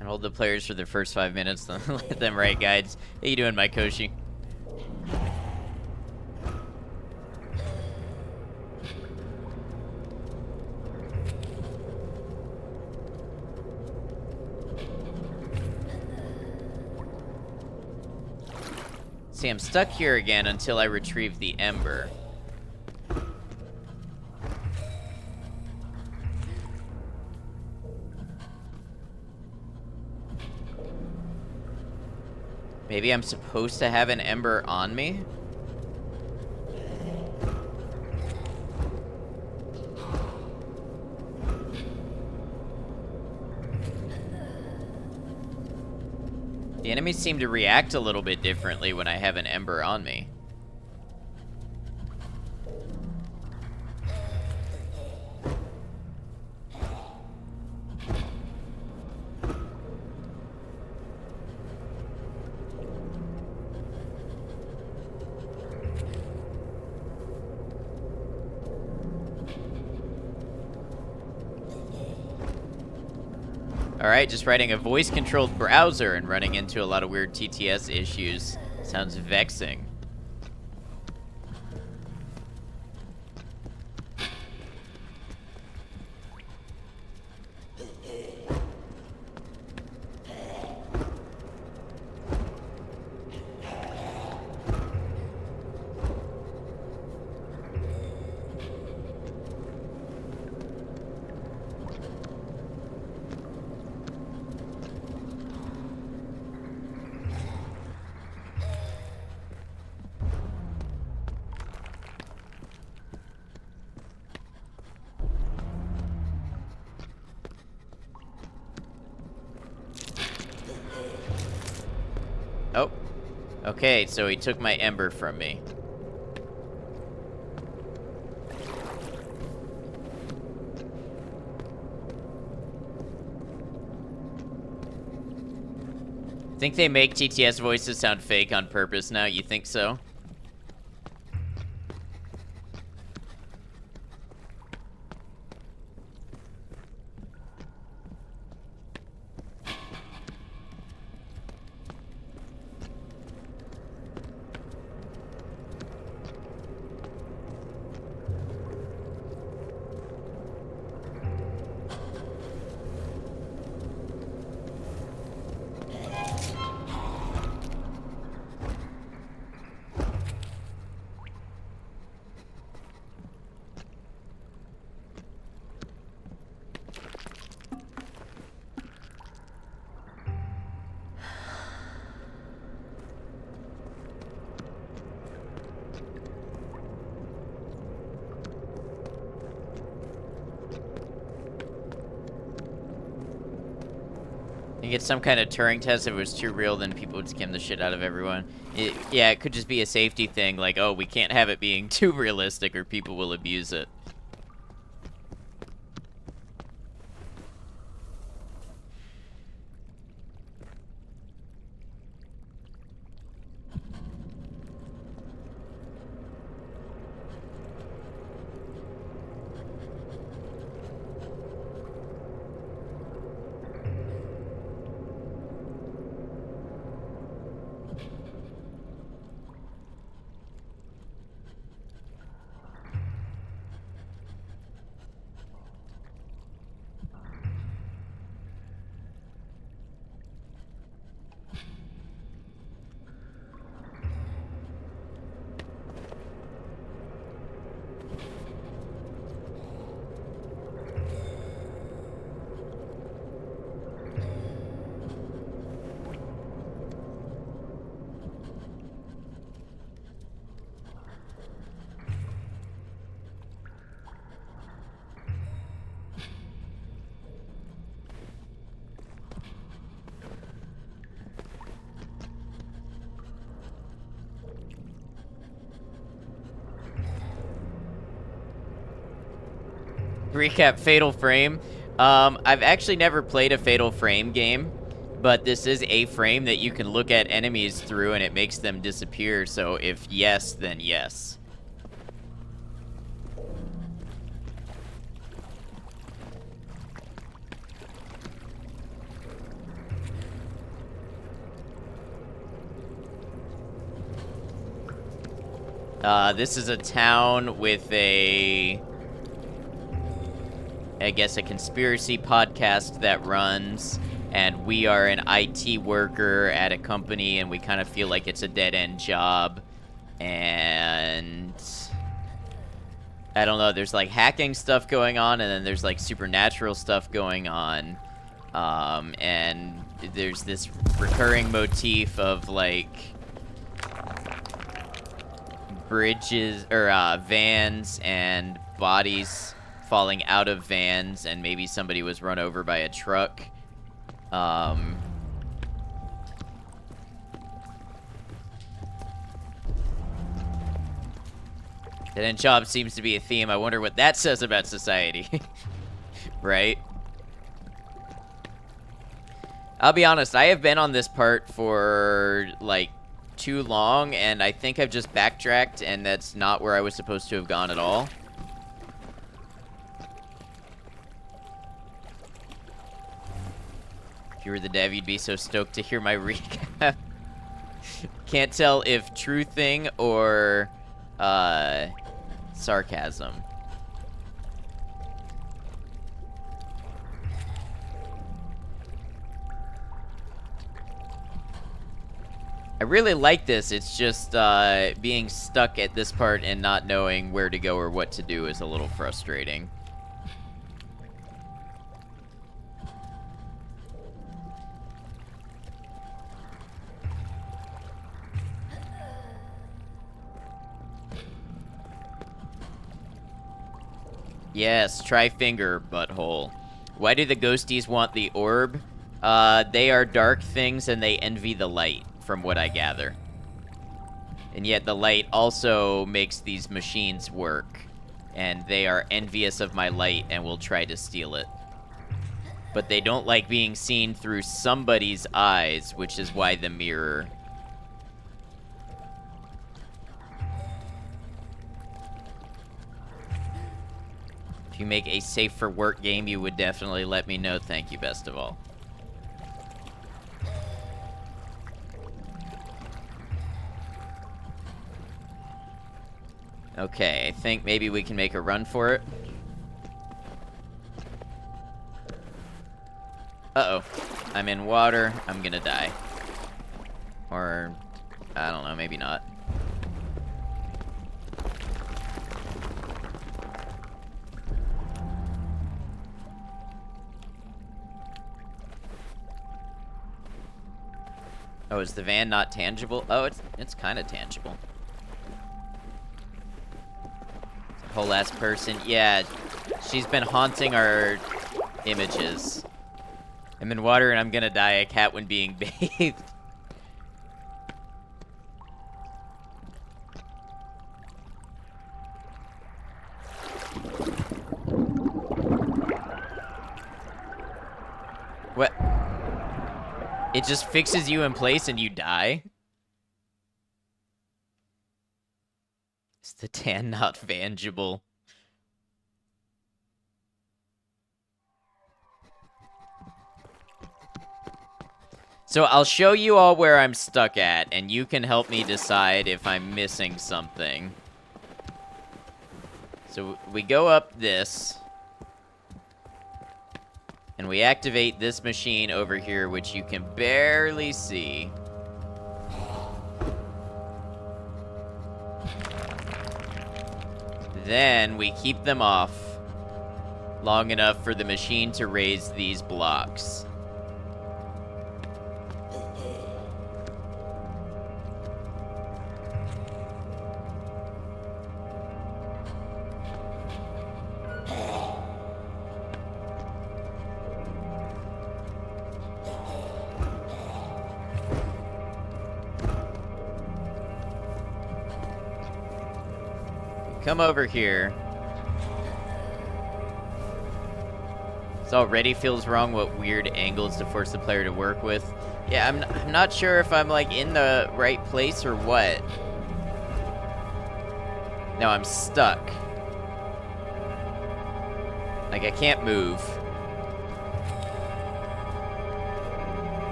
And hold the players for the first 5 minutes, then let them write guides. How you doing, Mike Koshi? See, I'm stuck here again until I retrieve the ember. Maybe I'm supposed to have an ember on me? The enemies seem to react a little bit differently when I have an ember on me. Alright, just writing a voice-controlled browser and running into a lot of weird TTS issues. Sounds vexing. Oh. Okay, so he took my ember from me. Think they make TTS voices sound fake on purpose now? You think so? You get some kind of Turing test. If it was too real, then people would skim the shit out of everyone. Yeah, it could just be a safety thing, like, oh, we can't have it being too realistic or people will abuse it. Recap Fatal Frame. I've actually never played a Fatal Frame game, but this is a frame that you can look at enemies through and it makes them disappear, so if yes, then yes. This is a town with I guess a conspiracy podcast that runs, and we are an IT worker at a company, and we kind of feel like it's a dead-end job, and I don't know, there's like hacking stuff going on, and then there's like supernatural stuff going on, and there's this recurring motif of like bridges or vans and bodies falling out of vans, and maybe somebody was run over by a truck. Dead-end job seems to be a theme. I wonder what that says about society. Right? I'll be honest, I have been on this part for, like, too long, and I think I've just backtracked, and that's not where I was supposed to have gone at all. If you were the dev, you'd be so stoked to hear my recap. Can't tell if true thing or sarcasm. I really like this. It's just being stuck at this part and not knowing where to go or what to do is a little frustrating. Yes, try finger, butthole. Why do the ghosties want the orb? They are dark things and they envy the light, from what I gather. And yet the light also makes these machines work. And they are envious of my light and will try to steal it. But they don't like being seen through somebody's eyes, which is why the mirror. If you make a safe for work game, you would definitely let me know. Thank you, best of all. Okay, I think maybe we can make a run for it. Uh-oh. I'm in water. I'm gonna die. Or, I don't know, maybe not. Oh, is the van not tangible? Oh, it's kind of tangible. Whole ass person. Yeah, she's been haunting our images. I'm in water and I'm gonna die a cat when being bathed. What? It just fixes you in place and you die? Is the tan not vangible? So I'll show you all where I'm stuck at, and you can help me decide if I'm missing something. So we go up this. And we activate this machine over here, which you can barely see. Then we keep them off long enough for the machine to raise these blocks. Come over here. This already feels wrong. What weird angles to force the player to work with. Yeah, I'm not sure if I'm like in the right place or what. No, I'm stuck. Like I can't move.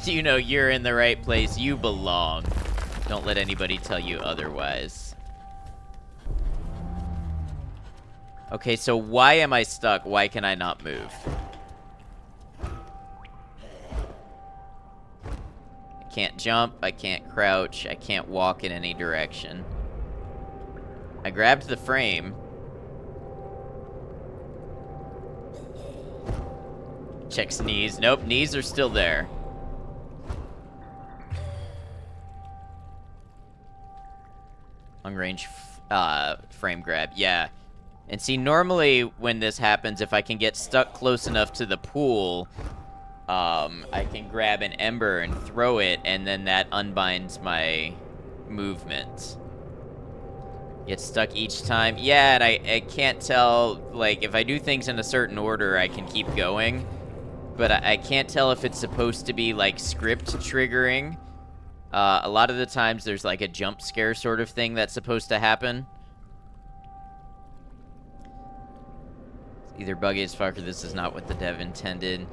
You know you're in the right place. You belong. Don't let anybody tell you otherwise. Okay, so why am I stuck? Why can I not move? I can't jump. I can't crouch. I can't walk in any direction. I grabbed the frame. Checks knees. Nope, knees are still there. Long range frame grab, yeah. And see, normally when this happens, if I can get stuck close enough to the pool, I can grab an ember and throw it, and then that unbinds my movement. Get stuck each time. Yeah, and I can't tell, like, if I do things in a certain order, I can keep going. But I can't tell if it's supposed to be, like, script triggering, A lot of the times there's like a jump scare sort of thing that's supposed to happen. It's either buggy as fuck or this is not what the dev intended.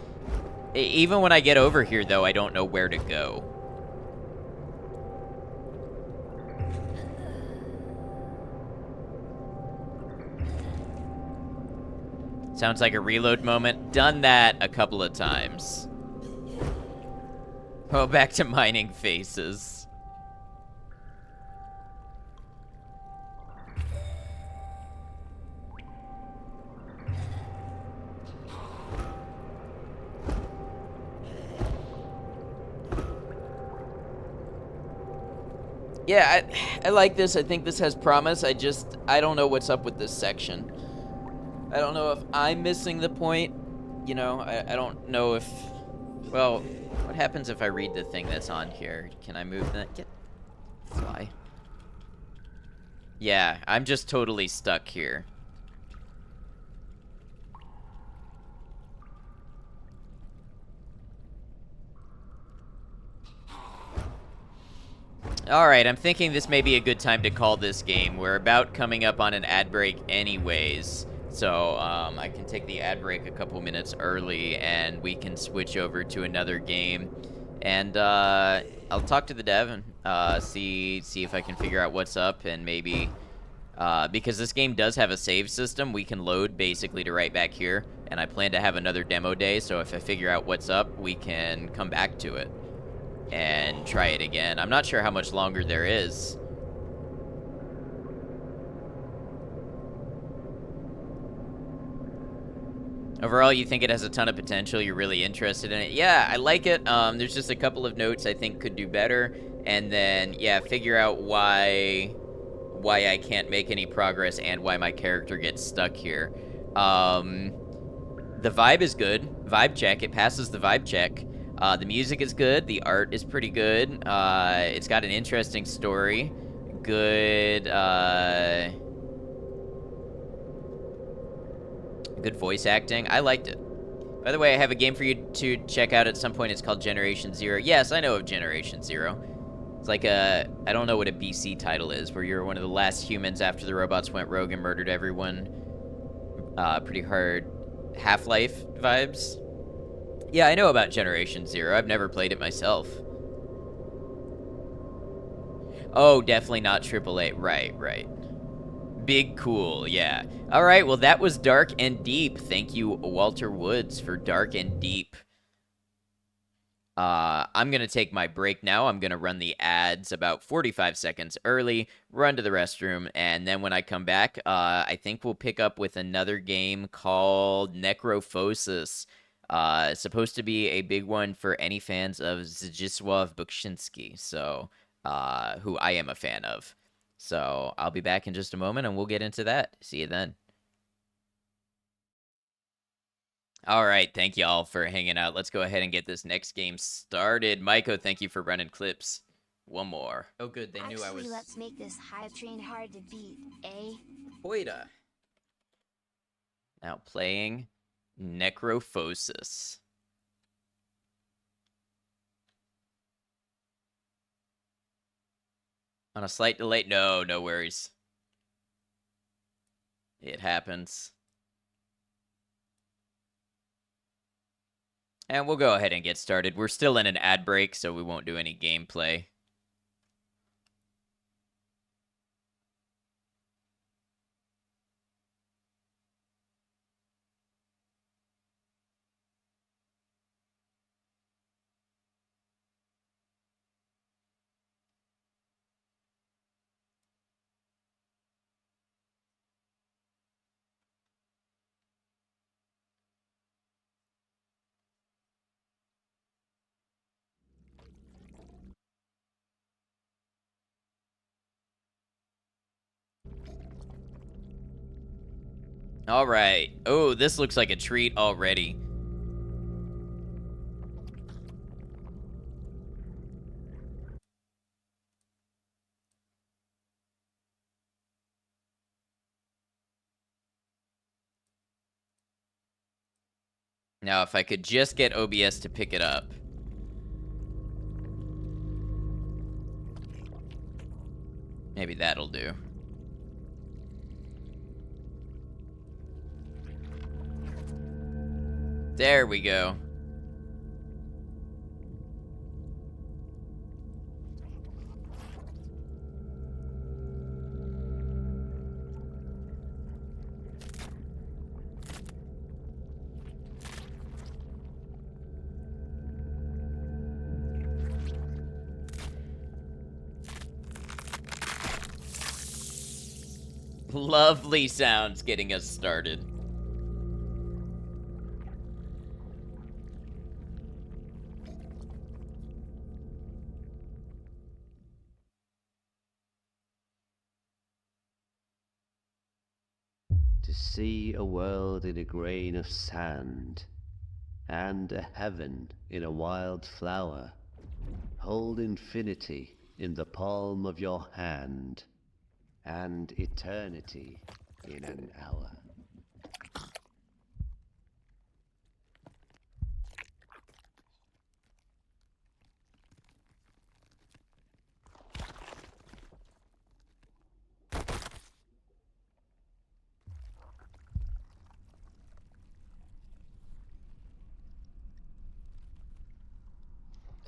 Even when I get over here, though, I don't know where to go. Sounds like a reload moment. Done that a couple of times. Oh, back to mining faces. Yeah, I like this. I think this has promise. I don't know what's up with this section. I don't know if I'm missing the point. You know, I don't know if... Well, what happens if I read the thing that's on here? Can I move that? Fly. Yeah, I'm just totally stuck here. Alright, I'm thinking this may be a good time to call this game. We're about coming up on an ad break anyways. So, I can take the ad break a couple minutes early, and we can switch over to another game. And, I'll talk to the dev and, see if I can figure out what's up, and maybe, because this game does have a save system, we can load basically to right back here. And I plan to have another demo day, so if I figure out what's up, we can come back to it and try it again. I'm not sure how much longer there is. Overall, you think it has a ton of potential. You're really interested in it. Yeah, I like it. There's just a couple of notes I think could do better. And then, yeah, figure out why I can't make any progress and why my character gets stuck here. The vibe is good. Vibe check. It passes the vibe check. The music is good. The art is pretty good. It's got an interesting story. Good, good voice acting. I liked it. By the way, I have a game for you to check out at some point. It's called Generation Zero. Yes, I know of Generation Zero. It's like a, I don't know what a BC title is, where you're one of the last humans after the robots went rogue and murdered everyone. Pretty hard Half-Life vibes. Yeah, I know about Generation Zero. I've never played it myself. Oh, definitely not AAA. Right. Big cool, yeah. All right, well, that was Dark and Deep. Thank you, Walter Woods, for Dark and Deep. I'm going to take my break now. I'm going to run the ads about 45 seconds early, run to the restroom, and then when I come back, I think we'll pick up with another game called Necrophosis. It's supposed to be a big one for any fans of Zdzisław Buczynski, so, who I am a fan of. So I'll be back in just a moment, and we'll get into that. See you then. All right, thank you all for hanging out. Let's go ahead and get this next game started. Maiko, thank you for running clips. One more. Oh, good, they knew I was... let's make this hive train hard to beat, eh? Hoida. Now playing Necrophosis. On a slight delay. No worries. It happens. And we'll go ahead and get started. We're still in an ad break, so we won't do any gameplay. All right. Oh, this looks like a treat already. Now, if I could just get OBS to pick it up. Maybe that'll do. There we go. Lovely sounds getting us started. To see a world in a grain of sand, and a heaven in a wild flower. Hold infinity in the palm of your hand, and eternity in an hour.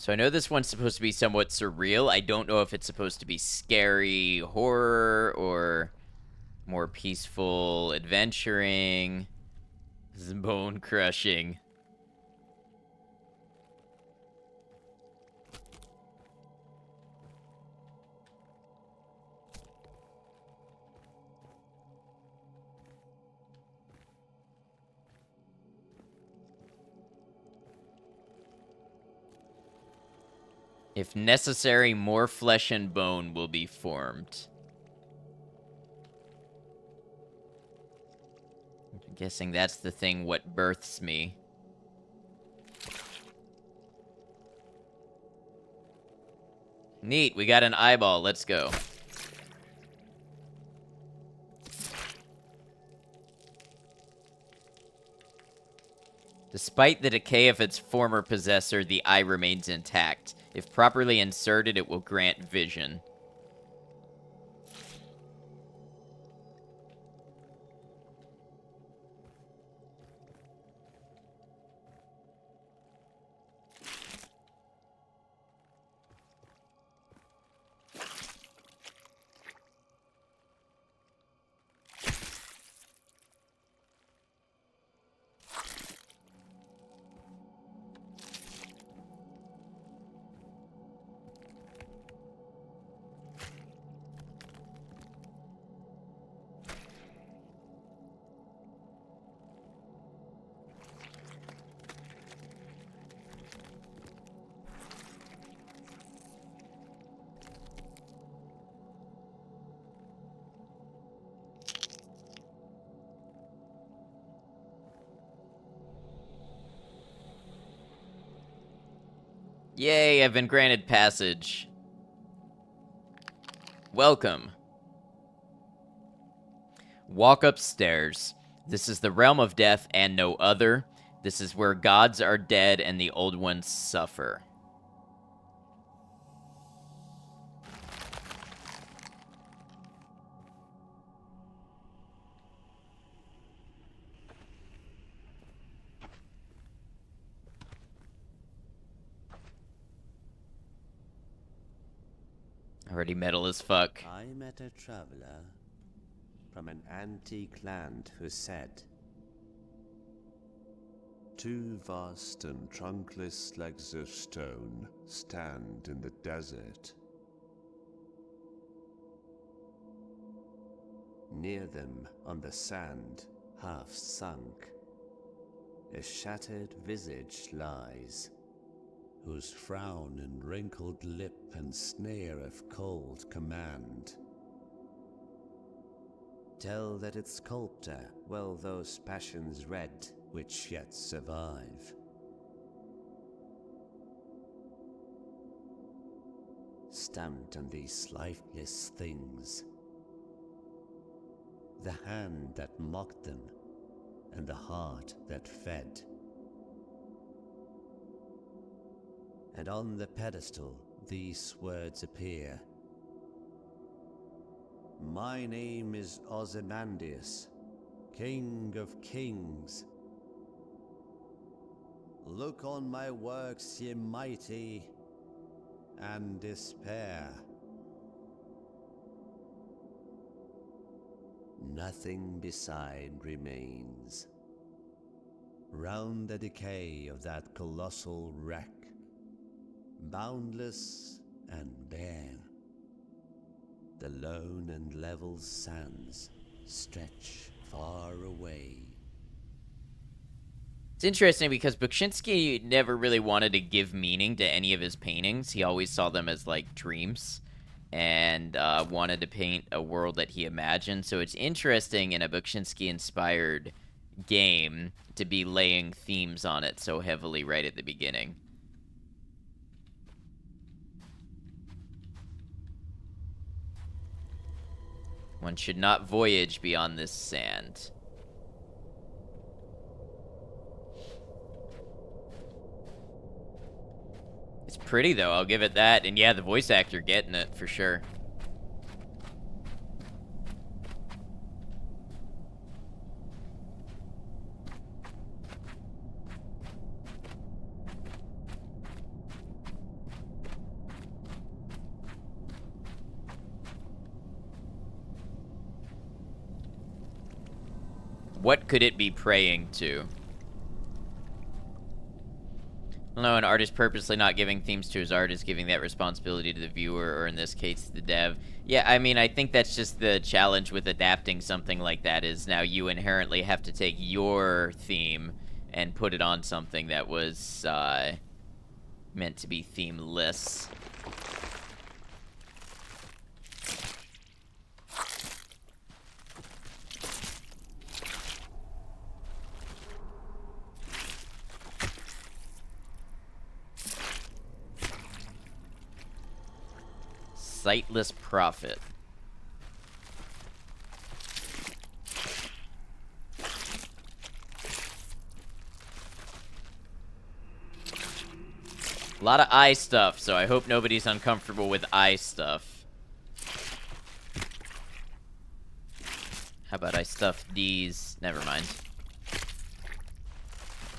So I know this one's supposed to be somewhat surreal. I don't know if it's supposed to be scary horror or more peaceful adventuring. This is bone crushing. If necessary, more flesh and bone will be formed. I'm guessing that's the thing what births me. Neat, we got an eyeball. Let's go. Despite the decay of its former possessor, the eye remains intact. If properly inserted, it will grant vision. Yay, I've been granted passage. Welcome. Walk upstairs. This is the realm of death and no other. This is where gods are dead and the old ones suffer. Already metal as fuck. I met a traveler from an antique land who said, "Two vast and trunkless legs of stone stand in the desert. Near them, on the sand, half sunk, a shattered visage lies, whose frown and wrinkled lip and sneer of cold command tell that its sculptor well those passions read which yet survive. Stamped on these lifeless things, the hand that mocked them and the heart that fed. And on the pedestal these words appear: My name is Ozymandias, King of Kings. Look on my works, ye mighty, and despair. Nothing beside remains. Round the decay of that colossal wreck, boundless and bare, the lone and level sands stretch far away. It's interesting because Bukshinsky never really wanted to give meaning to any of his paintings. He always saw them as, like, dreams and wanted to paint a world that he imagined. So it's interesting in a Bukshinsky-inspired game to be laying themes on it so heavily right at the beginning. One should not voyage beyond this sand. It's pretty, though, I'll give it that. And yeah, the voice actor getting it, for sure. What could it be praying to? No, an artist purposely not giving themes to his art is giving that responsibility to the viewer, or in this case, the dev. Yeah, I mean, I think that's just the challenge with adapting something like that, is now you inherently have to take your theme and put it on something that was meant to be themeless. Sightless prophet. A lot of eye stuff, so I hope nobody's uncomfortable with eye stuff. How about I stuff these? Never mind.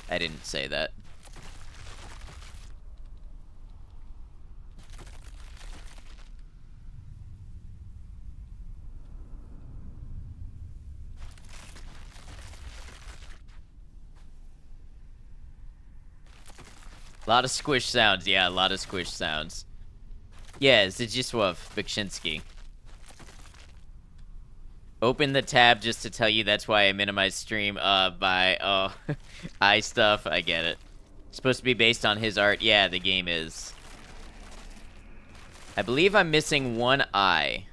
I didn't say that. A lot of squish sounds, yeah, a lot of squish sounds. Yeah, Zdzisław Bukshinsky. Open the tab just to tell you that's why I minimize stream by, eye stuff, I get it. It's supposed to be based on his art, yeah, the game is. I believe I'm missing one eye.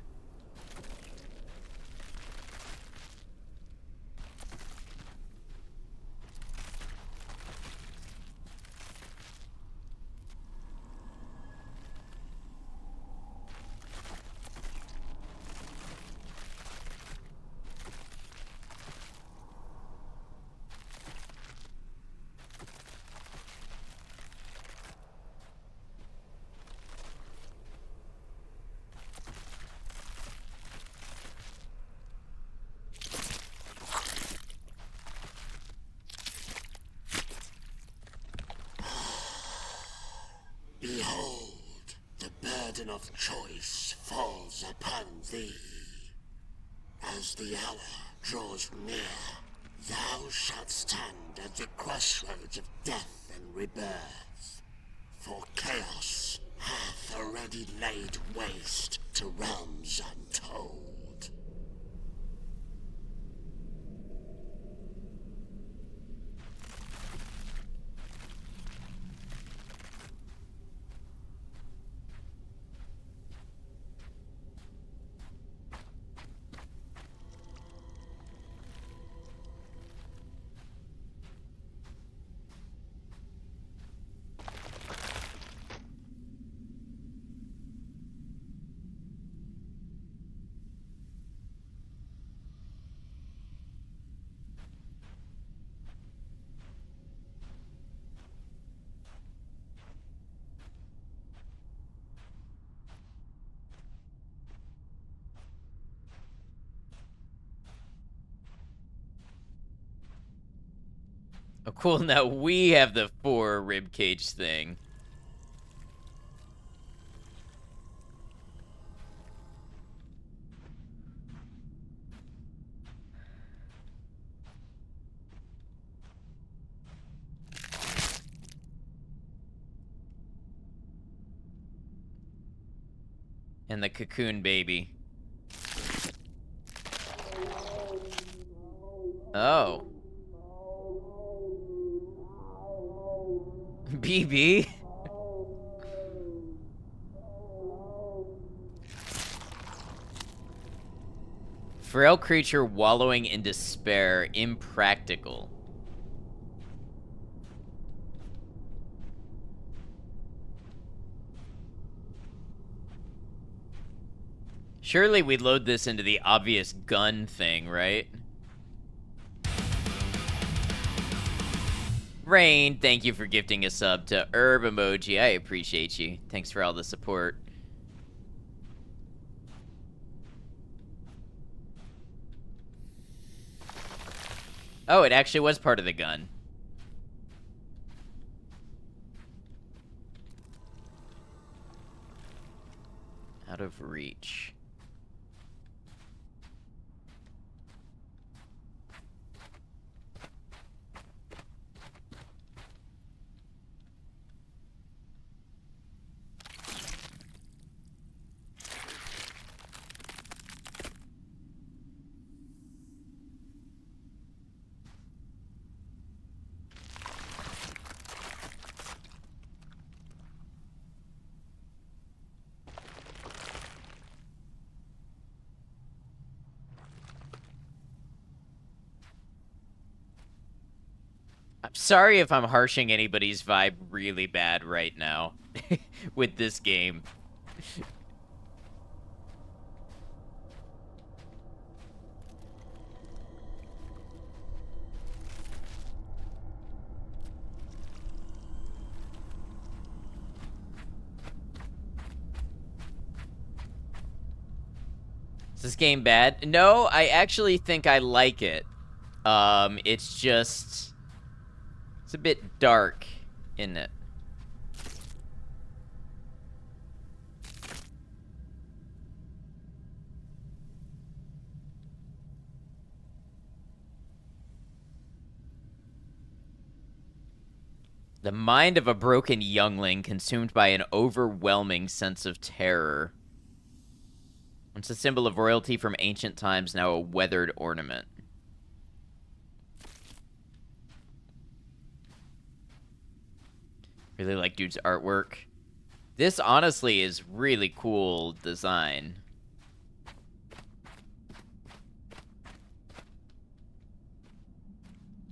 Behold, the burden of choice falls upon thee. As the hour draws near, thou shalt stand at the crossroads of death and rebirth. For chaos hath already laid waste to realms untold. Oh, cool. Now we have the 4 ribcage thing. And the cocoon baby. Oh. BB? Frail creature wallowing in despair. Impractical. Surely we load this into the obvious gun thing, right? Rain, thank you for gifting a sub to Herb Emoji. I appreciate you. Thanks for all the support. Oh, it actually was part of the gun. Out of reach. I'm sorry if I'm harshing anybody's vibe really bad right now with this game. Is this game bad? No, I actually think I like it. It's just... It's a bit dark, isn't it? The mind of a broken youngling consumed by an overwhelming sense of terror. Once a symbol of royalty from ancient times, now a weathered ornament. Really like dude's artwork. This honestly is really cool design.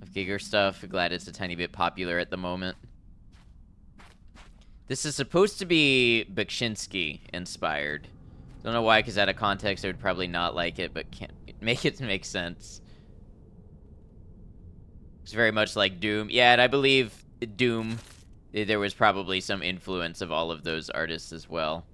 Of Giger stuff, glad it's a tiny bit popular at the moment. This is supposed to be Bakshinsky inspired. Don't know why, because out of context I would probably not like it, but can't make it make sense. It's very much like Doom. Yeah, and I believe Doom, there was probably some influence of all of those artists as well.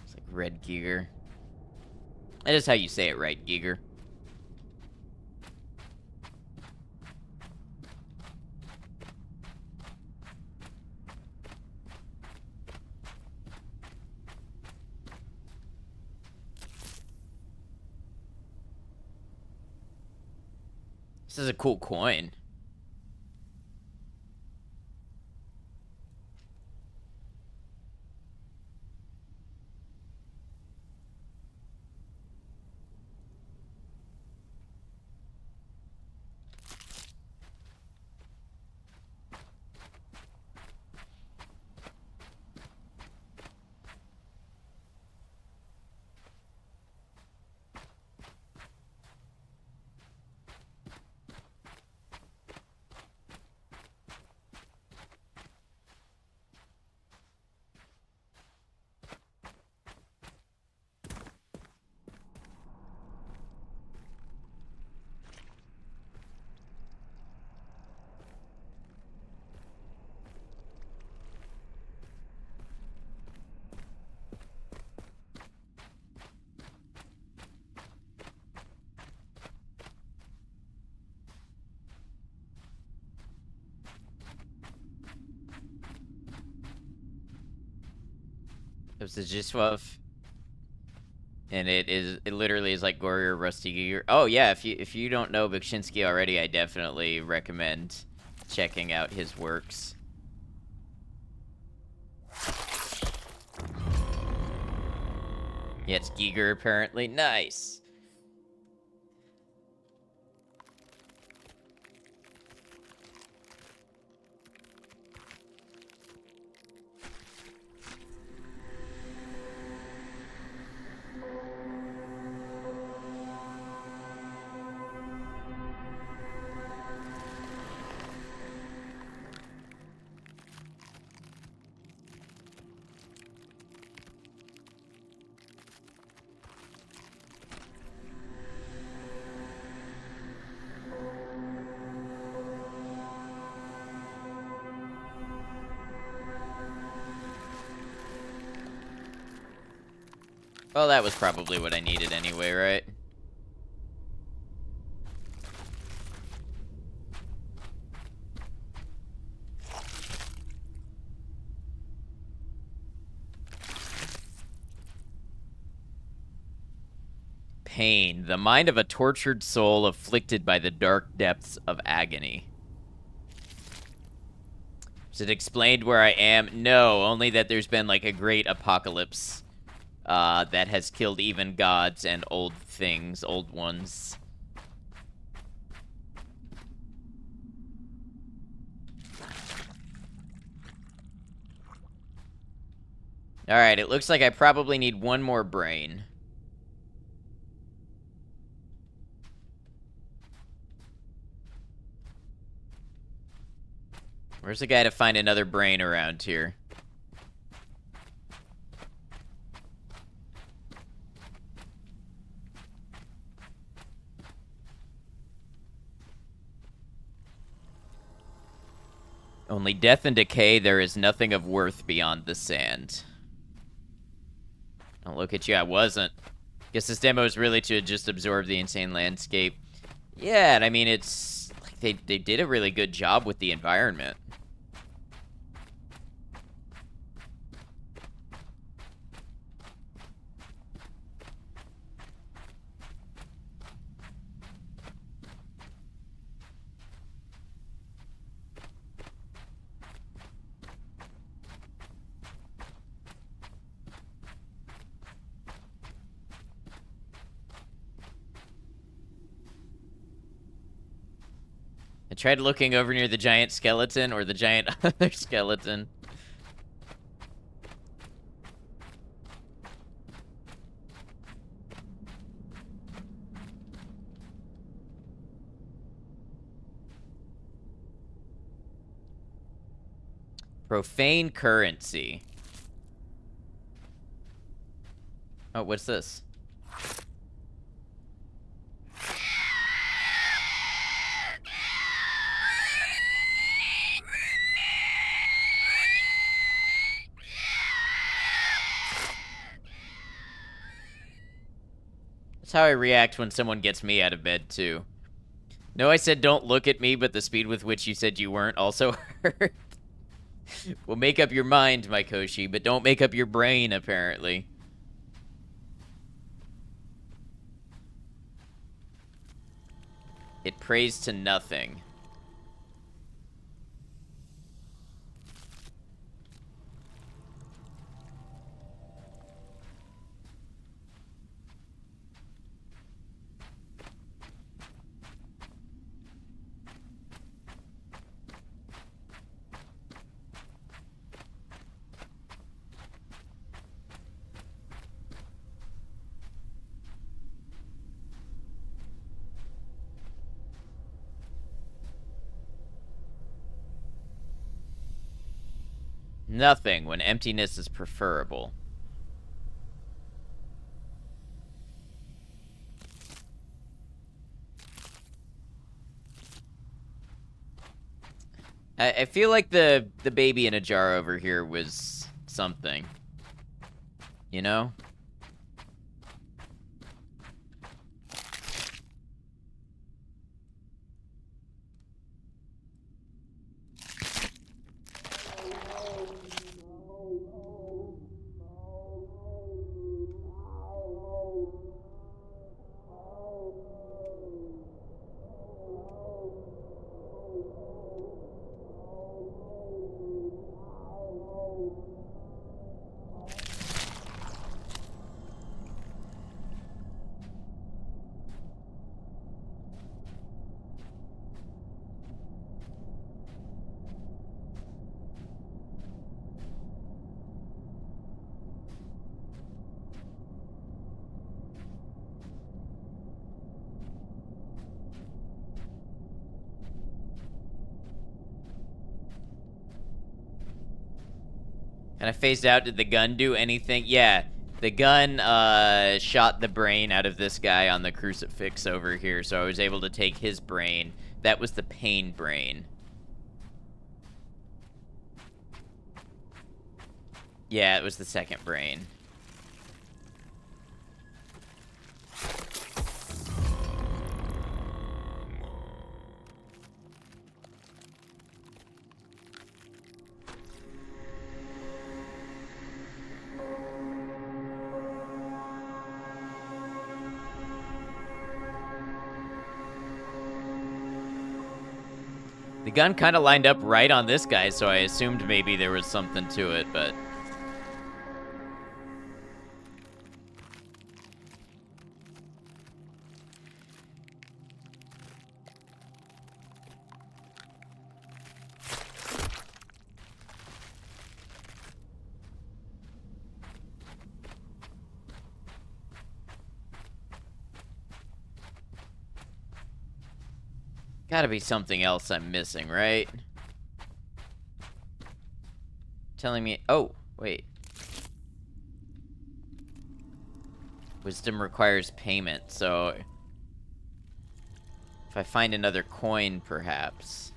It's like Red Giger. That is how you say it, right, Giger? This is a cool coin. It was the Jiswaf. And it literally is like Gory or Rusty Gear. Oh yeah, if you don't know Bukshinsky already, I definitely recommend checking out his works. Yeah, it's Giger apparently. Nice. Well, that was probably what I needed anyway, right? Pain, the mind of a tortured soul afflicted by the dark depths of agony. Is it explained where I am? No, only that there's been like a great apocalypse that has killed even gods and old things, old ones. Alright, it looks like I probably need one more brain. Where's the guy to find another brain around here? Only death and decay, there is nothing of worth beyond the sand. Don't look at you, I wasn't. Guess this demo is really to just absorb the insane landscape. Yeah, and I mean, it's like they did a really good job with the environment. I tried looking over near the giant skeleton or the giant other skeleton. Profane currency. Oh, what's this? That's how I react when someone gets me out of bed, too. No, I said don't look at me, but the speed with which you said you weren't also hurt. Well, make up your mind, my Koshi, but don't make up your brain, apparently. It prays to nothing. Nothing when emptiness is preferable. I feel like the baby in a jar over here was something. You know? When I phased out, did the gun do anything? Yeah, the gun shot the brain out of this guy on the crucifix over here, so I was able to take his brain. That was the pain brain. Yeah, it was the second brain. The gun kind of lined up right on this guy, so I assumed maybe there was something to it, but... Gotta be something else I'm missing, right? Telling me... Oh, wait. Wisdom requires payment, so... If I find another coin, perhaps...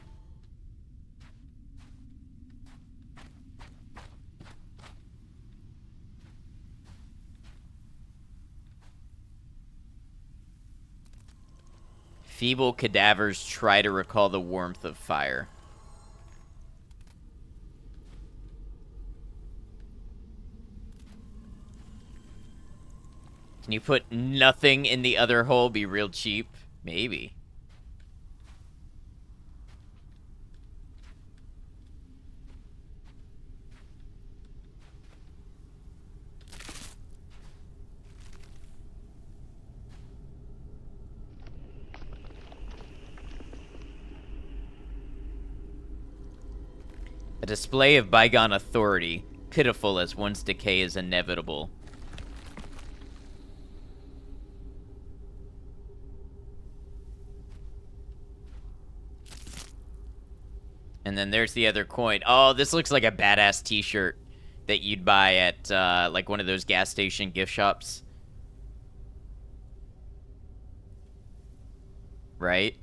Feeble cadavers try to recall the warmth of fire. Can you put nothing in the other hole? Be real cheap? Maybe. A display of bygone authority, pitiful as one's decay is inevitable. And then there's the other coin. Oh, this looks like a badass t-shirt that you'd buy at, like, one of those gas station gift shops. Right?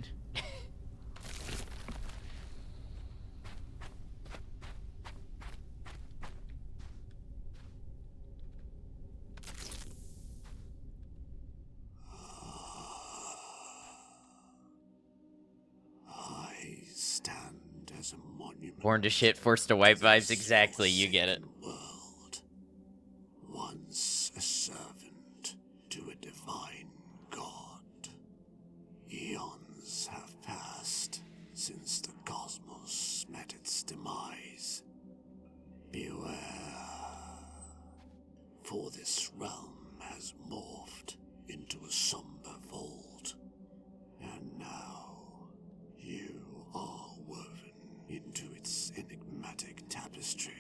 I stand as a monument. Born to shit, forced to wipe vibes. Exactly, you get it. World. Once a servant to a divine god. Eons have passed since the cosmos met its demise. Beware, for this realm has morphed into a somber vault, and now you are woven into its enigmatic tapestry.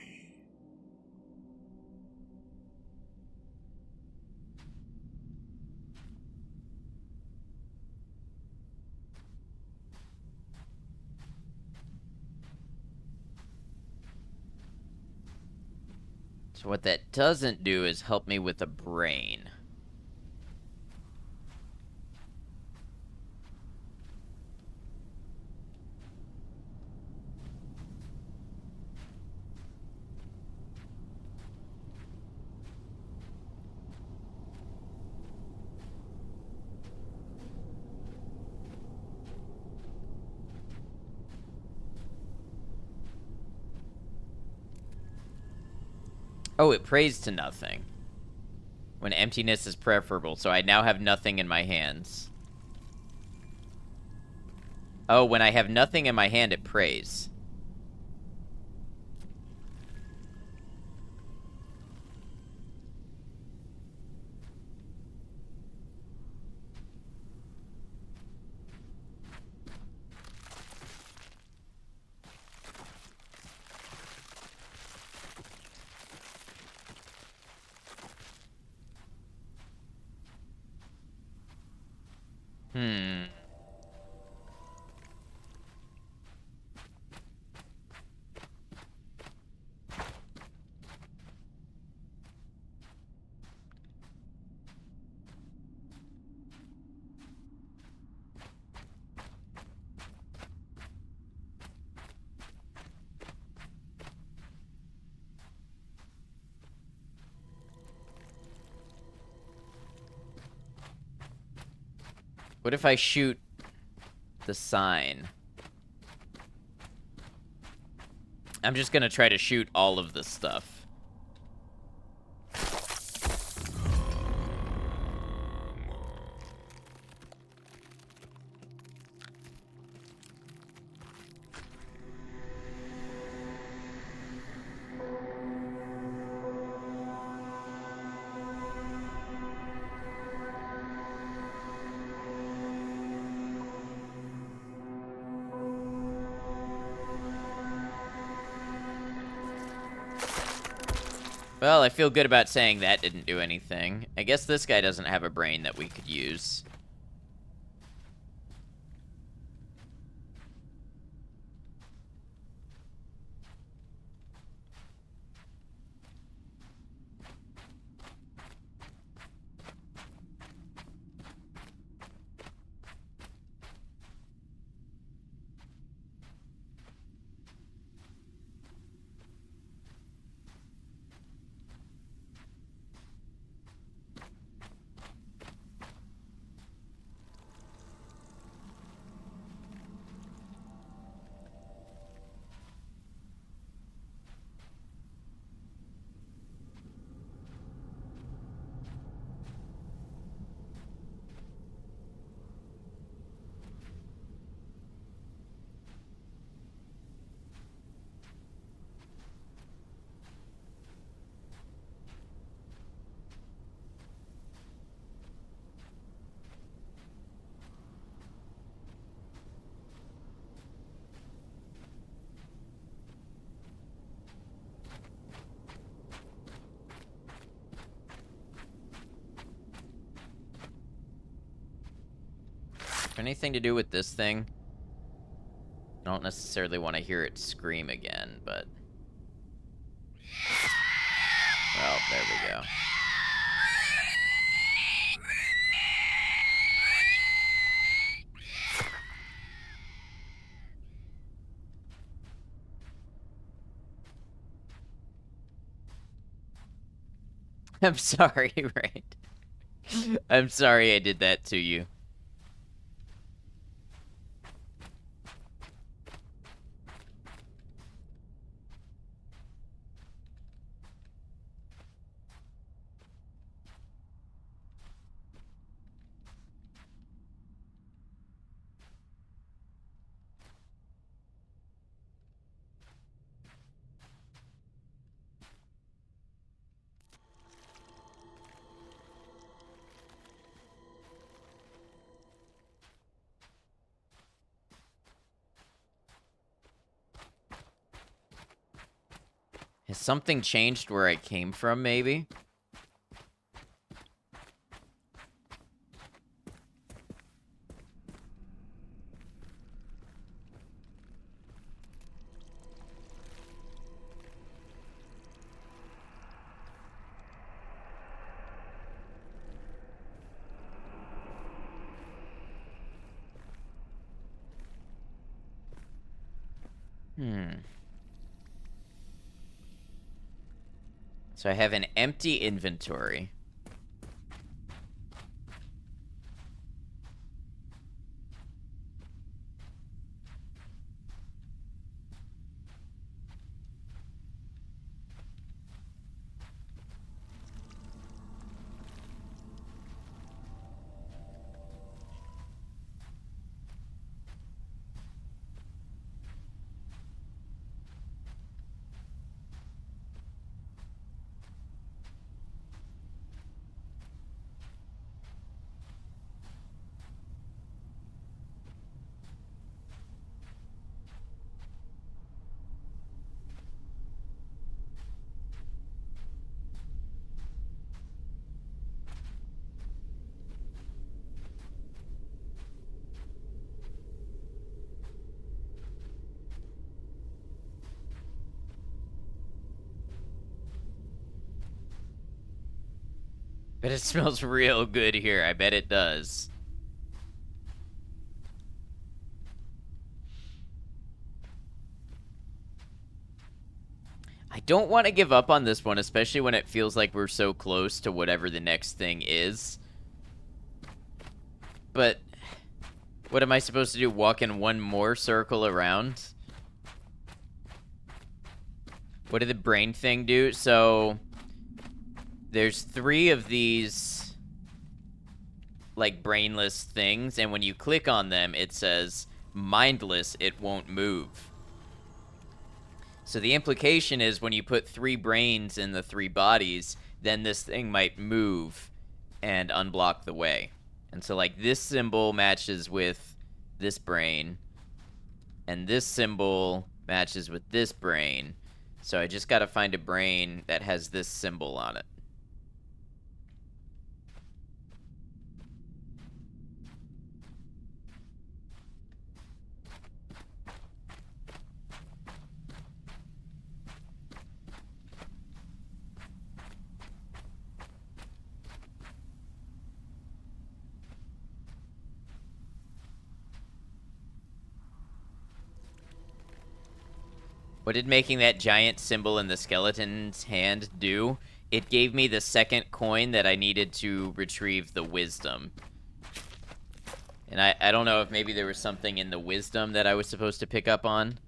So what that doesn't do is help me with a brain. Oh, it prays to nothing. When emptiness is preferable, so I now have nothing in my hands. Oh, when I have nothing in my hand, it prays. What if I shoot the sign? I'm just gonna try to shoot all of the stuff. Well, I feel good about saying that didn't do anything. I guess this guy doesn't have a brain that we could use. Anything to do with this thing? I don't necessarily want to hear it scream again, but... Well, there we go. I'm sorry, right? I'm sorry I did that to you. Has something changed where I came from, maybe? So I have an empty inventory. But it smells real good here. I bet it does. I don't want to give up on this one, especially when it feels like we're so close to whatever the next thing is. But What am I supposed to do? Walk in one more circle around? What did the brain thing do? So there's 3 of these like brainless things, and when you click on them, it says mindless, it won't move. So the implication is when you put 3 brains in the 3 bodies, then this thing might move and unblock the way. And so like this symbol matches with this brain, and this symbol matches with this brain. So I just gotta find a brain that has this symbol on it. What did making that giant symbol in the skeleton's hand do? It gave me the second coin that I needed to retrieve the wisdom. And I don't know if maybe there was something in the wisdom that I was supposed to pick up on.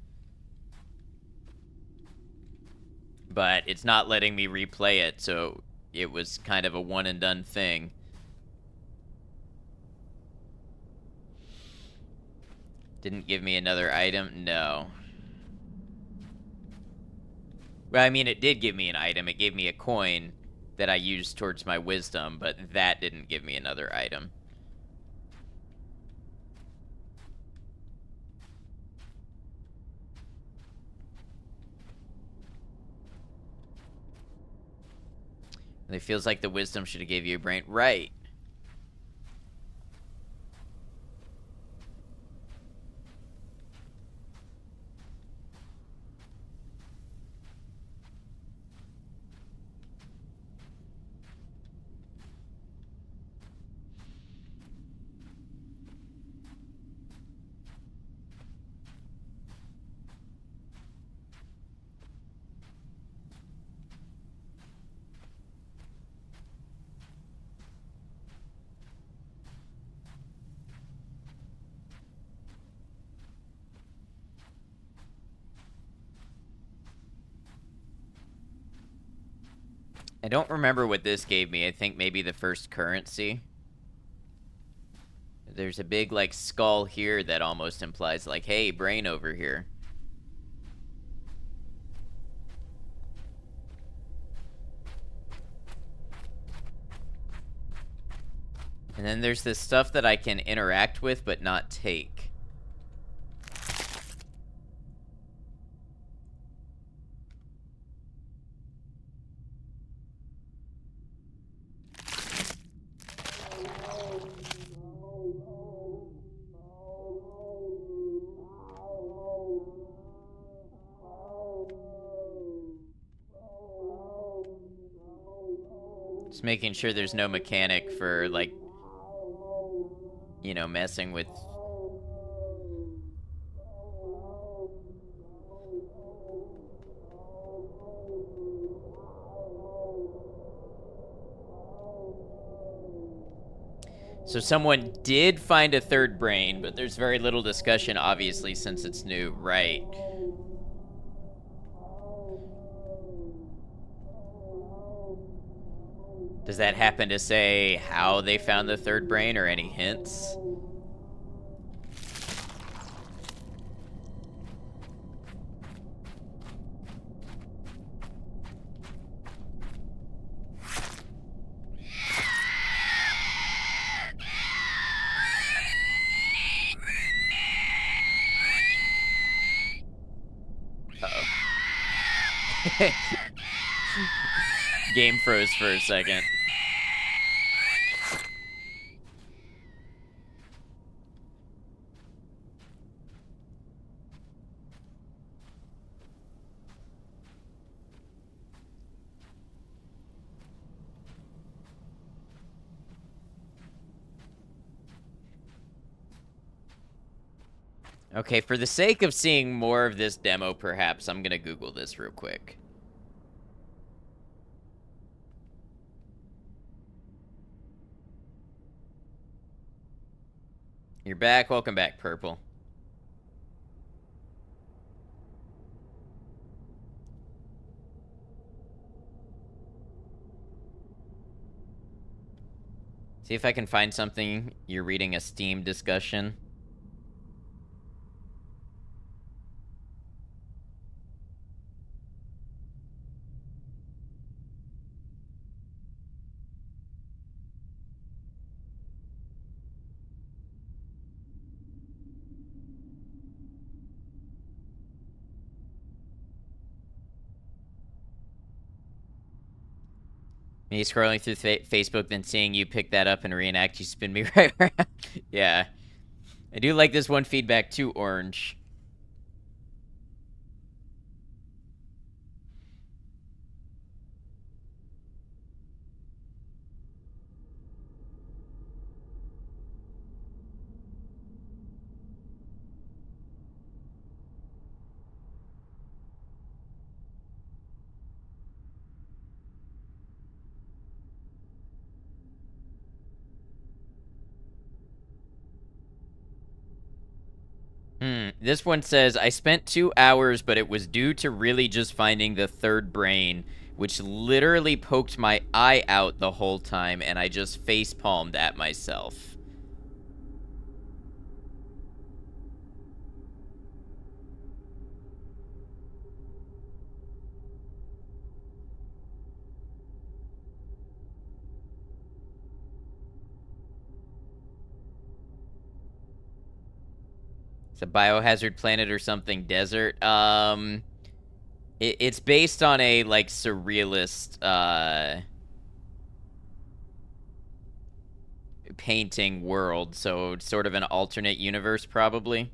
But it's not letting me replay it, so it was kind of a one and done thing. Didn't give me another item? No. Well, I mean, it did give me an item. It gave me a coin that I used towards my wisdom, but that didn't give me another item. And it feels like the wisdom should have gave you a brain. Right. I don't remember what this gave me. I think maybe the first currency. There's a big, like, skull here that almost implies, like, hey, brain over here. And then there's this stuff that I can interact with but not take. Just making sure there's no mechanic for, like, you know, messing with... So someone did find a third brain, but there's very little discussion, obviously, since it's new. Right. Does that happen to say how they found the third brain, or any hints? Uh-oh. Game froze for a second. Okay, for the sake of seeing more of this demo, perhaps, I'm gonna Google this real quick. You're back. Welcome back, Purple. See if I can find something. You're reading a Steam discussion. Me scrolling through Facebook, then seeing you pick that up and reenact, you spin me right around. Yeah. I do like this one feedback too, Orange. This one says, I spent 2 hours, but it was due to really just finding the third brain, which literally poked my eye out the whole time, and I just facepalmed at myself. It's a biohazard planet or something, desert. It's based on a, like, surrealist, painting world, so it's sort of an alternate universe, probably.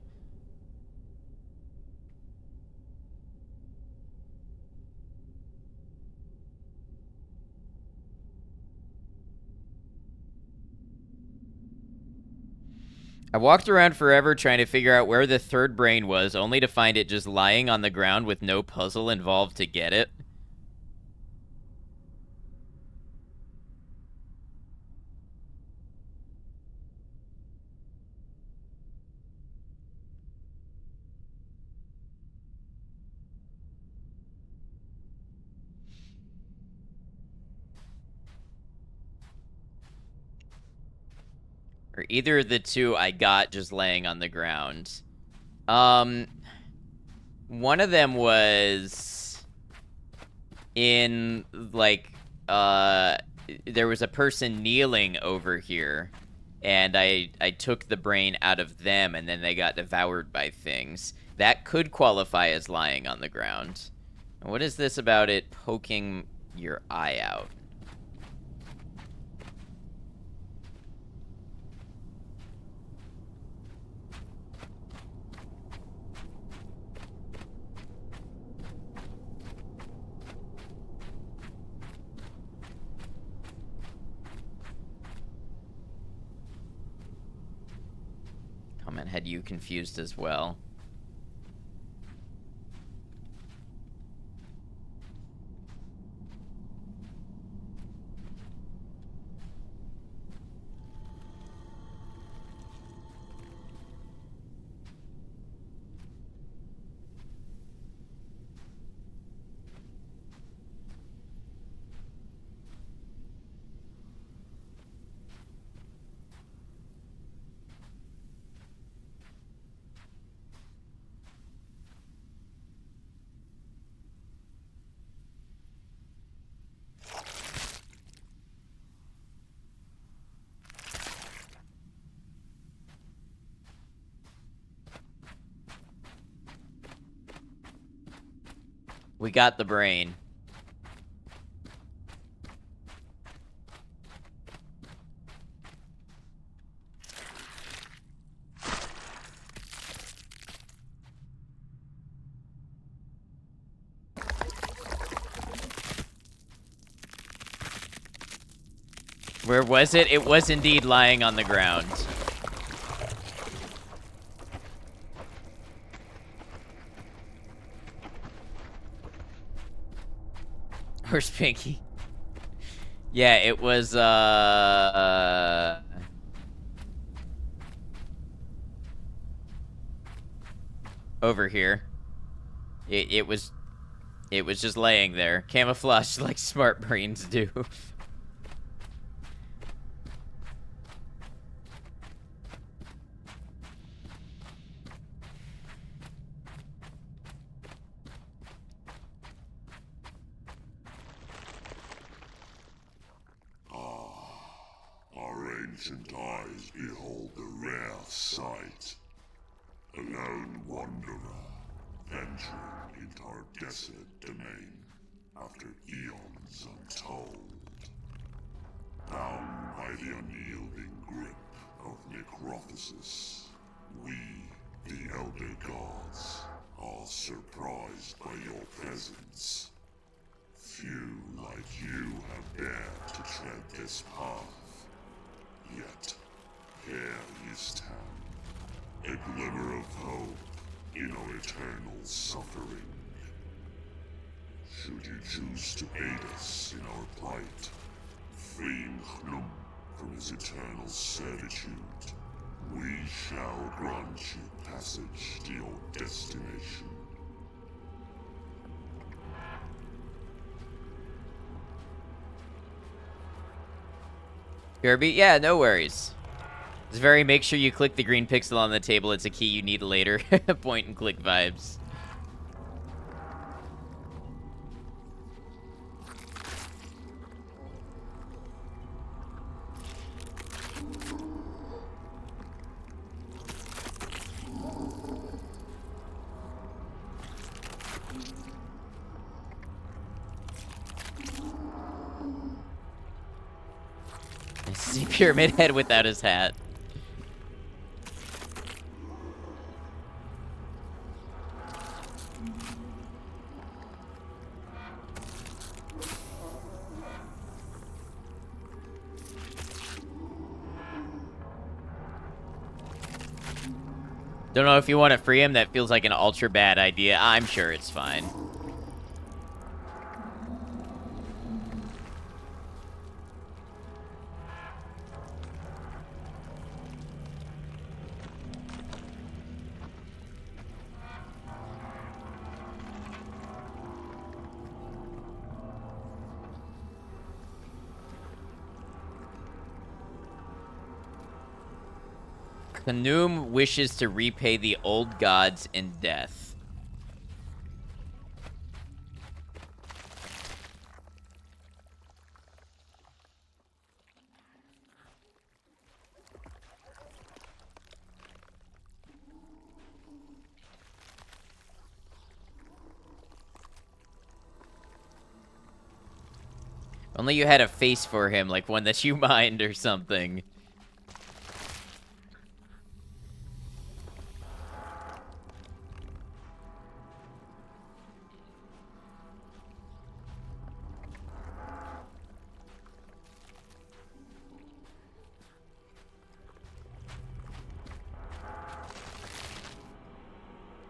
I walked around forever trying to figure out where the third brain was, only to find it just lying on the ground with no puzzle involved to get it. Or either of the two I got just laying on the ground. One of them was in, like, there was a person kneeling over here, and I took the brain out of them, and then they got devoured by things. That could qualify as lying on the ground. What is this about it poking your eye out? Comment had you confused as well. We got the brain. Where was it? It was indeed lying on the ground. Where's Pinky? Yeah, it was, over here. It was just laying there, camouflaged like smart brains do. Our ancient eyes behold the rare sight. A lone wanderer venturing into our desolate domain after eons untold. Bound by the unyielding grip of Necrophosis, we, the Elder Gods, are surprised by your presence. Few like you have dared to tread this path. Yet, here you stand, a glimmer of hope in our eternal suffering. Should you choose to aid us in our plight, freeing Hnum from his eternal servitude, we shall grant you passage to your destination. Kirby? Yeah, no worries. It's very make sure you click the green pixel on the table. It's a key you need later. Point and click vibes. I see Pyramid Head without his hat. Don't know if you want to free him. That feels like an ultra bad idea. I'm sure it's fine. Khnum wishes to repay the old gods in death. Only you had a face for him, like one that you mind or something.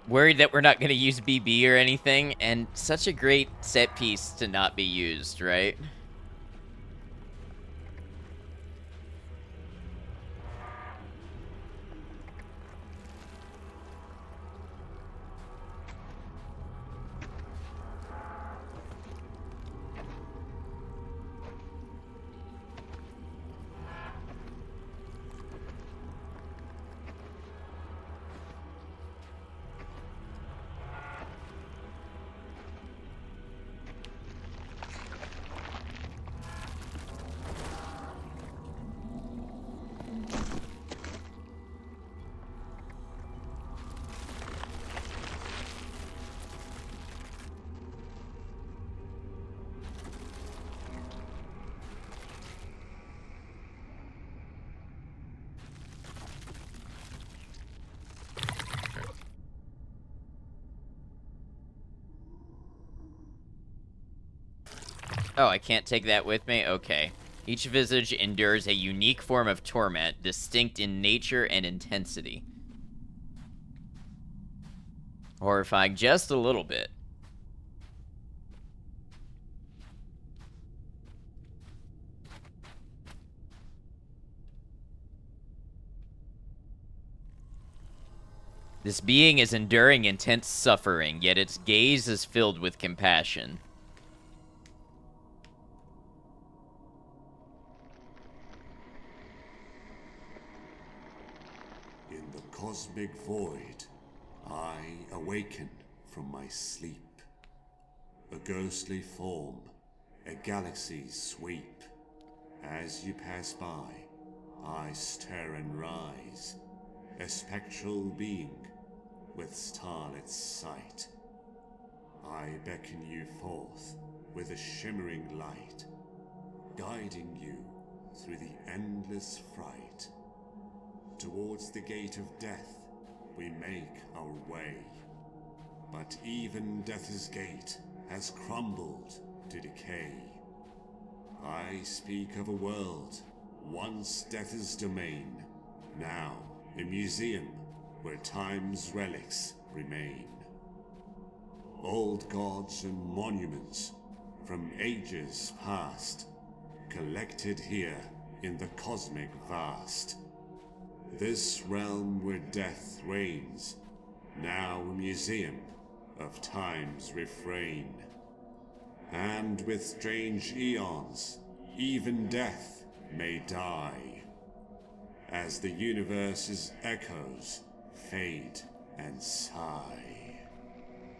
Worried that we're not going to use BB or anything, and such a great set piece to not be used, right? Oh, I can't take that with me? Okay. Each visage endures a unique form of torment, distinct in nature and intensity. Horrifying just a little bit. This being is enduring intense suffering, yet its gaze is filled with compassion. In the cosmic void, I awaken from my sleep. A ghostly form, a galaxy's sweep. As you pass by, I stir and rise, a spectral being with starlit sight. I beckon you forth with a shimmering light, guiding you through the endless fright. Towards the gate of death we make our way, but even death's gate has crumbled to decay. I speak of a world once death's domain, now a museum where time's relics remain. Old gods and monuments from ages past, collected here in the cosmic vast. This realm where death reigns, now a museum of time's refrain. And with strange eons, even death may die, as the universe's echoes fade and sigh.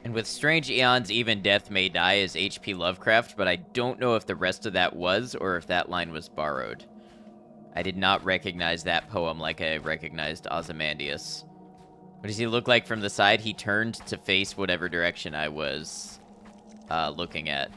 And with strange eons, even death may die is H.P. Lovecraft, but I don't know if the rest of that was or if that line was borrowed. I did not recognize that poem like I recognized Ozymandias. What does he look like from the side? He turned to face whatever direction I was looking at.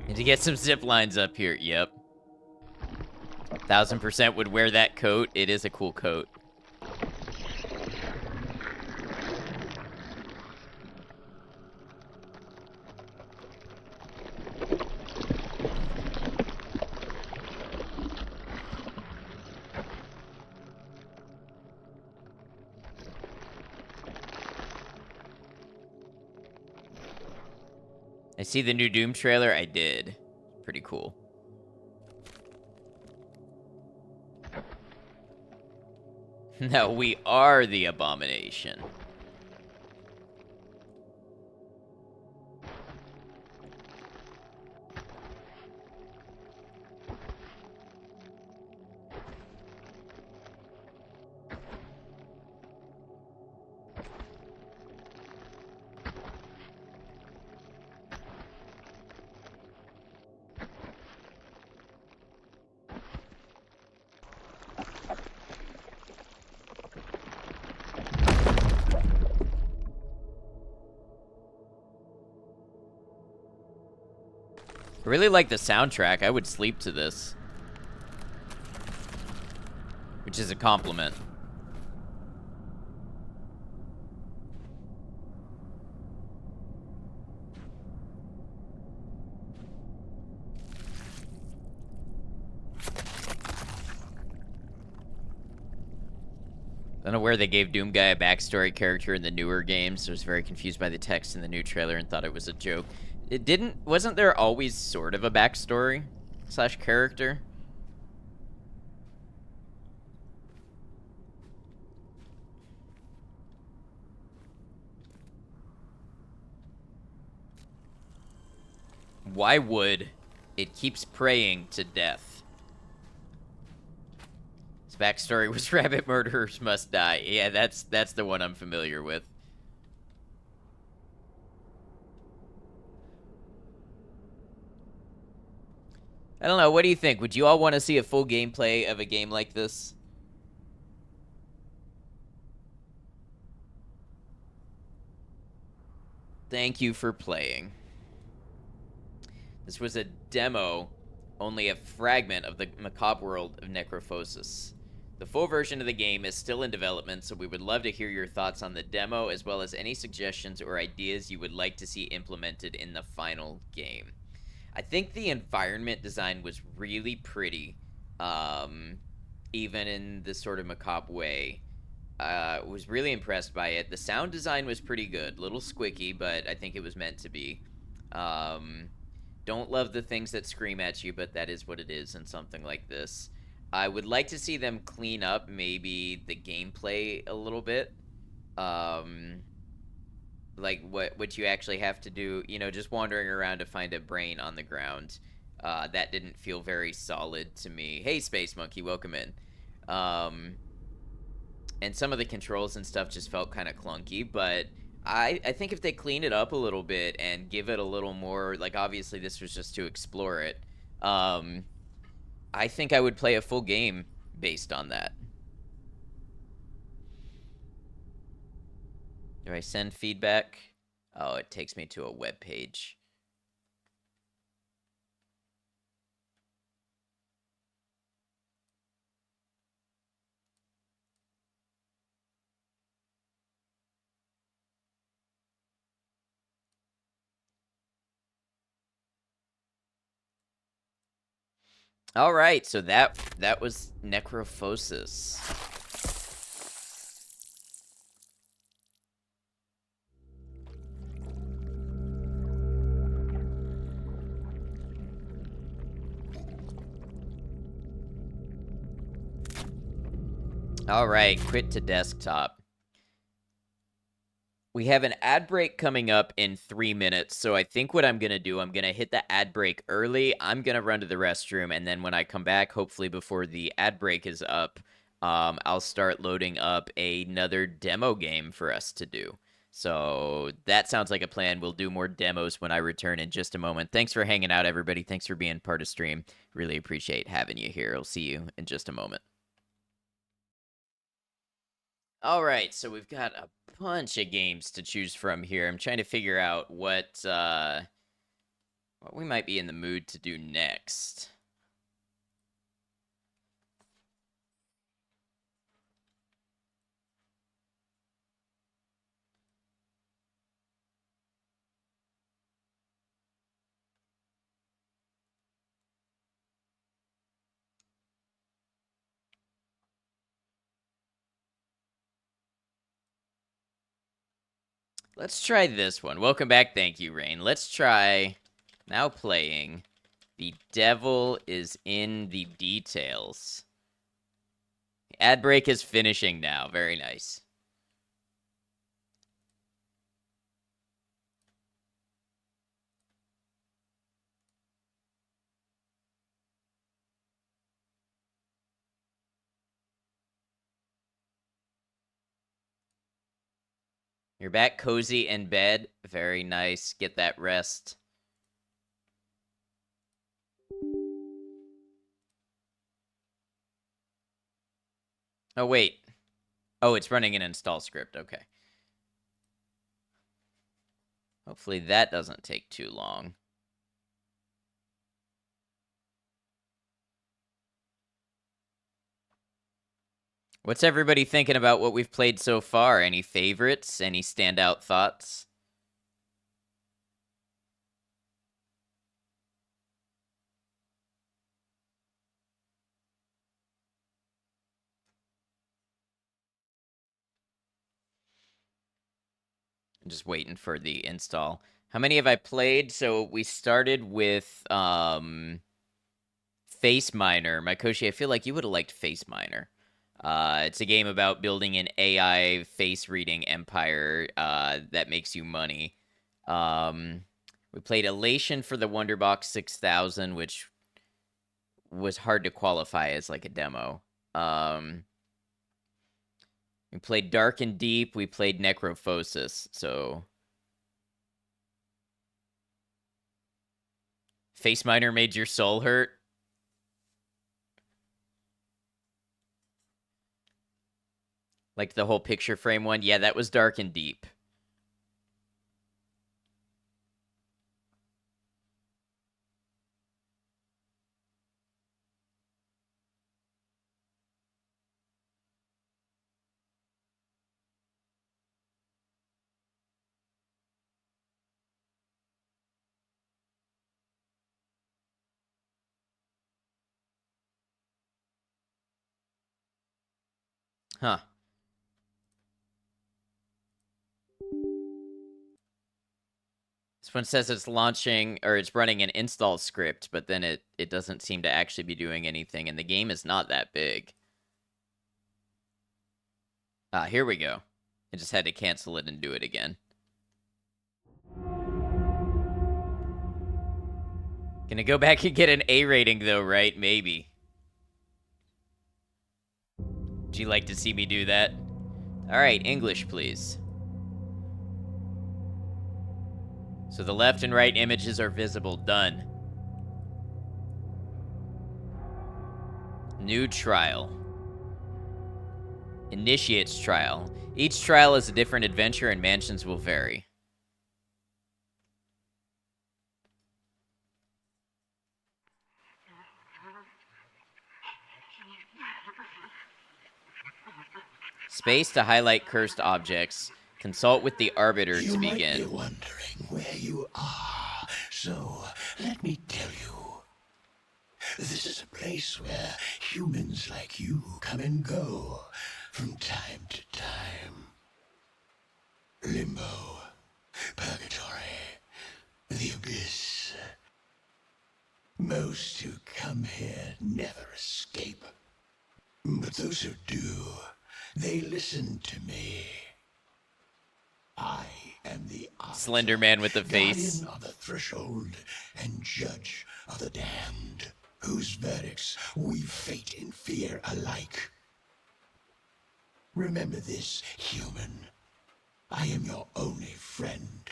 Need to get some zip lines up here. Yep. 1000% would wear that coat. It is a cool coat. I see the new Doom trailer. I did. Pretty cool. Now we are the abomination. I really like the soundtrack. I would sleep to this. Which is a compliment. I don't know where they gave Doom Guy a backstory character in the newer games. I was very confused by the text in the new trailer and thought it was a joke. Wasn't there always sort of a backstory / character? Why would it keeps praying to death? His backstory was rabbit murderers must die. Yeah, that's the one I'm familiar with. I don't know, what do you think? Would you all want to see a full gameplay of a game like this? Thank you for playing. This was a demo, only a fragment of the macabre world of Necrophosis. The full version of the game is still in development, so we would love to hear your thoughts on the demo, as well as any suggestions or ideas you would like to see implemented in the final game. I think the environment design was really pretty. even in this sort of macabre way. Was really impressed by it. The sound design was pretty good, little squicky, but I think it was meant to be. Um, don't love the things that scream at you, but that is what it is in something like this. I would like to see them clean up maybe the gameplay a little bit. Um, like what you actually have to do, just wandering around to find a brain on the ground. That didn't feel very solid to me. Hey, Space Monkey, welcome in. Um, and some of the controls and stuff just felt kind of clunky, but I think if they clean it up a little bit and give it a little more, like, obviously this was just to explore it, um, I think I would play a full game based on that. Do I send feedback? Oh, it takes me to a web page. All right, so that was Necrophosis. All right, quit to desktop. We have an ad break coming up in 3 minutes, so I think what I'm going to do, I'm going to hit the ad break early. I'm going to run to the restroom, and then when I come back, hopefully before the ad break is up, I'll start loading up another demo game for us to do. So that sounds like a plan. We'll do more demos when I return in just a moment. Thanks for hanging out, everybody. Thanks for being part of stream. Really appreciate having you here. I'll see you in just a moment. All right, so we've got a bunch of games to choose from here. I'm trying to figure out what we might be in the mood to do next. Let's try this one. Welcome back. Thank you, Rain. Let's try now playing The Devil is in the Details. Ad break is finishing now. Very nice. You're back cozy in bed. Very nice. Get that rest. Oh, wait. Oh, it's running an install script. Okay. Hopefully that doesn't take too long. What's everybody thinking about what we've played so far? Any favorites? Any standout thoughts? I'm just waiting for the install. How many have I played? So we started with Faceminer. Mykoshi, I feel like you would have liked Faceminer. It's a game about building an AI face reading empire that makes you money. We played Elation for the Wonderbox 6000, which was hard to qualify as like a demo. We played Dark and Deep. We played Necrophosis. So Faceminer made your soul hurt. Like the whole picture frame one. Yeah, that was Dark and Deep. Huh. This one says it's launching, or it's running an install script, but then it doesn't seem to actually be doing anything, and the game is not that big. Ah, here we go. I just had to cancel it and do it again. Gonna go back and get an A rating, though, right? Maybe. Would you like to see me do that? Alright, English, please. So the left and right images are visible. Done. New trial. Initiates trial. Each trial is a different adventure and mansions will vary. Space to highlight cursed objects. Consult with the Arbiter to begin. You might be wondering where you are, so let me tell you. This is a place where humans like you come and go from time to time. Limbo, purgatory, the abyss. Most who come here never escape. But those who do, they listen to me. I am the Slender Man with the face. guardian of the threshold and judge of the damned, whose verdicts weave fate and fear alike. Remember this, human. I am your only friend.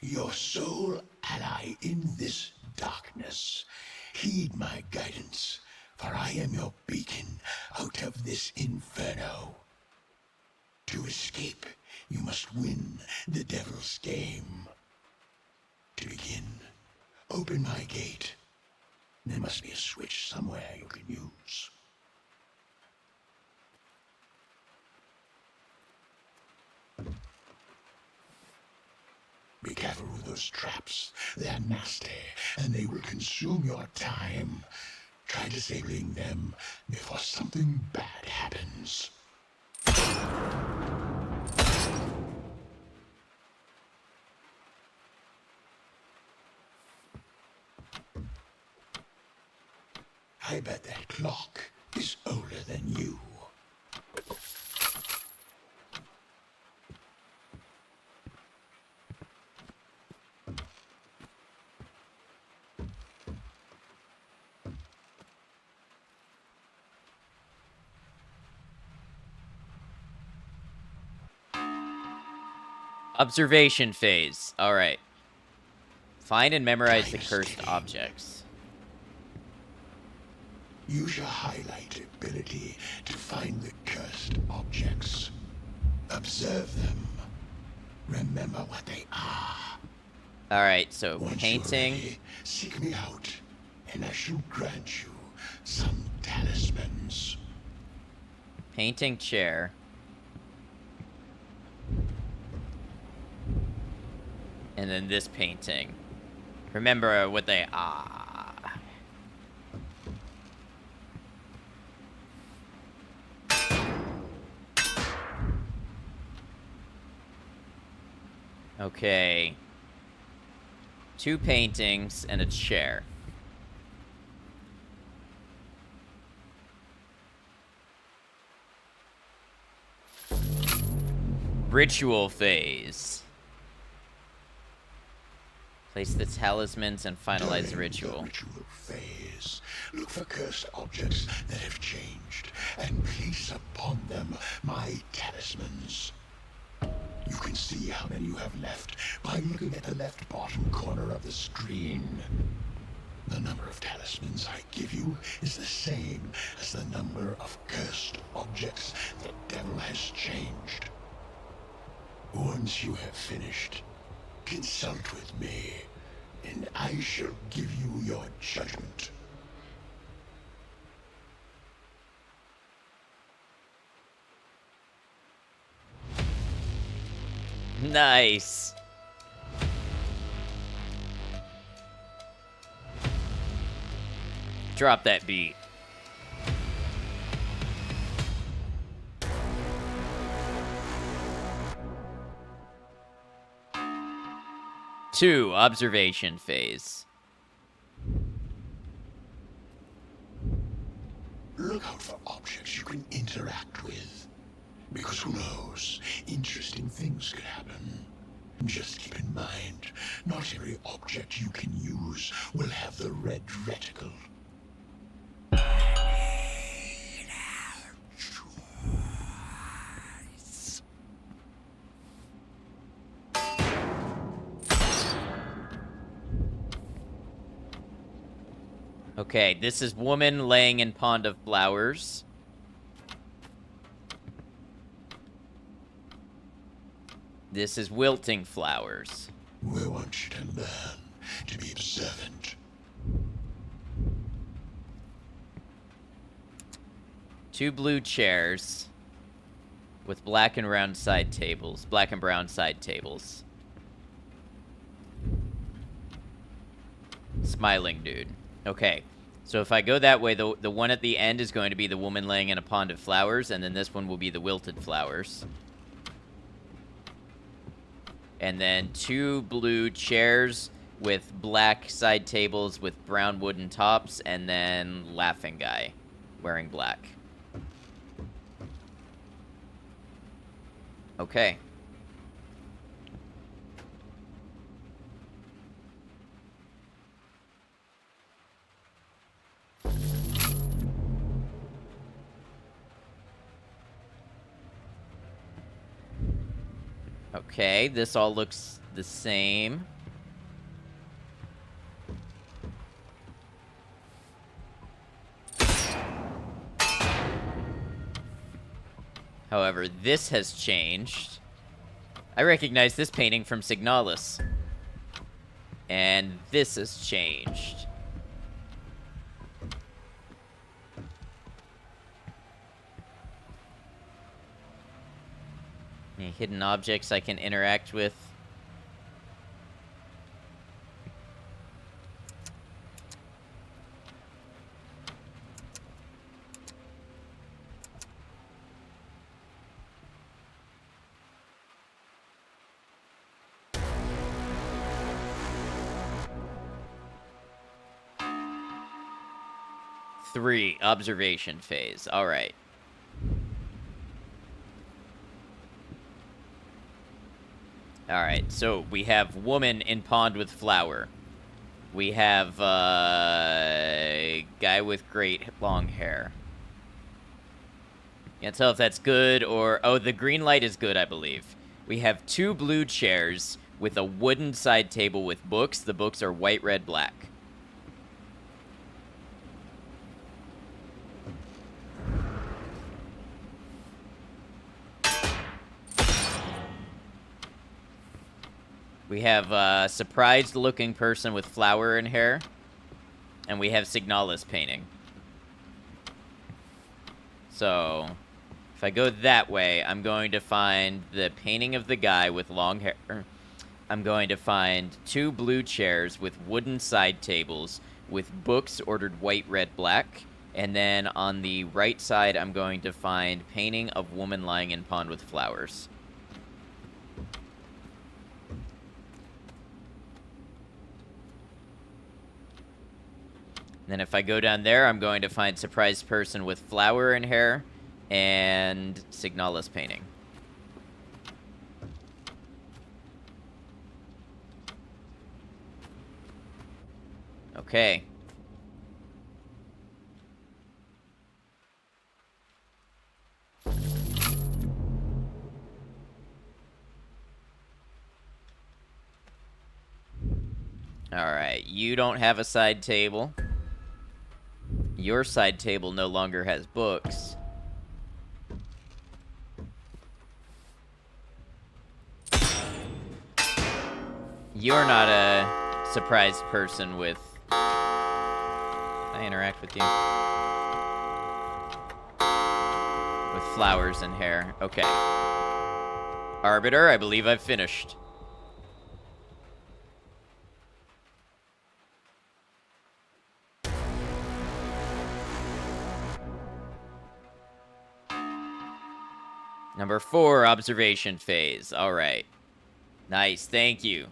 Your sole ally in this darkness. Heed my guidance, for I am your beacon out of this inferno. To escape, you must win the devil's game. To begin, open my gate. There must be a switch somewhere you can use. Be careful with those traps. They're nasty, and they will consume your time. Try disabling them before something bad happens. I bet that clock is older than you. Observation phase. Alright. Find and memorize the cursed objects. Use your highlight ability to find the cursed objects. Observe them. Remember what they are. Alright, so Once painting. you're ready, seek me out, and I shall grant you some talismans. Painting chair. And then this painting. Remember what they are. Okay. 2 paintings and a chair. Ritual phase. Place the talismans and finalize the During ritual. The ritual phase, look for cursed objects that have changed, and place upon them my talismans. You can see how many you have left by looking at the left bottom corner of the screen. The number of talismans I give you is the same as the number of cursed objects the devil has changed. Once you have finished, consult with me, and I shall give you your judgment. Nice. Drop that beat. 2, observation phase. Look out for objects you can interact with. Because who knows, interesting things could happen. Just keep in mind, not every object you can use will have the red reticle. Okay, this is woman laying in pond of flowers. This is wilting flowers. We want you to learn to be observant. 2 blue chairs with black and brown side tables. Black and brown side tables. Smiling dude. Okay, so if I go that way, the one at the end is going to be the woman laying in a pond of flowers, and then this one will be the wilted flowers. And then 2 blue chairs with black side tables with brown wooden tops, and then laughing guy wearing black. Okay. Okay, this all looks the same. However, this has changed. I recognize this painting from Signalis. And this has changed. Any hidden objects I can interact with? Three, observation phase. All right. All right, so we have woman in pond with flower. We have guy with great long hair. Can't tell if that's good or... Oh, the green light is good, I believe. We have 2 blue chairs with a wooden side table with books. The books are white, red, black. We have a surprised-looking person with flower in hair. And we have Signalis painting. So, if I go that way, I'm going to find the painting of the guy with long hair. I'm going to find 2 blue chairs with wooden side tables with books ordered white, red, black. And then on the right side, I'm going to find painting of woman lying in pond with flowers. Then if I go down there, I'm going to find surprised person with flower in hair and Signalis painting. Okay. Alright, you don't have a side table. Your side table no longer has books. You're not a surprised person with... Can I interact with you? With flowers and hair. Okay. Arbiter, I believe I've finished. Number 4, observation phase. All right. Nice, thank you.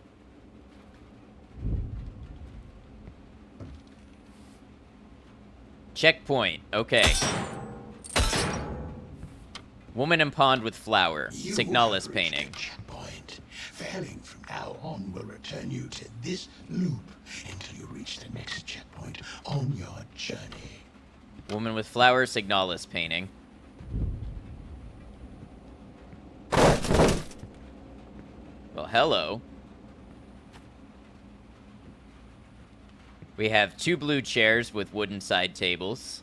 Checkpoint. Okay. Woman in pond with flower. You Signalis have reached painting. a checkpoint. Failing from now on will return you to this loop until you reach the next checkpoint on your journey. Woman with flower. Signalis painting. Well, hello. We have 2 blue chairs with wooden side tables.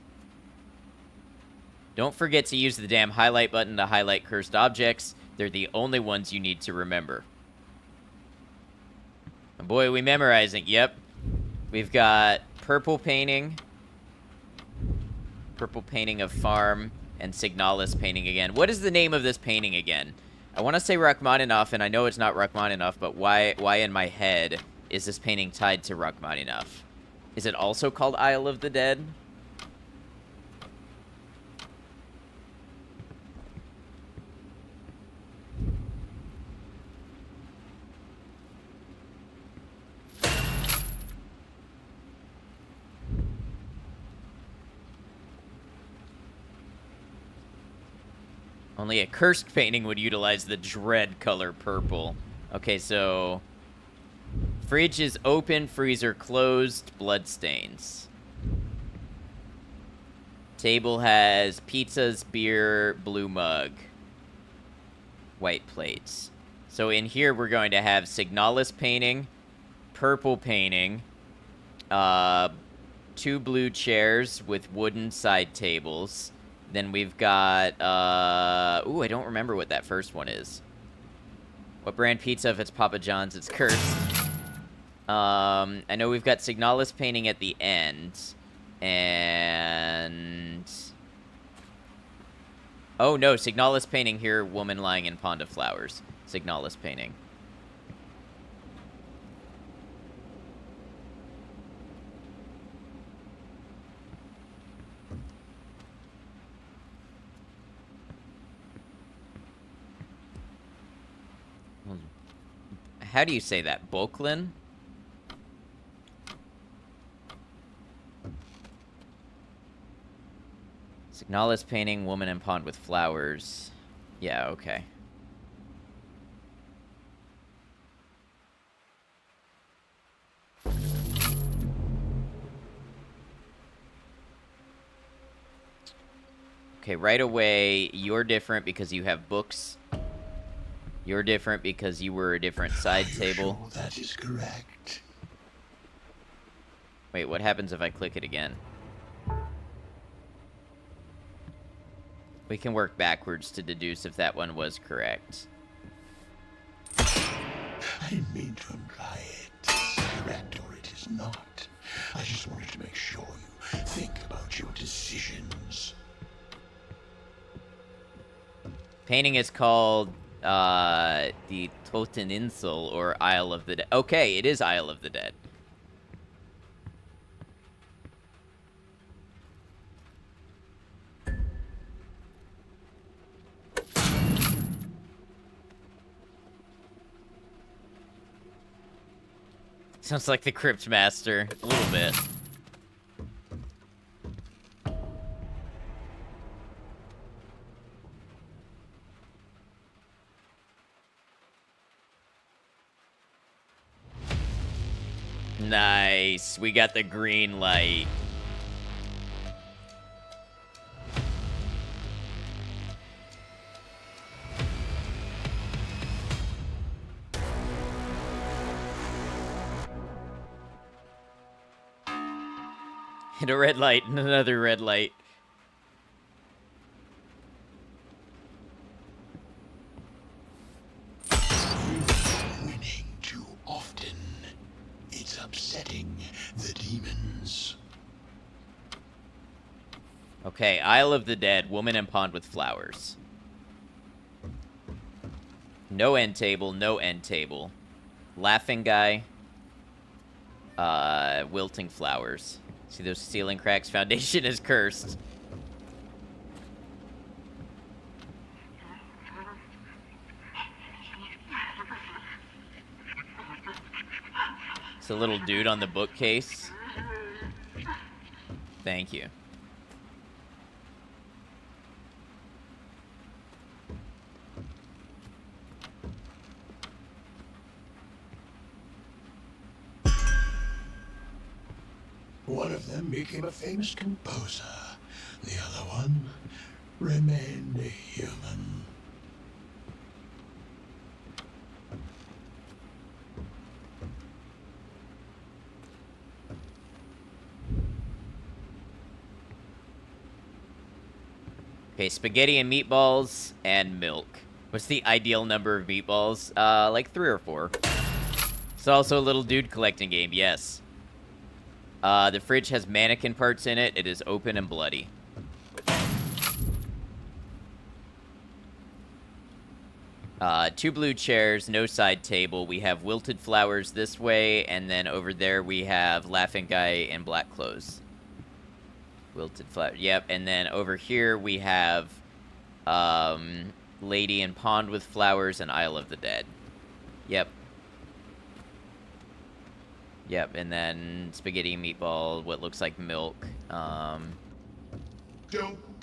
Don't forget to use the damn highlight button to highlight cursed objects. They're the only ones you need to remember. And boy, we memorizing. Yep. We've got purple painting. Purple painting of farm. And Signalis painting again. What is the name of this painting again? I want to say Rachmaninoff, and I know it's not Rachmaninoff, but why in my head is this painting tied to Rachmaninoff? Is it also called Isle of the Dead? Only a cursed painting would utilize the dread color purple. Okay, so... Fridge is open, freezer closed, bloodstains. Table has pizzas, beer, blue mug. White plates. So in here we're going to have Signalis painting, purple painting, 2 blue chairs with wooden side tables. Then we've got, ooh, I don't remember what that first one is. What brand pizza? If it's Papa John's, it's cursed. I know we've got Signalis painting at the end. And... Oh, no, Signalis painting here, woman lying in pond of flowers. Signalis painting. How do you say that? Boklin? Signalis painting, woman in pond with flowers. Yeah, okay. Okay, right away, you're different because you have books. You're different because you were a different side table. Sure that is correct. Wait, what happens if I click it again? We can work backwards to deduce if that one was correct. I didn't mean to imply it is correct or it is not. I just wanted to make sure you think about your decisions. Painting is called the Toteninsel or Isle of the Dead. Okay, it is Isle of the Dead. Sounds like the Crypt Master, a little bit. Nice, we got the green light. Hit a red light and another red light. Winning too often. It's upsetting the demons. Okay, Isle of the Dead, woman in pond with flowers. No end table, no end table. Laughing guy. Wilting flowers. See those ceiling cracks? Foundation is cursed. It's a little dude on the bookcase. Thank you. One of them became a famous composer. The other one remained a human. Okay, spaghetti and meatballs and milk. What's the ideal number of meatballs? Like 3 or 4. It's also a little dude collecting game, yes. The fridge has mannequin parts in it. It is open and bloody. Two blue chairs, no side table. We have wilted flowers this way, and then over there we have laughing guy in black clothes. Wilted flower. Yep, and then over here we have lady in pond with flowers and Isle of the Dead. Yep. Yep, and then spaghetti, meatball, what looks like milk. Don't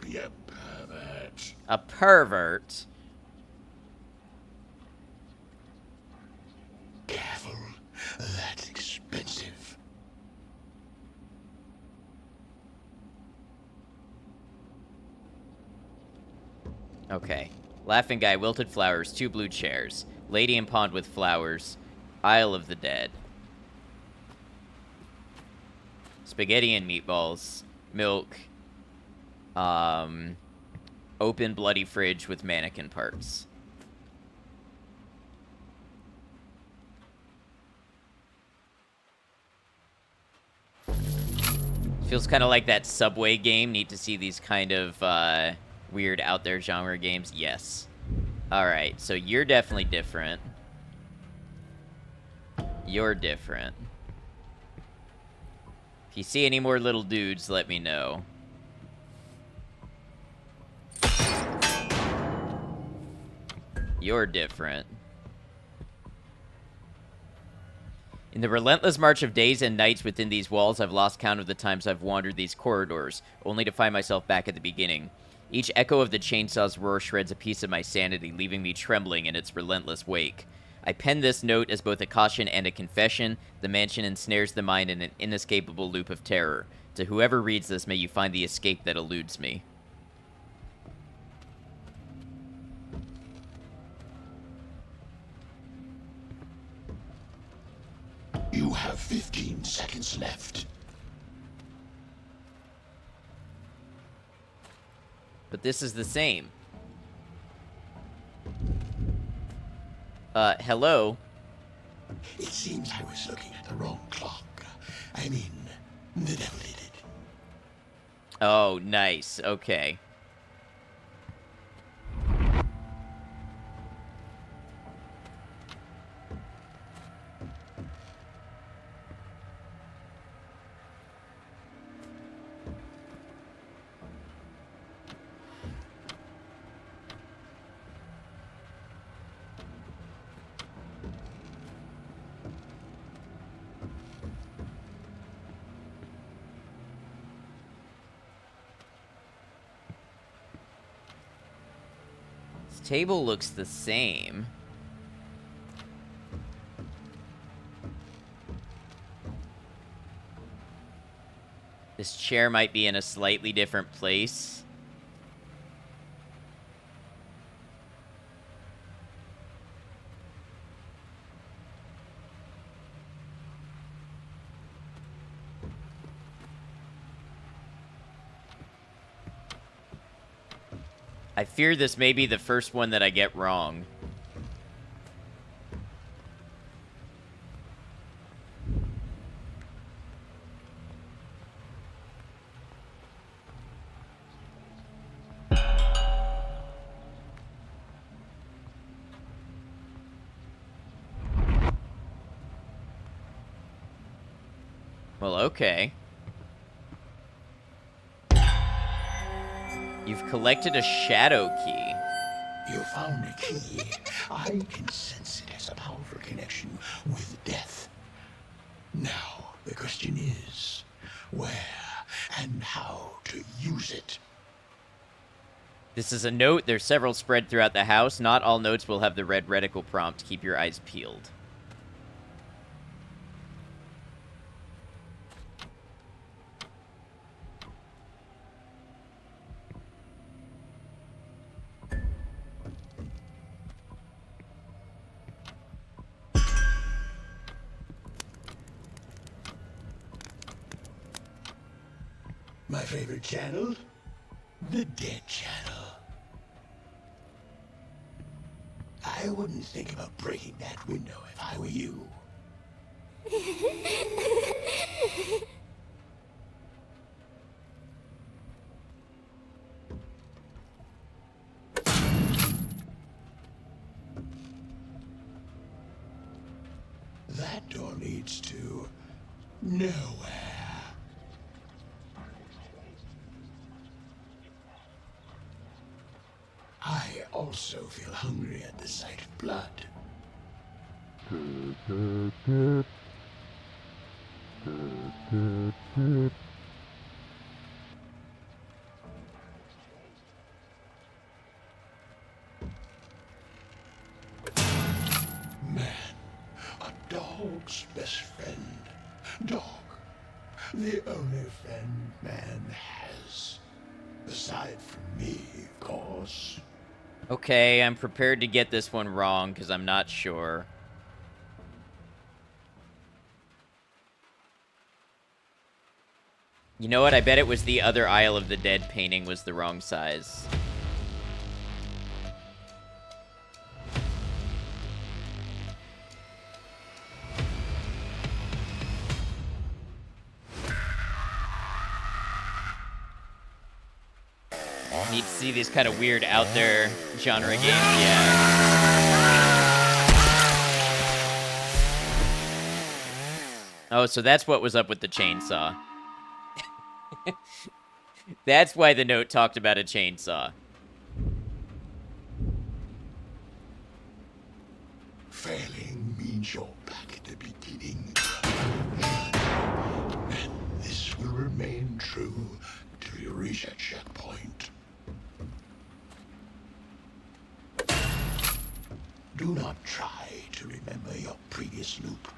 be a pervert. A pervert? Careful, that's expensive. Okay. Laughing guy, wilted flowers, 2 blue chairs. Lady in pond with flowers. Isle of the Dead. Spaghetti and meatballs. Milk. Open bloody fridge with mannequin parts. Feels kind of like that Subway game. Neat to see these kind of weird out there genre games. Yes. Alright, so you're definitely different. You're different. If you see any more little dudes, let me know. You're different. In the relentless march of days and nights within these walls, I've lost count of the times I've wandered these corridors, only to find myself back at the beginning. Each echo of the chainsaw's roar shreds a piece of my sanity, leaving me trembling in its relentless wake. I pen this note as both a caution and a confession. The mansion ensnares the mind in an inescapable loop of terror. To whoever reads this, may you find the escape that eludes me. You have 15 seconds left. But this is the same. Hello? It seems I was looking at the wrong clock. I mean, the devil did it. Oh, nice. Okay. Table looks the same. This chair might be in a slightly different place. I fear this may be the first one that I get wrong. Well, okay. You've collected a shadow key. You found a key. I can sense it as a powerful connection with death. Now, the question is, where and how to use it? This is a note. There's several spread throughout the house. Not all notes will have the red reticle prompt. Keep your eyes peeled. My favorite channel? The Dead Channel. I wouldn't think about breaking that window if I were you. That door leads to nowhere. I also feel hungry at the sight of blood. Man, a dog's best friend. Dog, the only friend man has. Aside from me, of course. Okay, I'm prepared to get this one wrong, because I'm not sure. You know what? I bet it was the other Isle of the Dead painting was the wrong size. Need to see these kind of weird out there genre games, yeah. Oh, so that's what was up with the chainsaw. That's why the note talked about a chainsaw. Failing means you're back at the beginning. And this will remain true till you reach a checkpoint. Do not try to remember your previous loop.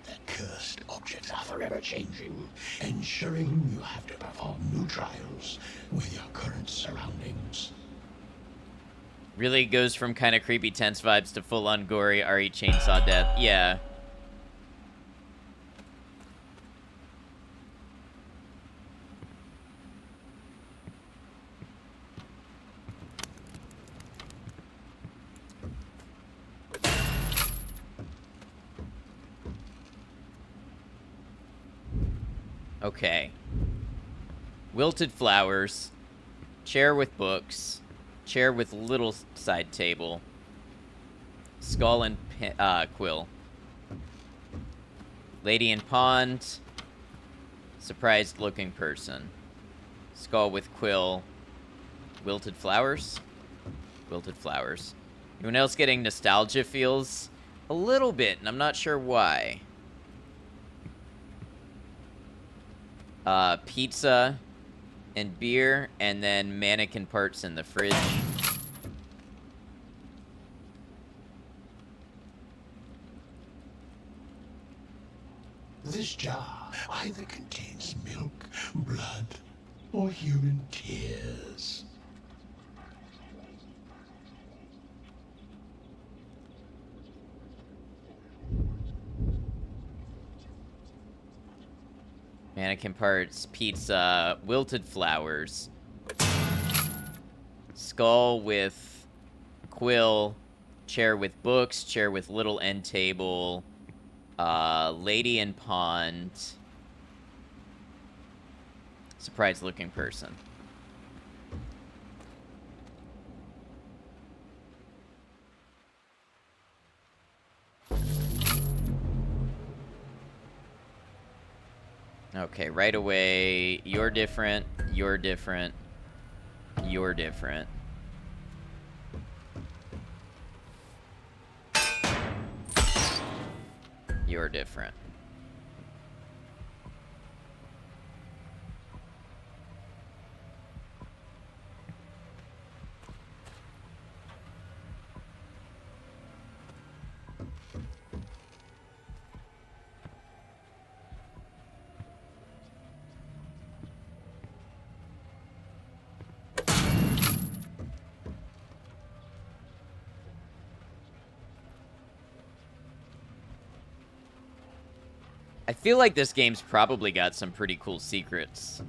The cursed objects are forever changing, ensuring you have to perform new trials with your current surroundings. Really goes from kind of creepy tense vibes to full-on gory RE chainsaw death. Yeah. Okay. Wilted flowers. Chair with books. Chair with little side table. Skull and quill. Lady in pond. Surprised looking person. Skull with quill. Wilted flowers? Wilted flowers. Anyone else getting nostalgia feels? A little bit, and I'm not sure why. Pizza and beer, and then mannequin parts in the fridge. This jar either contains milk, blood, or human tears. Mannequin parts, pizza, wilted flowers. Skull with quill, chair with books, chair with little end table, lady in pond, surprised looking person. Okay, right away, you're different, you're different, you're different. You're different. I feel like this game's probably got some pretty cool secrets.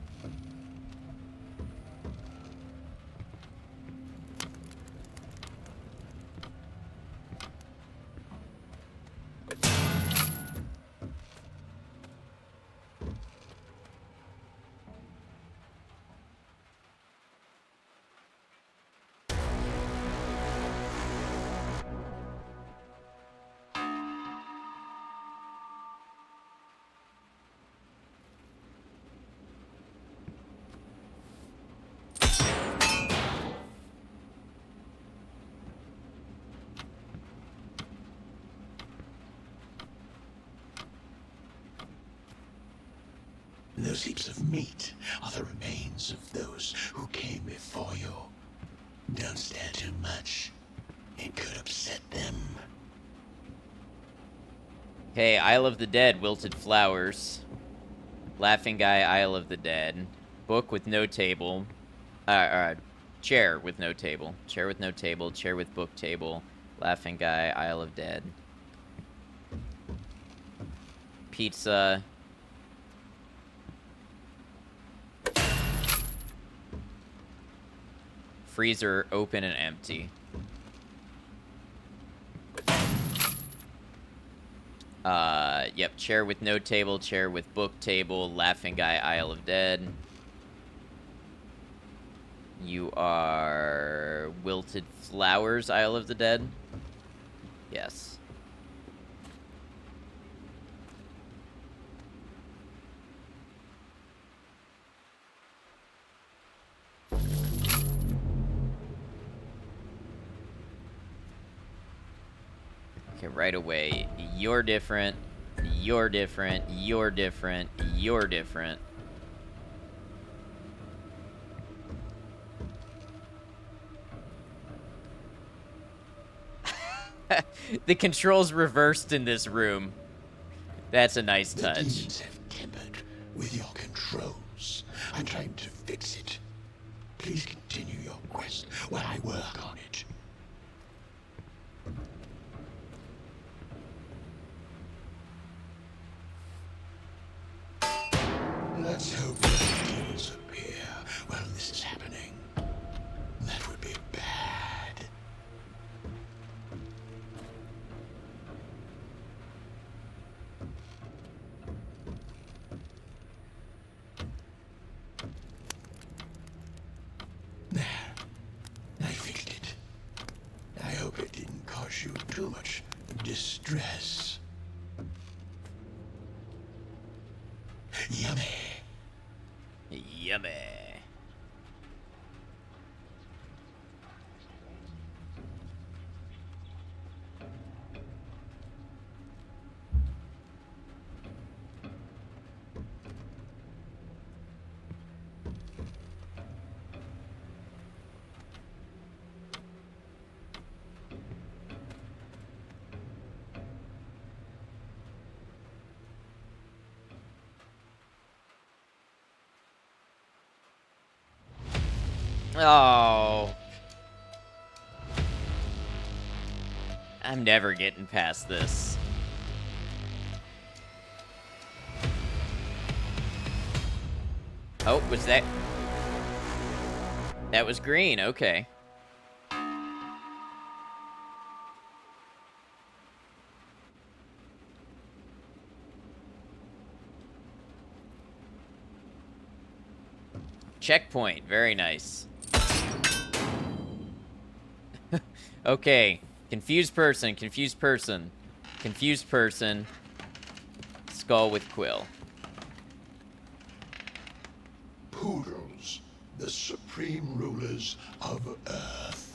heaps of meat are the remains of those who came before you. Don't stare too much. It could upset them. Okay, Isle of the Dead, Wilted Flowers. Laughing Guy, Isle of the Dead. Book with no table. Chair with no table. Chair with no table. Chair with book table. Laughing Guy, Isle of Dead. Pizza. Freezer open and empty. Yep, chair with no table, chair with book table, Laughing Guy, Isle of Dead. You are Wilted Flowers, Isle of the Dead? Yes. Okay, right away. You're different. You're different. You're different. You're different. The controls reversed in this room. That's a nice touch. The demons have tempered with your controls. I'm trying to fix it. Please continue your quest while I work on it. Let's hope the demons appear while this is happening. That would be bad. There. I fixed it. I hope it didn't cause you too much distress. Yummy. Yummy. Oh. I'm never getting past this. Oh, was that... That was green, okay. Checkpoint, very nice. Okay, confused person, confused person, confused person, skull with quill. Poodles, the supreme rulers of Earth.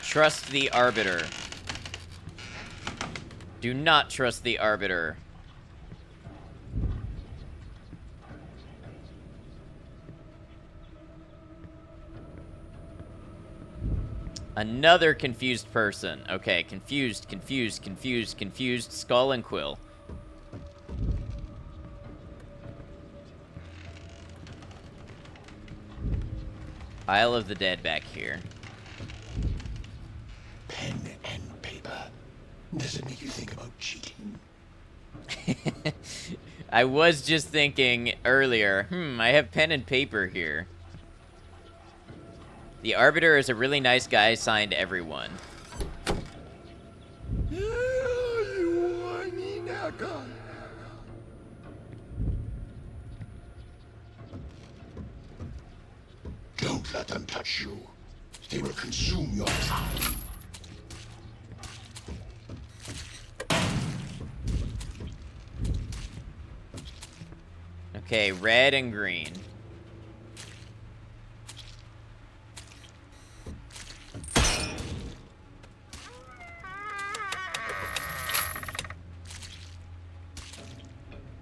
Trust the Arbiter. Do not trust the Arbiter. Another confused person. Okay, confused, confused, confused, confused, skull and quill. Isle of the Dead back here. Pen and paper. Does it make you think about cheating? I was just thinking earlier, I have pen and paper here. The Arbiter is a really nice guy, signed everyone. You gun. Don't let them touch you. They will consume your time. Okay, red and green.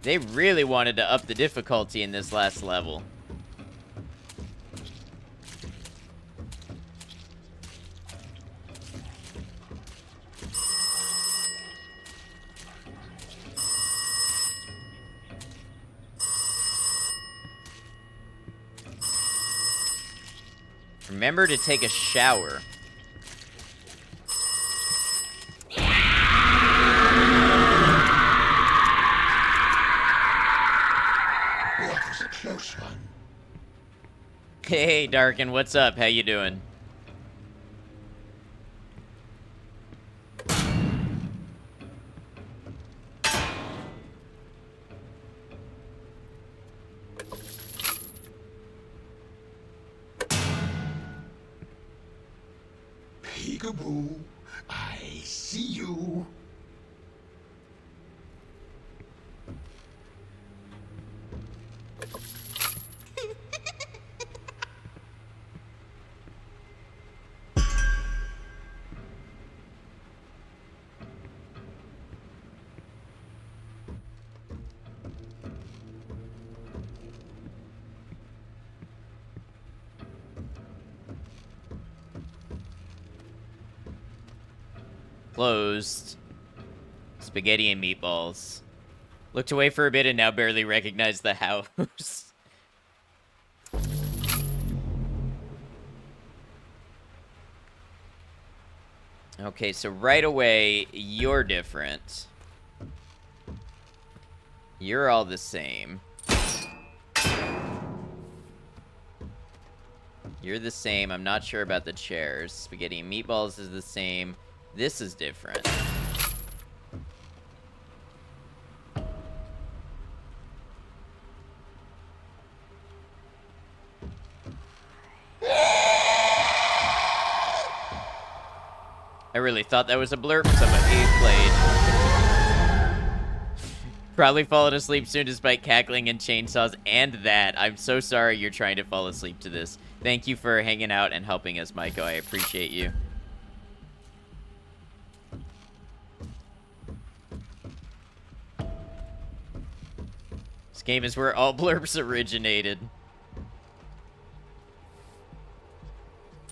They really wanted to up the difficulty in this last level. Remember to take a shower. That was a close one. Hey, Darkin, what's up? How you doing? Peekaboo, I see you. Closed. Spaghetti and meatballs. Looked away for a bit and now barely recognized the house. Okay, so right away, you're different. You're all the same. You're the same. I'm not sure about the chairs. Spaghetti and meatballs is the same. This is different. I really thought that was a blurb somebody played. Probably fallen asleep soon despite cackling and chainsaws and that. I'm so sorry you're trying to fall asleep to this. Thank you for hanging out and helping us, Maiko. I appreciate you. This game is where all blurbs originated.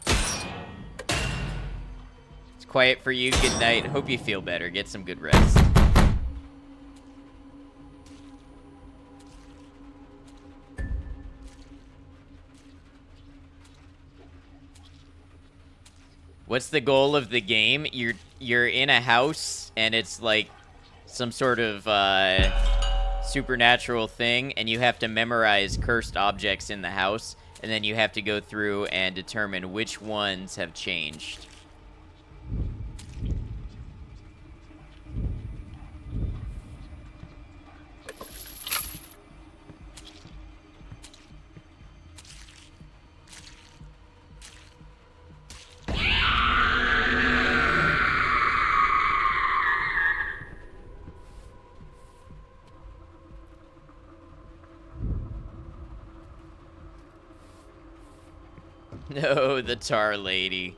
It's quiet for you. Good night. Hope you feel better. Get some good rest. What's the goal of the game? You're in a house and it's like some sort of supernatural thing, and you have to memorize cursed objects in the house, and then you have to go through and determine which ones have changed. No, the tar lady.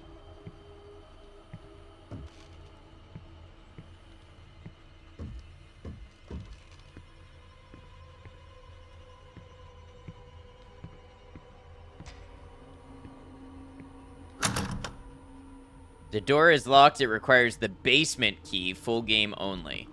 The door is locked. It requires the basement key. Full game only.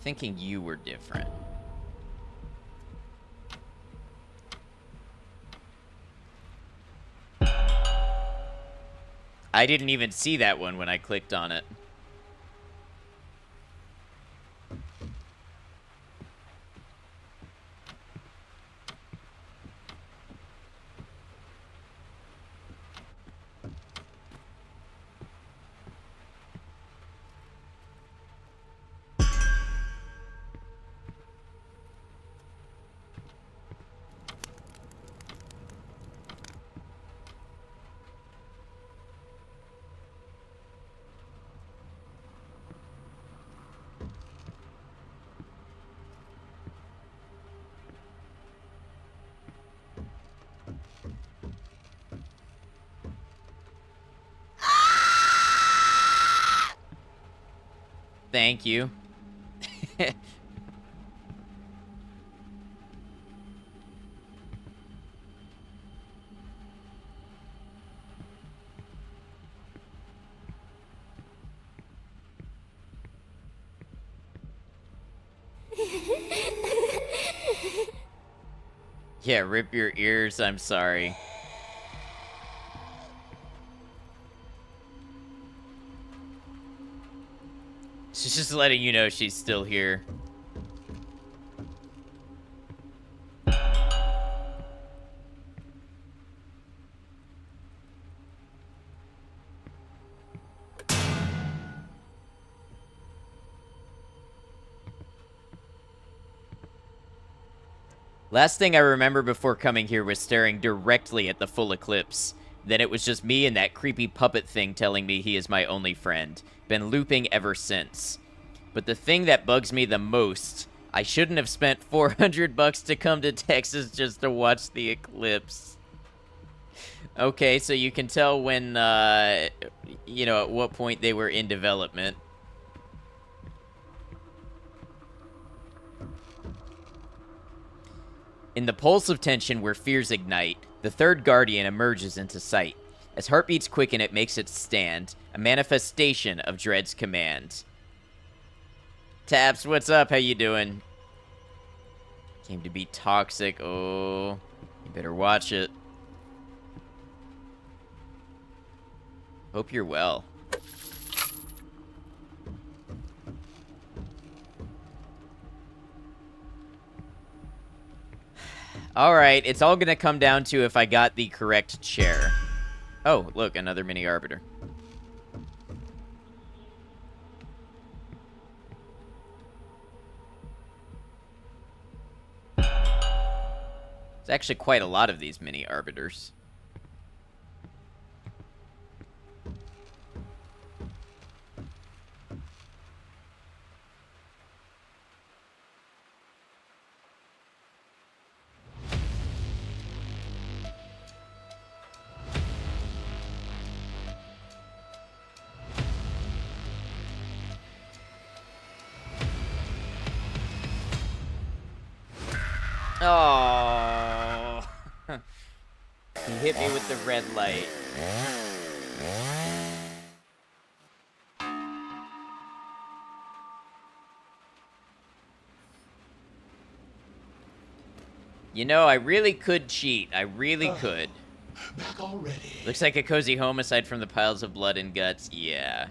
Thinking you were different. I didn't even see that one when I clicked on it. Thank you. Yeah, rip your ears, I'm sorry. She's just letting you know she's still here. Last thing I remember before coming here was staring directly at the full eclipse. Then it was just me and that creepy puppet thing telling me he is my only friend. Been looping ever since. But the thing that bugs me the most, I shouldn't have spent $400 to come to Texas just to watch the eclipse. Okay, so you can tell when, you know, at what point they were in development. In the pulse of tension where fears ignite, the third guardian emerges into sight. As heartbeats quicken, it makes its stand, a manifestation of Dread's command. Taps, what's up? How you doing? Came to be toxic. Oh, you better watch it. Hope you're well. Alright, it's all gonna come down to if I got the correct chair. Oh, look, another mini arbiter. There's actually quite a lot of these mini arbiters. Oh, he hit me with the red light. You know, I really could cheat. I really could. Back already. Looks like a cozy home aside from the piles of blood and guts. Yeah.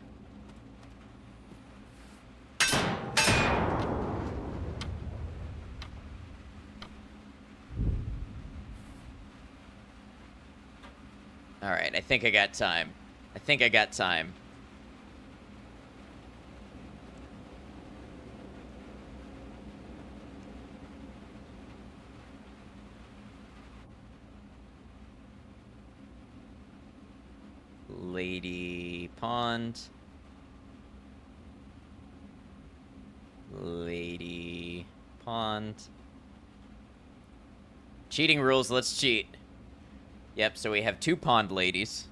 Alright, I think I got time. I think I got time. Lady Pond. Lady Pond. Cheating rules, let's cheat. Yep, so we have 2 pond ladies.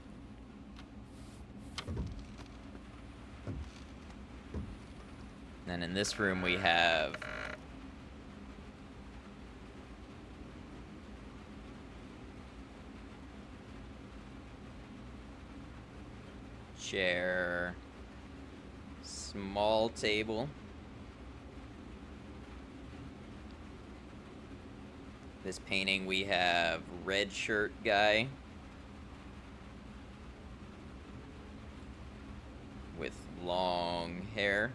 And in this room we have... chair. Small table. This painting we have red shirt guy with long hair.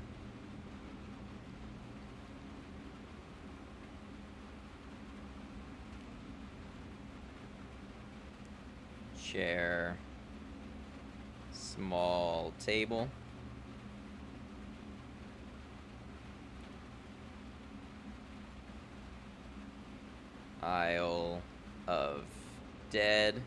Chair. Small table. Isle of Dead.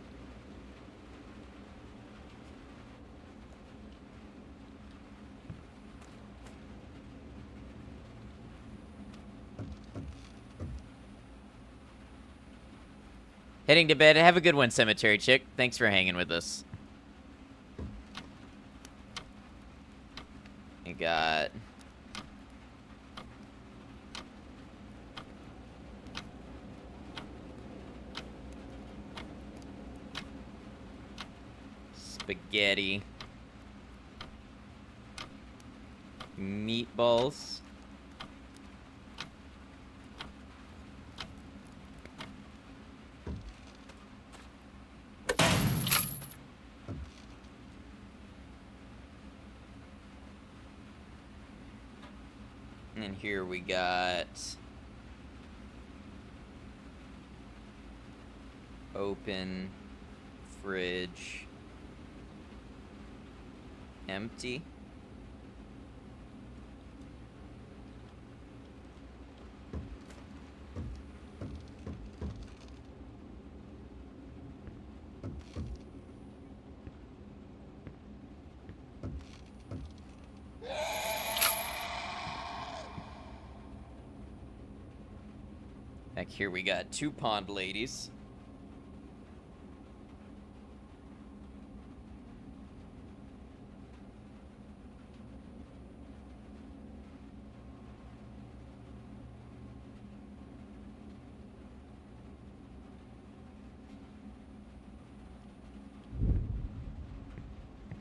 Heading to bed. Have a good one, Cemetery Chick. Thanks for hanging with us. You got spaghetti, meatballs, and here we got open fridge, empty. Back here we got 2 pond ladies.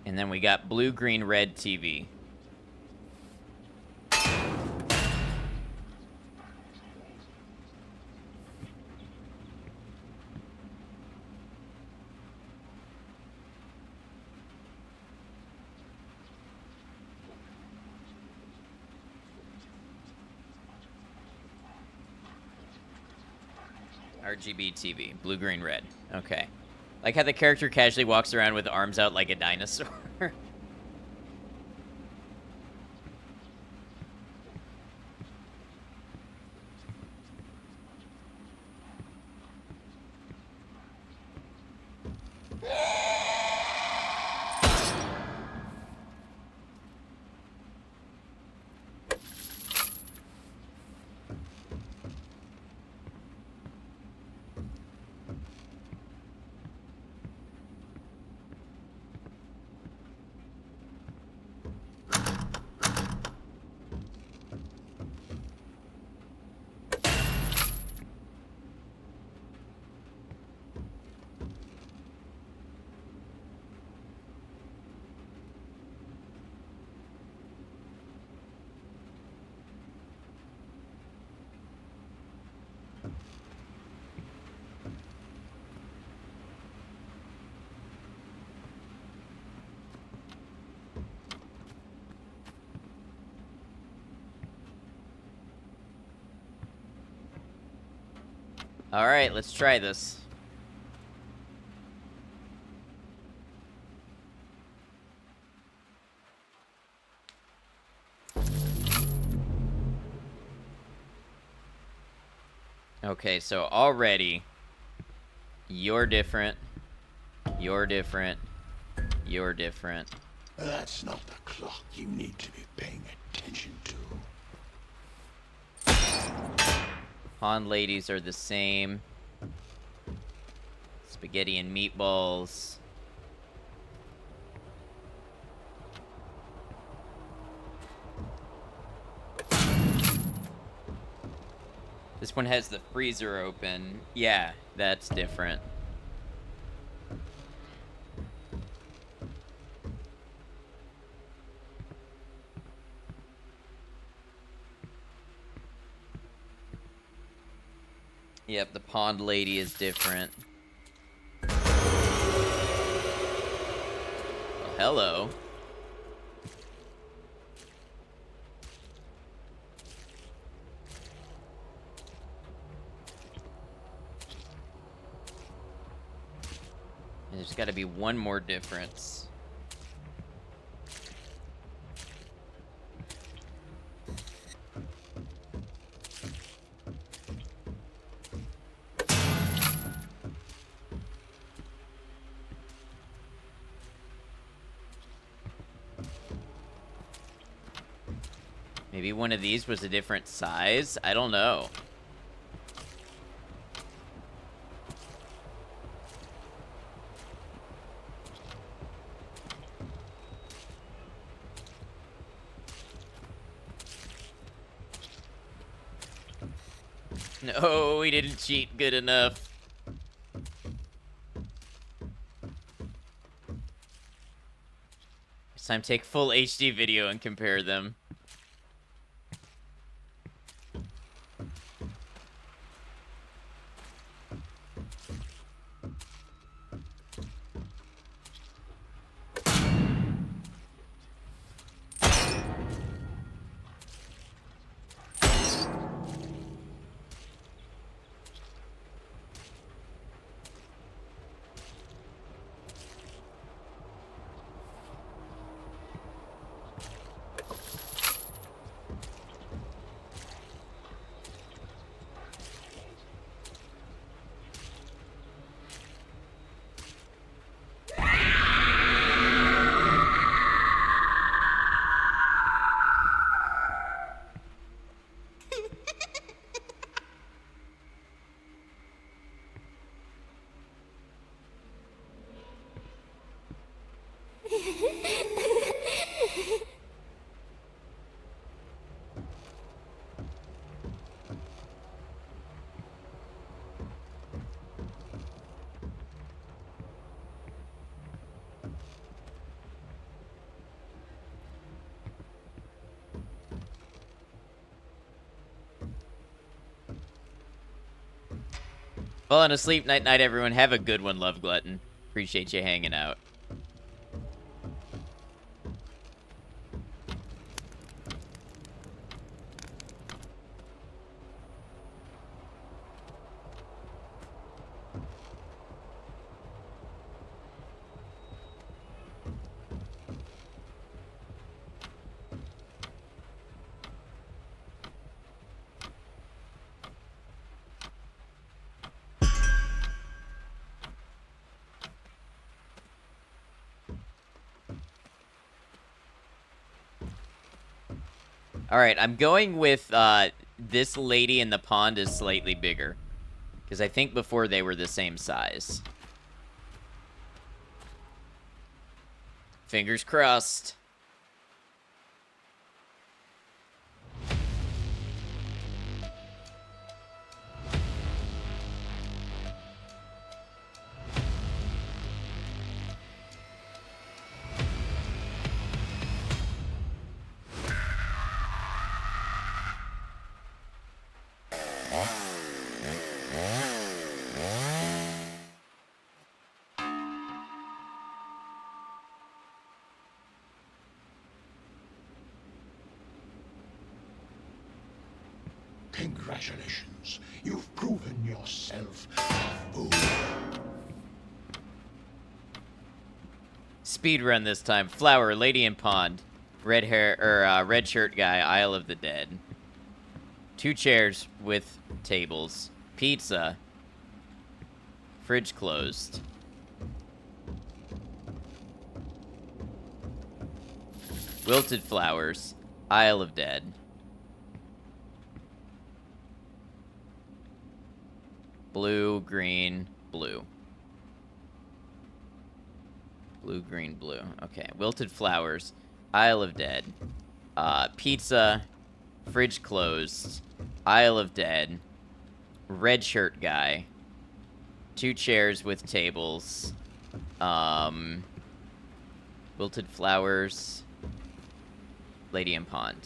And then we got blue, green, red TV. RGB TV, blue, green, red. Okay. Like how the character casually walks around with arms out like a dinosaur. Alright, let's try this. Okay, so already, you're different, you're different, you're different. That's not the clock you need to be paying attention to. Pond ladies are the same. Spaghetti and meatballs. This one has the freezer open. Yeah, that's different. Yep, the pond lady is different. Well, hello. And there's got to be one more difference. Maybe one of these was a different size? I don't know. No, we didn't cheat good enough. This time take full HD video and compare them. Falling asleep. Night night, everyone. Have a good one, Love Glutton. Appreciate you hanging out. Alright, I'm going with, this lady in the pond is slightly bigger. Because I think before they were the same size. Fingers crossed. Congratulations. You've proven yourself a fool. Speed run this time. Flower, lady in pond. Red hair, or, red shirt guy, Isle of the Dead. 2 chairs with tables. Pizza. Fridge closed. Wilted flowers. Isle of Dead. Blue, green, blue. Blue, green, blue. Okay, wilted flowers. Isle of Dead. Pizza. Fridge closed. Isle of Dead. Red shirt guy. 2 chairs with tables. Wilted flowers. Lady in pond.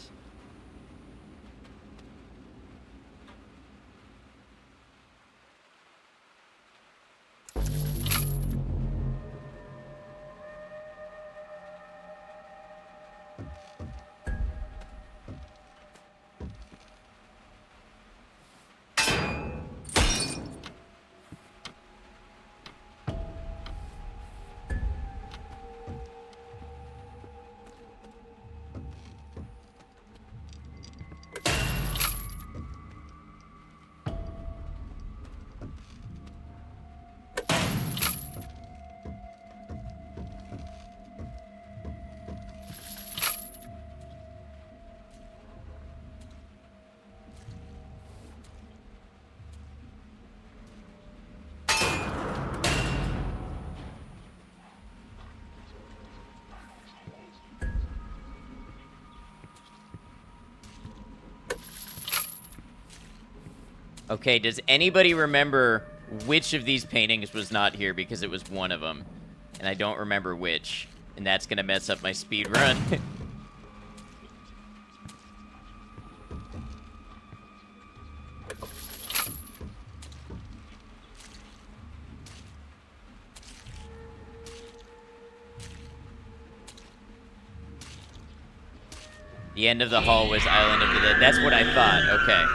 Okay, does anybody remember which of these paintings was not here? Because it was one of them. And I don't remember which. and that's gonna mess up my speed run. The end of the hall was Island of the Dead. That's what I thought. Okay.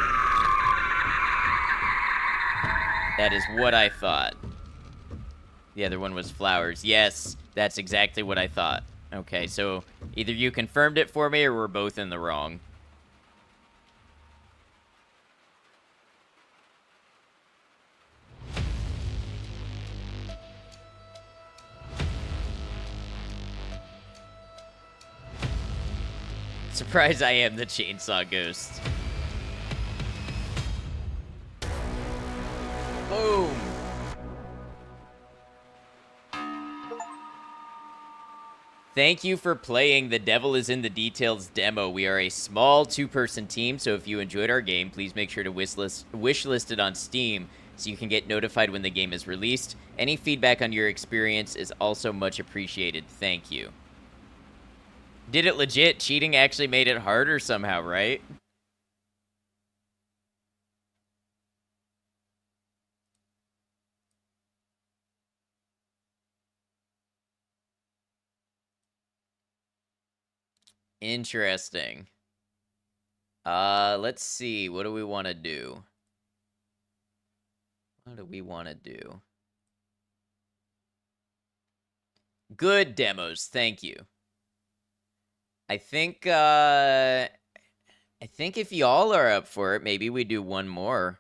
That is what I thought. The other one was Flowers. Yes, that's exactly what I thought. Okay, so either you confirmed it for me or we're both in the wrong. Surprised I am the chainsaw ghost. Boom. Thank you for playing The Devil is in the Details demo. We are a small 2-person team, so if you enjoyed our game, please make sure to wishlist it on Steam so you can get notified when the game is released. Any feedback on your experience is also much appreciated. Thank you. Did it legit? Cheating actually made it harder somehow, right? Interesting. Let's see. What do we want to do? What do we want to do? Good demos. Thank you. I think if y'all are up for it, maybe we do one more.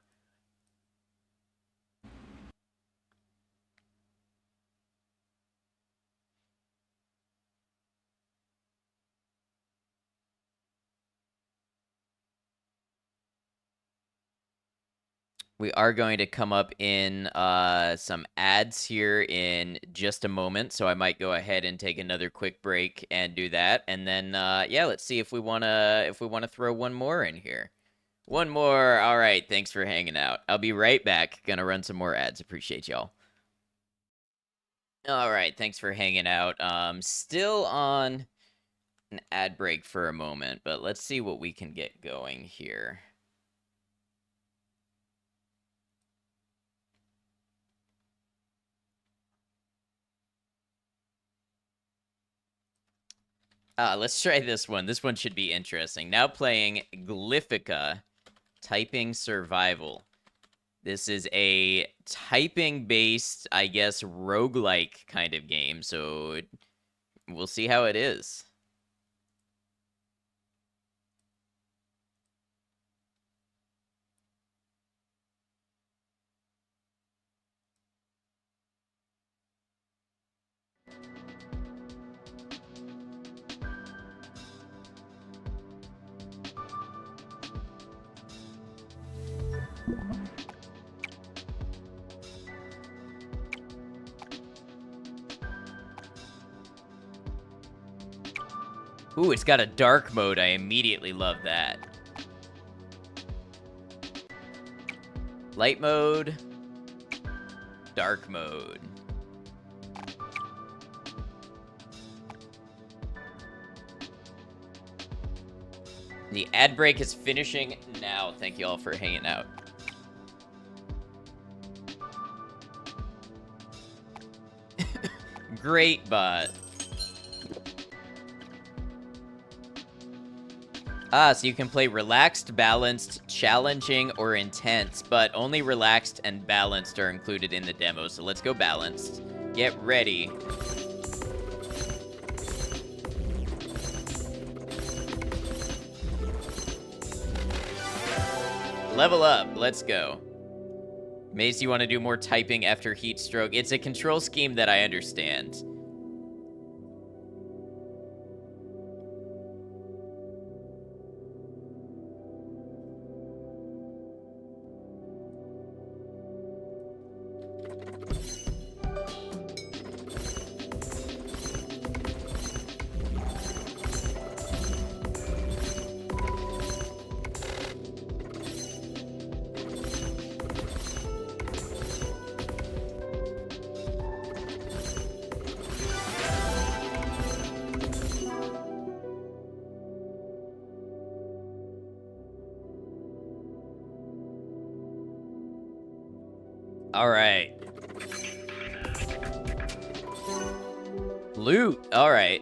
We are going to come up in some ads here in just a moment, so I might go ahead and take another quick break and do that, and then yeah, let's see if we wanna throw one more in here. One more. All right. Thanks for hanging out. I'll be right back. Gonna run some more ads. Appreciate y'all. All right. Thanks for hanging out. Still on an ad break for a moment, but let's see what we can get going here. Let's try this one. This one should be interesting. Now playing Glyphica, Typing Survival. This is a typing-based, I guess, roguelike kind of game, so we'll see how it is. Ooh, it's got a dark mode. I immediately love that. Light mode. Dark mode. The ad break is finishing now. Thank you all for hanging out. Great bot. So you can play relaxed, balanced, challenging, or intense, but only relaxed and balanced are included in the demo. So let's go balanced. Get ready. Level up. Let's go. Mace, you want to do more typing after heat stroke? It's a control scheme that I understand. All right. Loot. All right.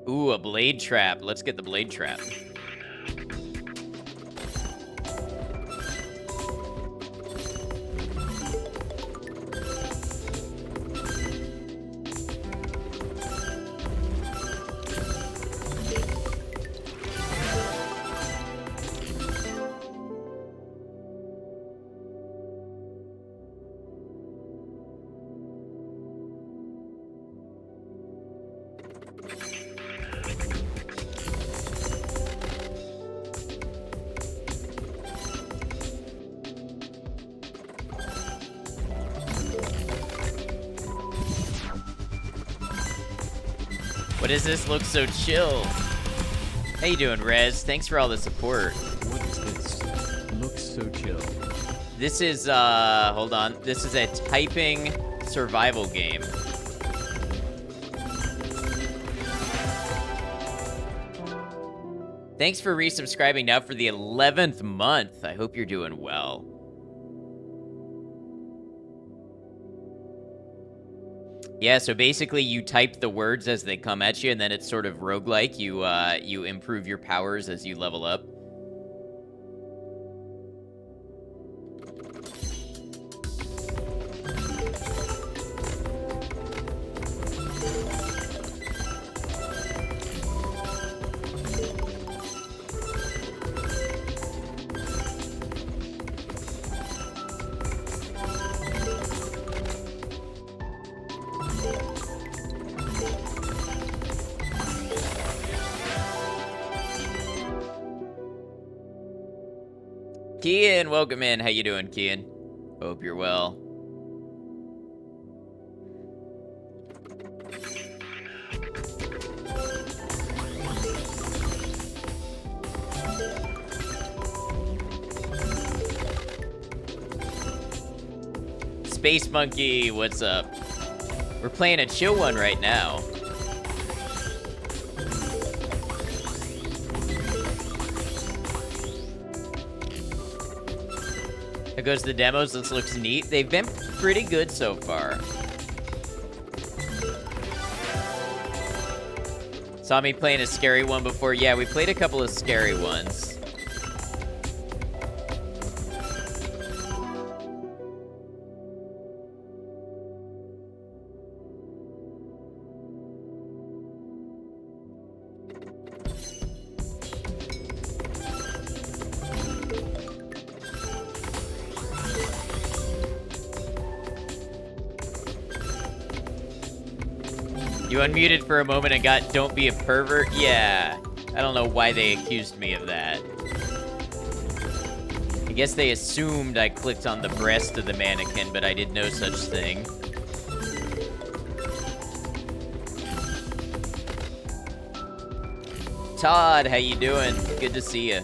Ooh, a blade trap. Let's get the blade trap. What does this look so chill? How you doing, Rez? Thanks for all the support. What is this? Looks so chill. This is, hold on. This is a typing survival game. Thanks for resubscribing now for the 11th month. I hope you're doing well. Yeah, so basically you type the words as they come at you, and then it's sort of roguelike. You improve your powers as you level up. Kian, welcome in. How you doing, Kian? Hope you're well. Space Monkey, what's up? We're playing a chill one right now. There goes the demos. This looks neat. They've been pretty good so far. Saw me playing a scary one before. Yeah, we played a couple of scary ones. You unmuted for a moment and got "don't be a pervert"? Yeah. I don't know why they accused me of that. I guess they assumed I clicked on the breast of the mannequin, but I did no such thing. Todd, how you doing? Good to see you.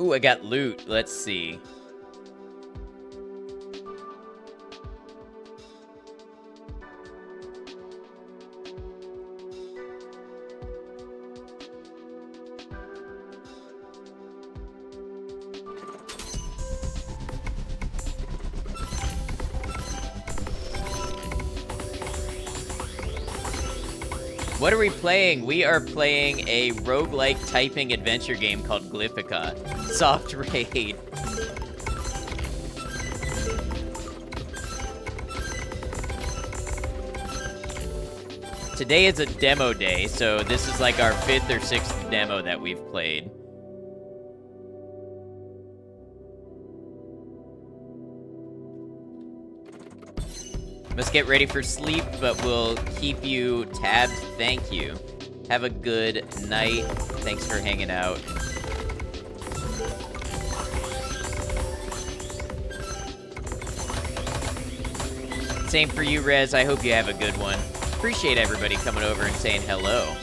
Ooh, I got loot. Let's see. What are we playing? We are playing a roguelike typing adventure game called Glyphica. Soft raid. Today is a demo day, so this is like our 5th or 6th demo that we've played. Must get ready for sleep, but we'll keep you tabbed. Thank you. Have a good night. Thanks for hanging out. Same for you, Rez. I hope you have a good one. Appreciate everybody coming over and saying hello.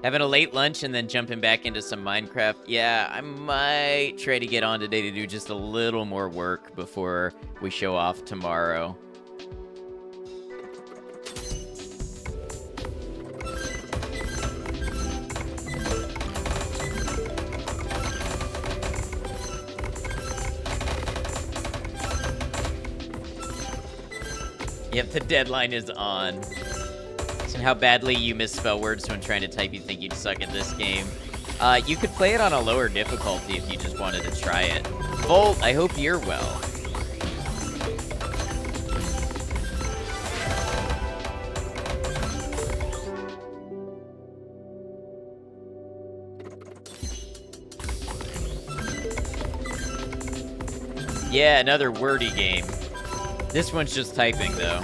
Having a late lunch and then jumping back into some Minecraft. Yeah, I might try to get on today to do just a little more work before we show off tomorrow. Yep, the deadline is on. And how badly you misspell words when trying to type, you think you'd suck at this game. You could play it on a lower difficulty if you just wanted to try it. Volt, I hope you're well. Yeah, another wordy game. This one's just typing, though.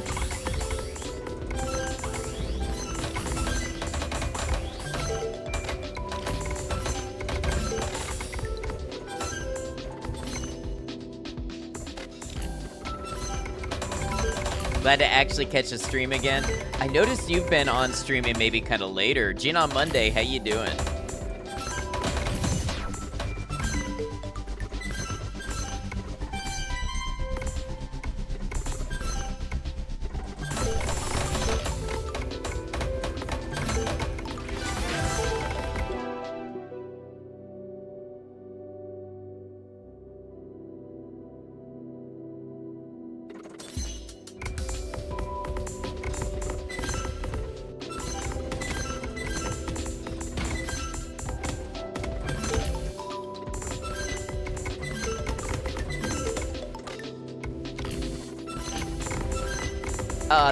Glad to actually catch a stream again. I noticed you've been on streaming maybe kind of later. Gene on Monday, how you doing?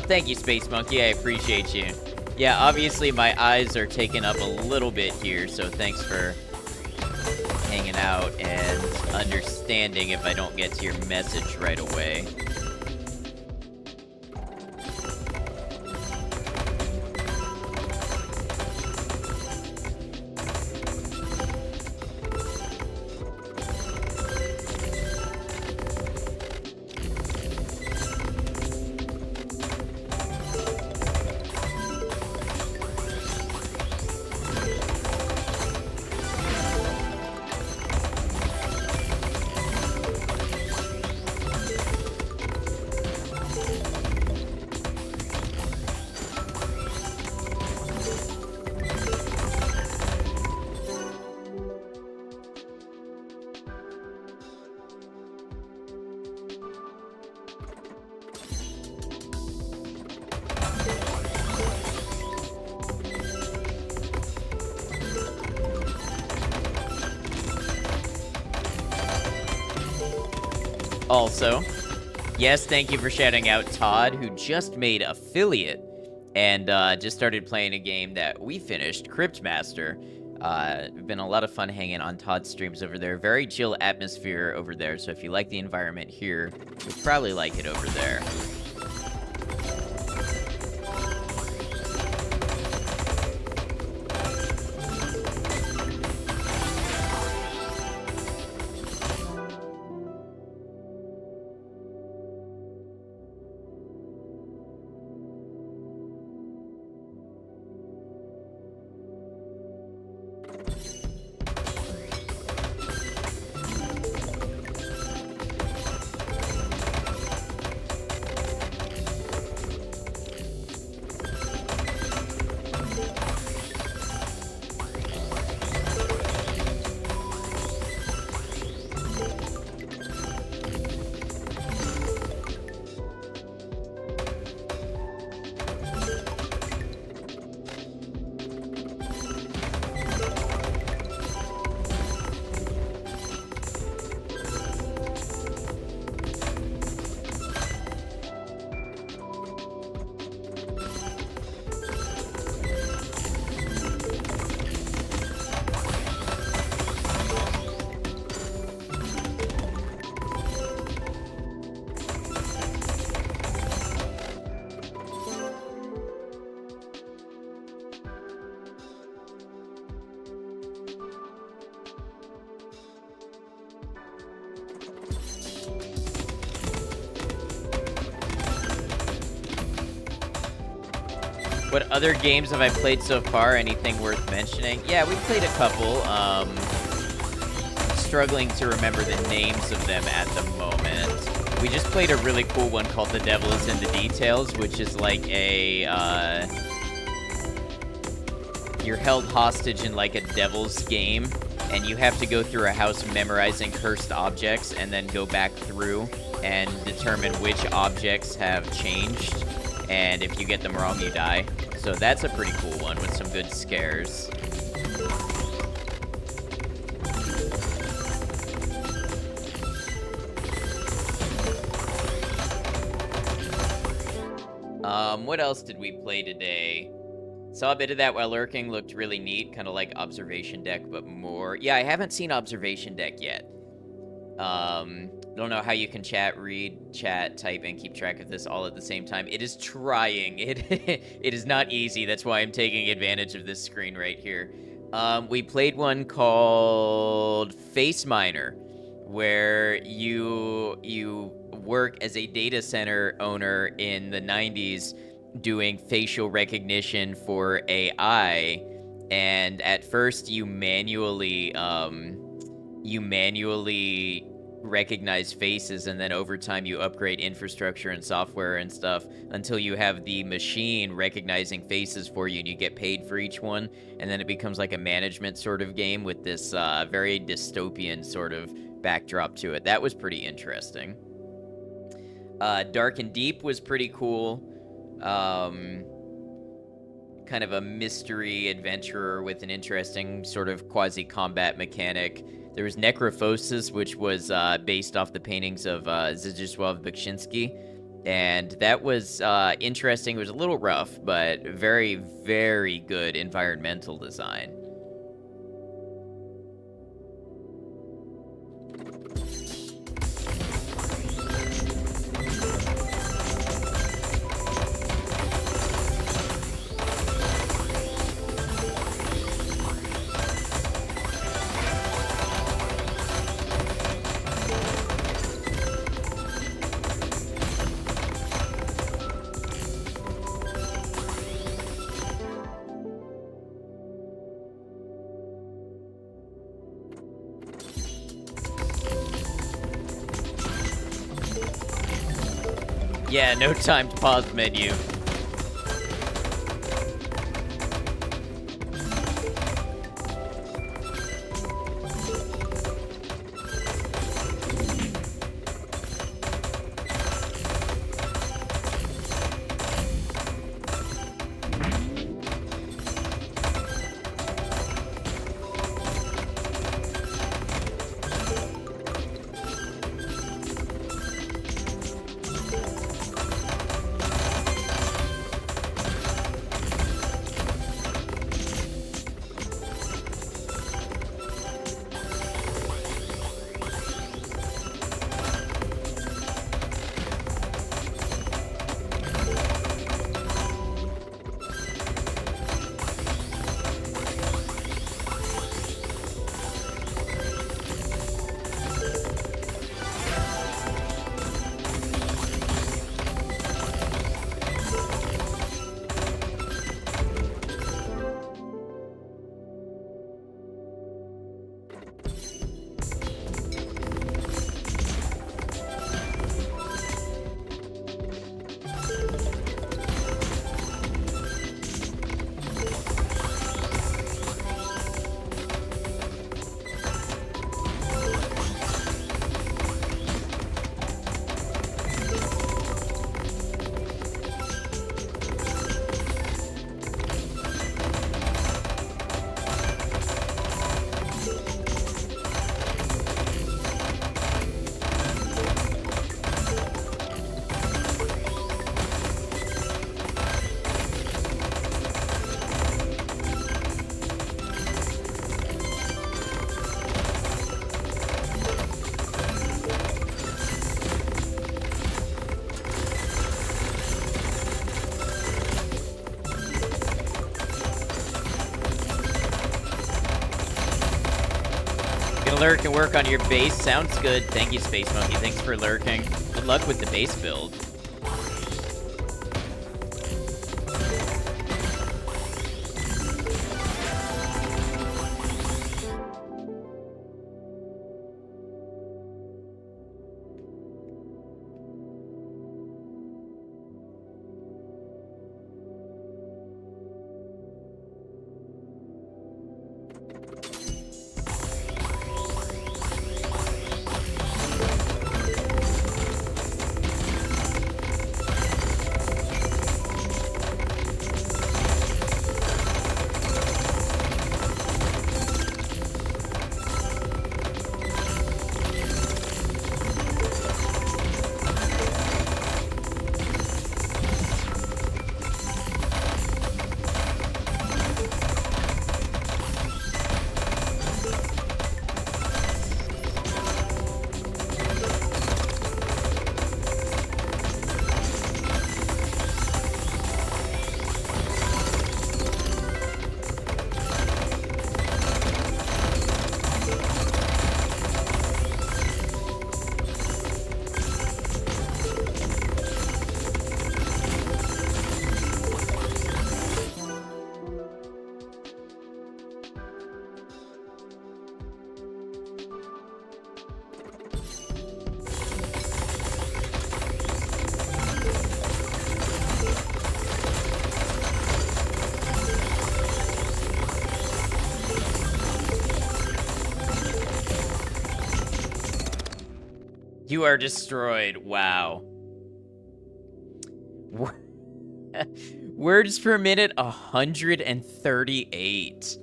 Thank you, Space Monkey. I appreciate you. Yeah, obviously my eyes are taken up a little bit here, so thanks for hanging out and understanding if I don't get to your message right away. Also, yes, thank you for shouting out Todd, who just made affiliate and just started playing a game that we finished, Cryptmaster. It's been a lot of fun hanging on Todd's streams over there. Very chill atmosphere over there, so if you like the environment here, you'll probably like it over there. What other games have I played so far? Anything worth mentioning? Yeah, we played a couple. Struggling to remember the names of them at the moment. We just played a really cool one called The Devil is in the Details, which is like a, you're held hostage in like a devil's game, and you have to go through a house memorizing cursed objects and then go back through and determine which objects have changed, and if you get them wrong, you die. So that's a pretty cool one with some good scares. What else did we play today? Saw a bit of that while lurking, looked really neat, kind of like Observation Deck, but more. Yeah, I haven't seen Observation Deck yet. Don't know how you can chat, read, chat, type, and keep track of this all at the same time. It is trying. It is not easy. That's why I'm taking advantage of this screen right here. We played one called Faceminer, where you work as a data center owner in the 90s doing facial recognition for AI, and at first you manually recognize faces, and then over time you upgrade infrastructure and software and stuff until you have the machine recognizing faces for you, and you get paid for each one, and then it becomes like a management sort of game with this very dystopian sort of backdrop to it. That was pretty interesting. Dark and Deep was pretty cool. Kind of a mystery adventurer with an interesting sort of quasi-combat mechanic. There was Necrophosis, which was based off the paintings of Zdzisław Beksiński, and that was interesting. It was a little rough, but very, very good environmental design. Yeah, no timed pause menu. Lurk and work on your base. Sounds good. Thank you, Space Monkey. Thanks for lurking. Good luck with the base build. You are destroyed. Wow. Words per minute, 138.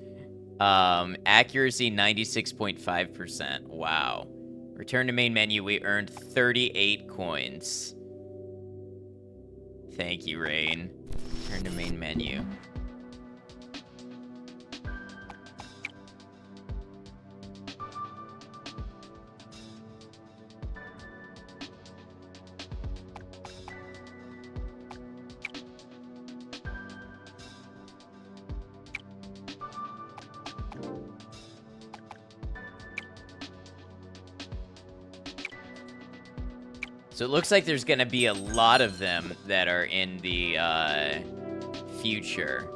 Accuracy, 96.5%. Wow. Return to main menu. We earned 38 coins. Thank you, Rain. Return to main menu. So it looks like there's gonna be a lot of them that are in the future.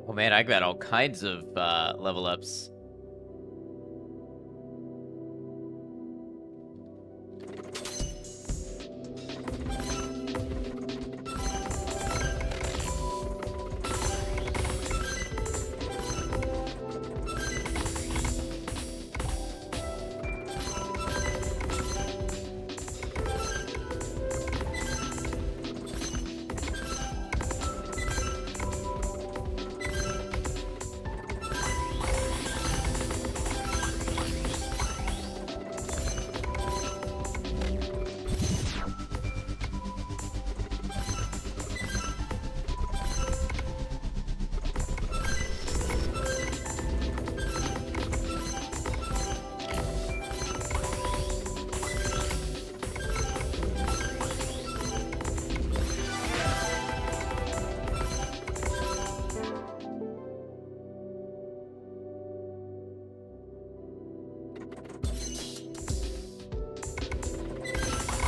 Oh man, I got all kinds of level ups.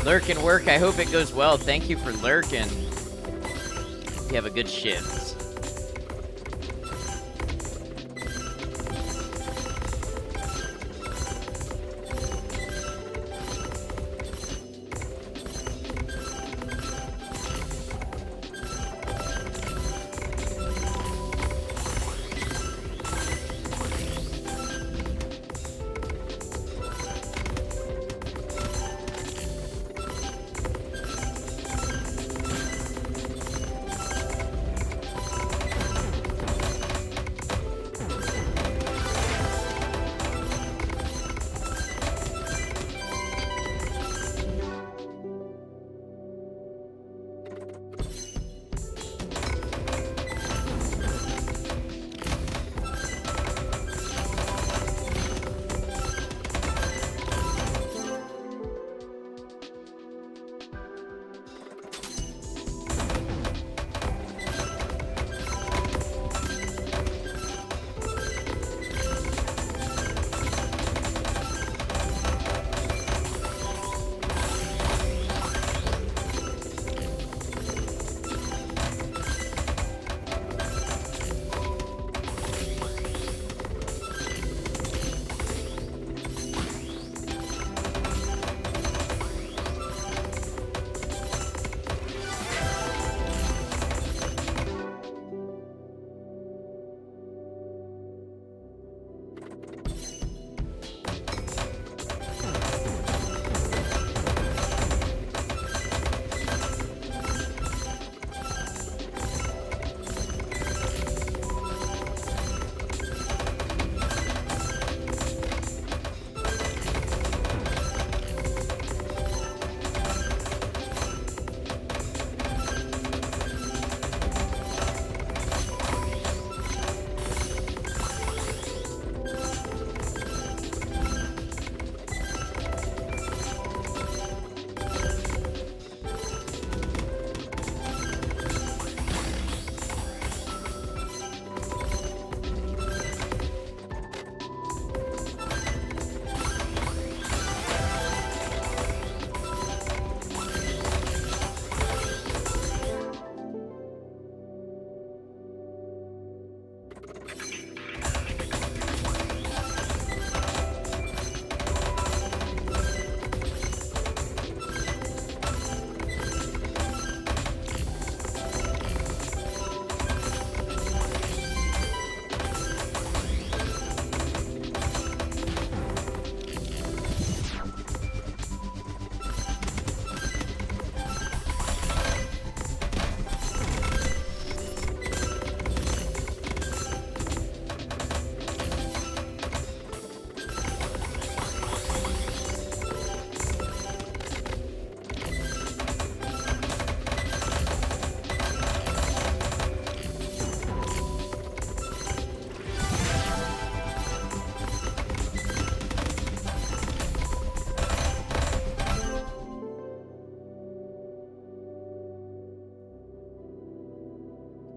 Lurkin work, I hope it goes well. Thank you for lurking. You have a good shift.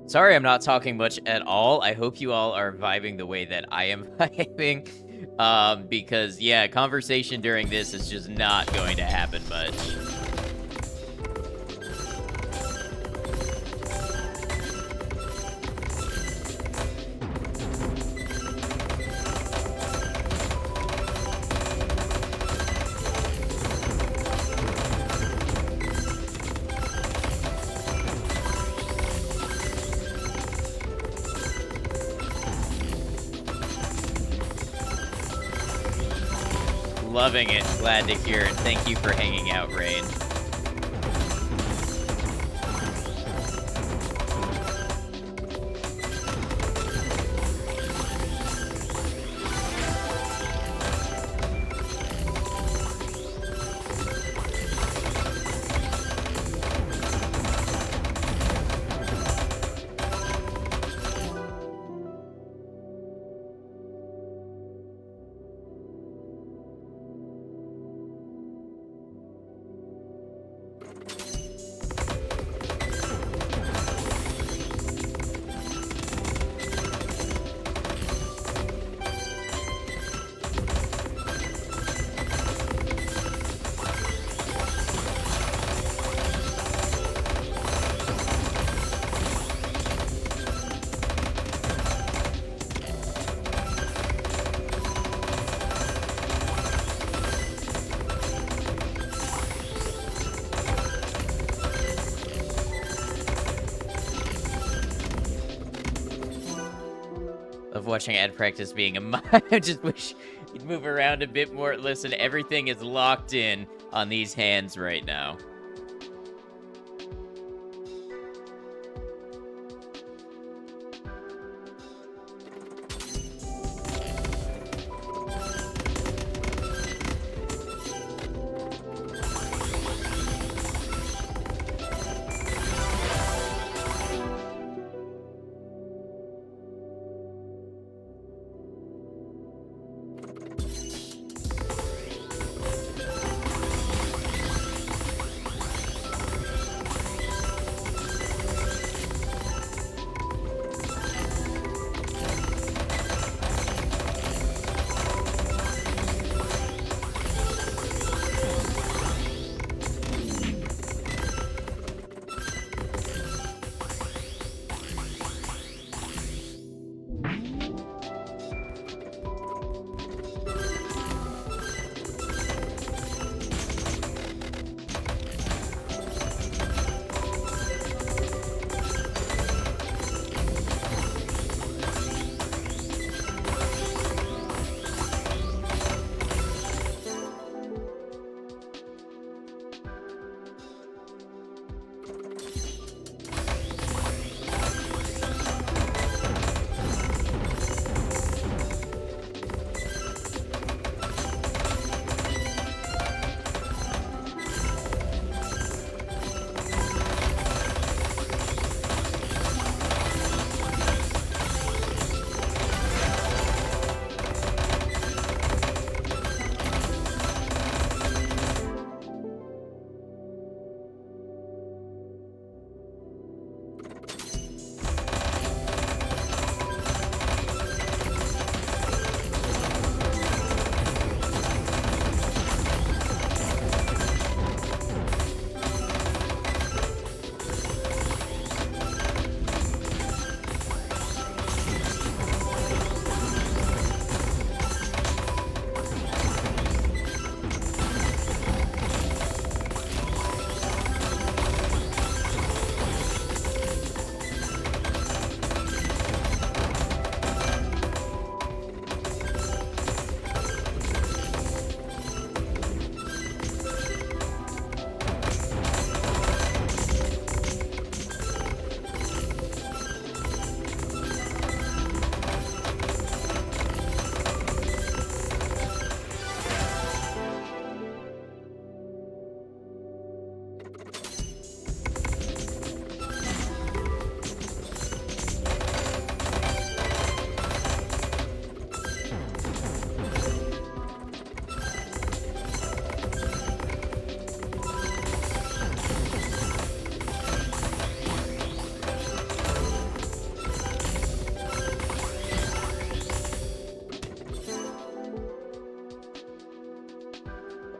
Sorry I'm not talking much at all. I hope you all are vibing the way that I am vibing. Because, yeah, conversation during this is just not going to happen much. Loving it. Glad to hear it. Thank you for hanging out, Rain. love watching ad practice being a mime. I just wish you'd move around a bit more. Listen, everything is locked in on these hands right now.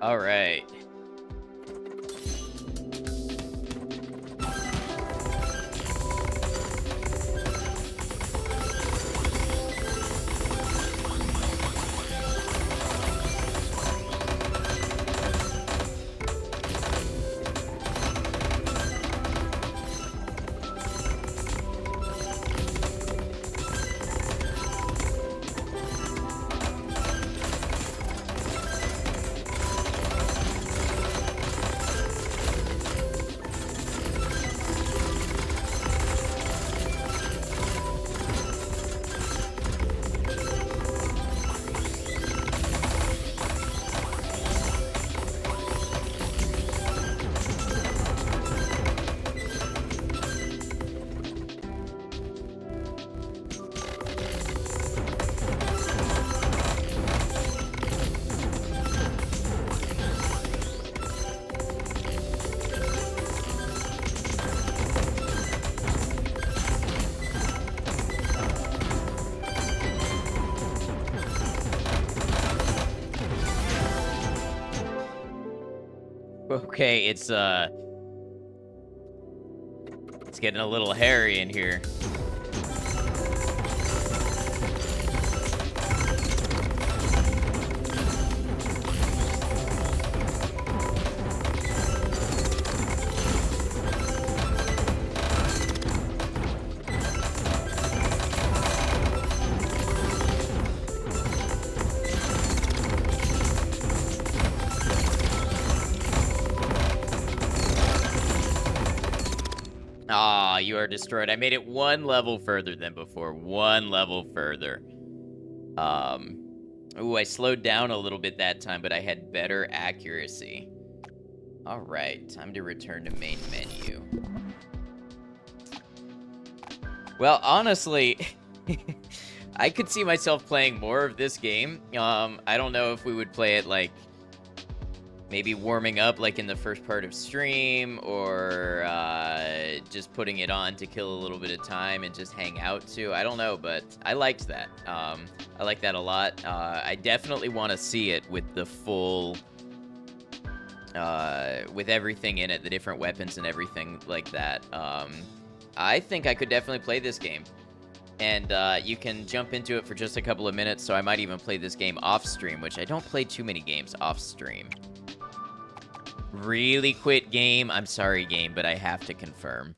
All right. Okay, it's getting a little hairy in here. Ah, you are destroyed. I made it one level further than before. One level further. Ooh, I slowed down a little bit that time, but I had better accuracy. All right, time to return to main menu. Well, honestly, I could see myself playing more of this game. I don't know if we would play it like maybe warming up like in the first part of stream, or just putting it on to kill a little bit of time and just hang out too. I don't know, but I liked that. I like that a lot. I definitely want to see it with the full, with everything in it, the different weapons and everything like that. I think I could definitely play this game. And you can jump into it for just a couple of minutes, so I might even play this game off stream, which I don't play too many games off stream. Really quit game. I'm sorry, game, but I have to confirm.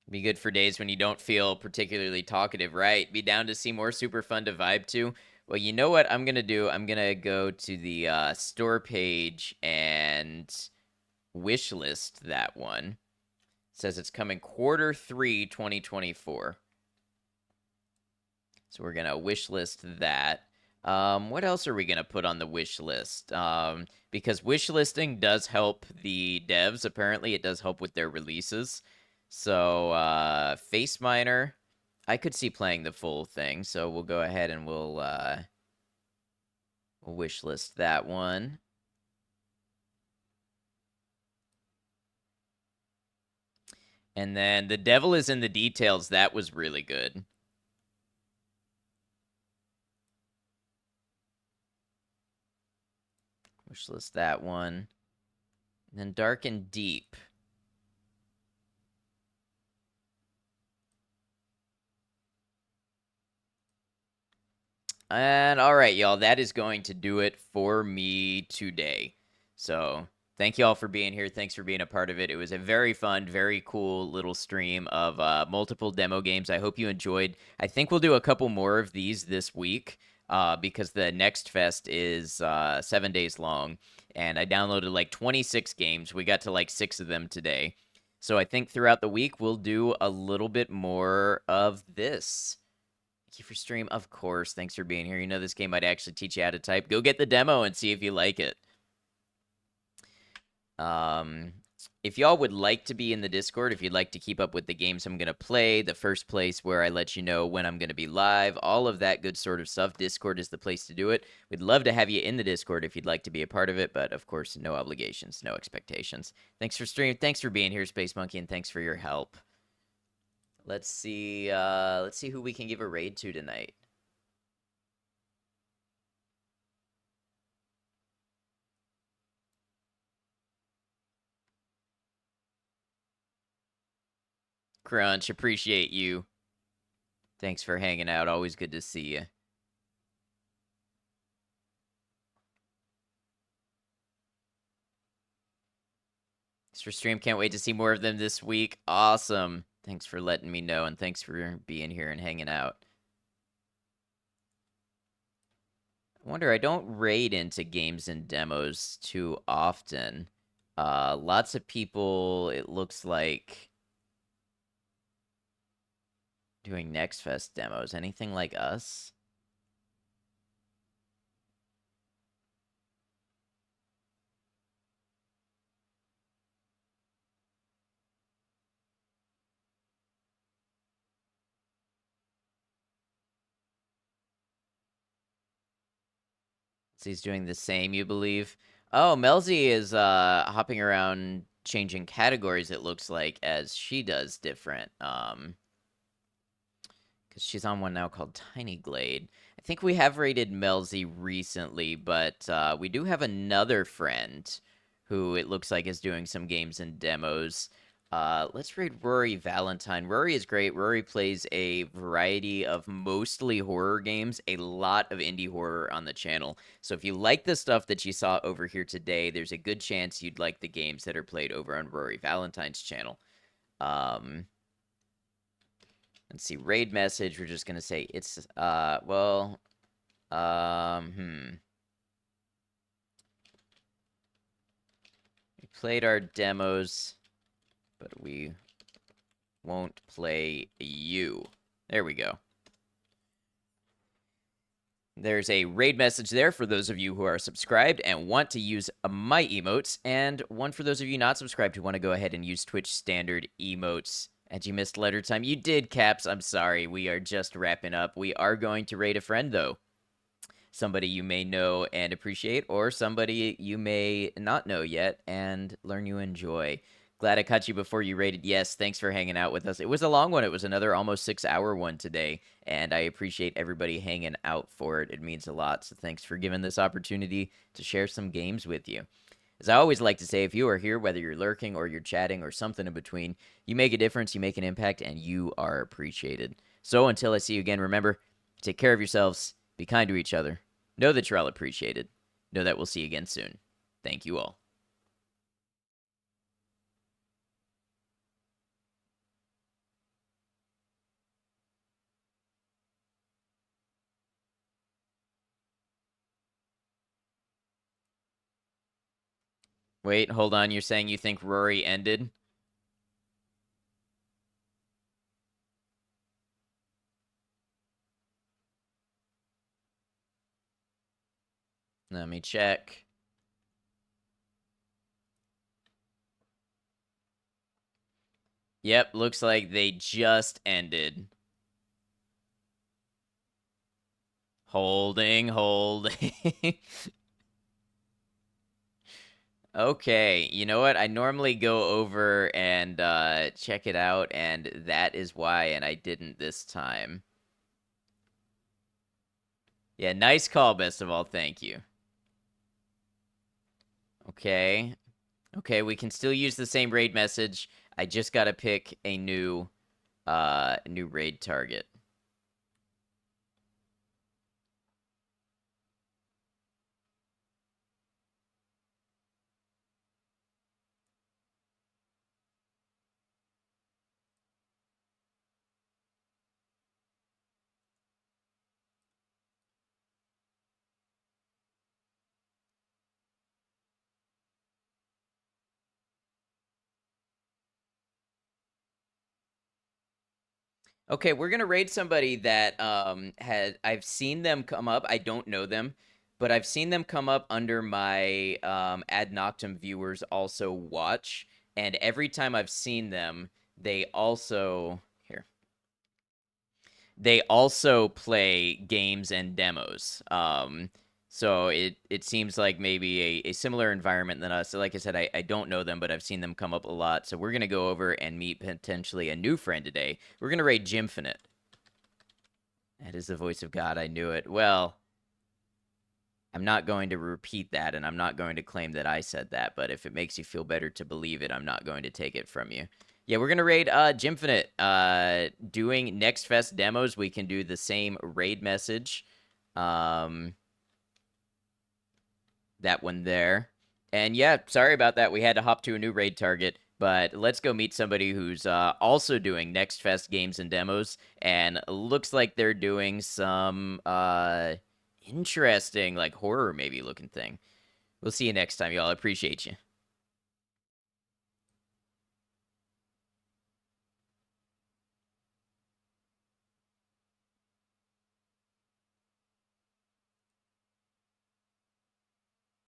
Be good for days when you don't feel particularly talkative, right? Be down to see more super fun to vibe to. Well, you know what I'm going to do? I'm going to go to the store page and wish list that one. It says it's coming Q3 2024. So we're going to wish list that. What else are we going to put on the wish list? Because wish listing does help the devs. Apparently, it does help with their releases. So, Faceminer, I could see playing the full thing. So we'll go ahead and we'll wish list that one. And then The Devil is in the Details. That was really good. Wish list that one. And then Dark and Deep. And all right, y'all, that is going to do it for me today. So thank you all for being here. Thanks for being a part of it. It was a very fun, very cool little stream of multiple demo games. I hope you enjoyed. I think we'll do a couple more of these this week because the next fest is 7 days long. And I downloaded like 26 games. We got to like 6 of them today. So I think throughout the week, we'll do a little bit more of this. Thank you for stream. Of course. Thanks for being here. You know this game might actually teach you how to type. Go get the demo and see if you like it. If y'all would like to be in the Discord, if you'd like to keep up with the games I'm going to play, the first place where I let you know when I'm going to be live, all of that good sort of stuff, Discord is the place to do it. We'd love to have you in the Discord if you'd like to be a part of it, but of course, no obligations, no expectations. Thanks for stream. Thanks for being here, Space Monkey, and thanks for your help. Let's see who we can give a raid to tonight. Crunch, appreciate you. Thanks for hanging out. Always good to see you. Thanks for stream. Can't wait to see more of them this week. Awesome. Thanks for letting me know, and thanks for being here and hanging out. I wonder, I don't raid into games and demos too often. Lots of people, it looks like, doing Next Fest demos. Anything like us? So he's doing the same, you believe? Oh, Melzy is hopping around changing categories, it looks like, as she does different. Because she's on one now called Tiny Glade. I think we have rated Melzy recently, but we do have another friend who it looks like is doing some games and demos. Let's rate Rory Valentine. Rory is great. Rory plays a variety of mostly horror games, a lot of indie horror on the channel. So if you like the stuff that you saw over here today, there's a good chance you'd like the games that are played over on Rory Valentine's channel. Let's see, raid message. We're just going to say it's, played our demos, but we won't play you. There we go. There's a raid message there for those of you who are subscribed and want to use my emotes, and one for those of you not subscribed who want to go ahead and use Twitch standard emotes. And you missed letter time. You did, Caps. I'm sorry. We are just wrapping up. We are going to raid a friend, though. Somebody you may know and appreciate, or somebody you may not know yet and learn you enjoy. Glad I caught you before you rated. Yes, thanks for hanging out with us. It was a long one. It was another almost 6-hour one today, and I appreciate everybody hanging out for it. It means a lot, so thanks for giving this opportunity to share some games with you. As I always like to say, if you are here, whether you're lurking or you're chatting or something in between, you make a difference, you make an impact, and you are appreciated. So until I see you again, remember, take care of yourselves, be kind to each other, know that you're all appreciated, know that we'll see you again soon. Thank you all. Wait, hold on. You're saying you think Rory ended? Let me check. Yep, looks like they just ended. Holding. Okay, you know what? I normally go over and check it out, and that is why, and I didn't this time. Yeah, nice call, best of all. Thank you. Okay. Okay, we can still use the same raid message. I just gotta pick a new raid target. Okay, we're gonna raid somebody that I've seen them come up. I don't know them, but I've seen them come up under my ad noctem viewers also watch, and every time I've seen them, they also play games and demos. So it seems like maybe a similar environment than us. So like I said, I don't know them, but I've seen them come up a lot. So we're going to go over and meet potentially a new friend today. We're going to raid Gymfinite. That is the voice of God. I knew it. Well, I'm not going to repeat that, and I'm not going to claim that I said that, but if it makes you feel better to believe it, I'm not going to take it from you. Yeah, we're going to raid Gymfinite. Doing Next Fest demos, we can do the same raid message. That one there. And yeah, sorry about that. We had to hop to a new raid target. But let's go meet somebody who's also doing Next Fest games and demos. And looks like they're doing some interesting, like horror maybe looking thing. We'll see you next time, y'all. I appreciate you.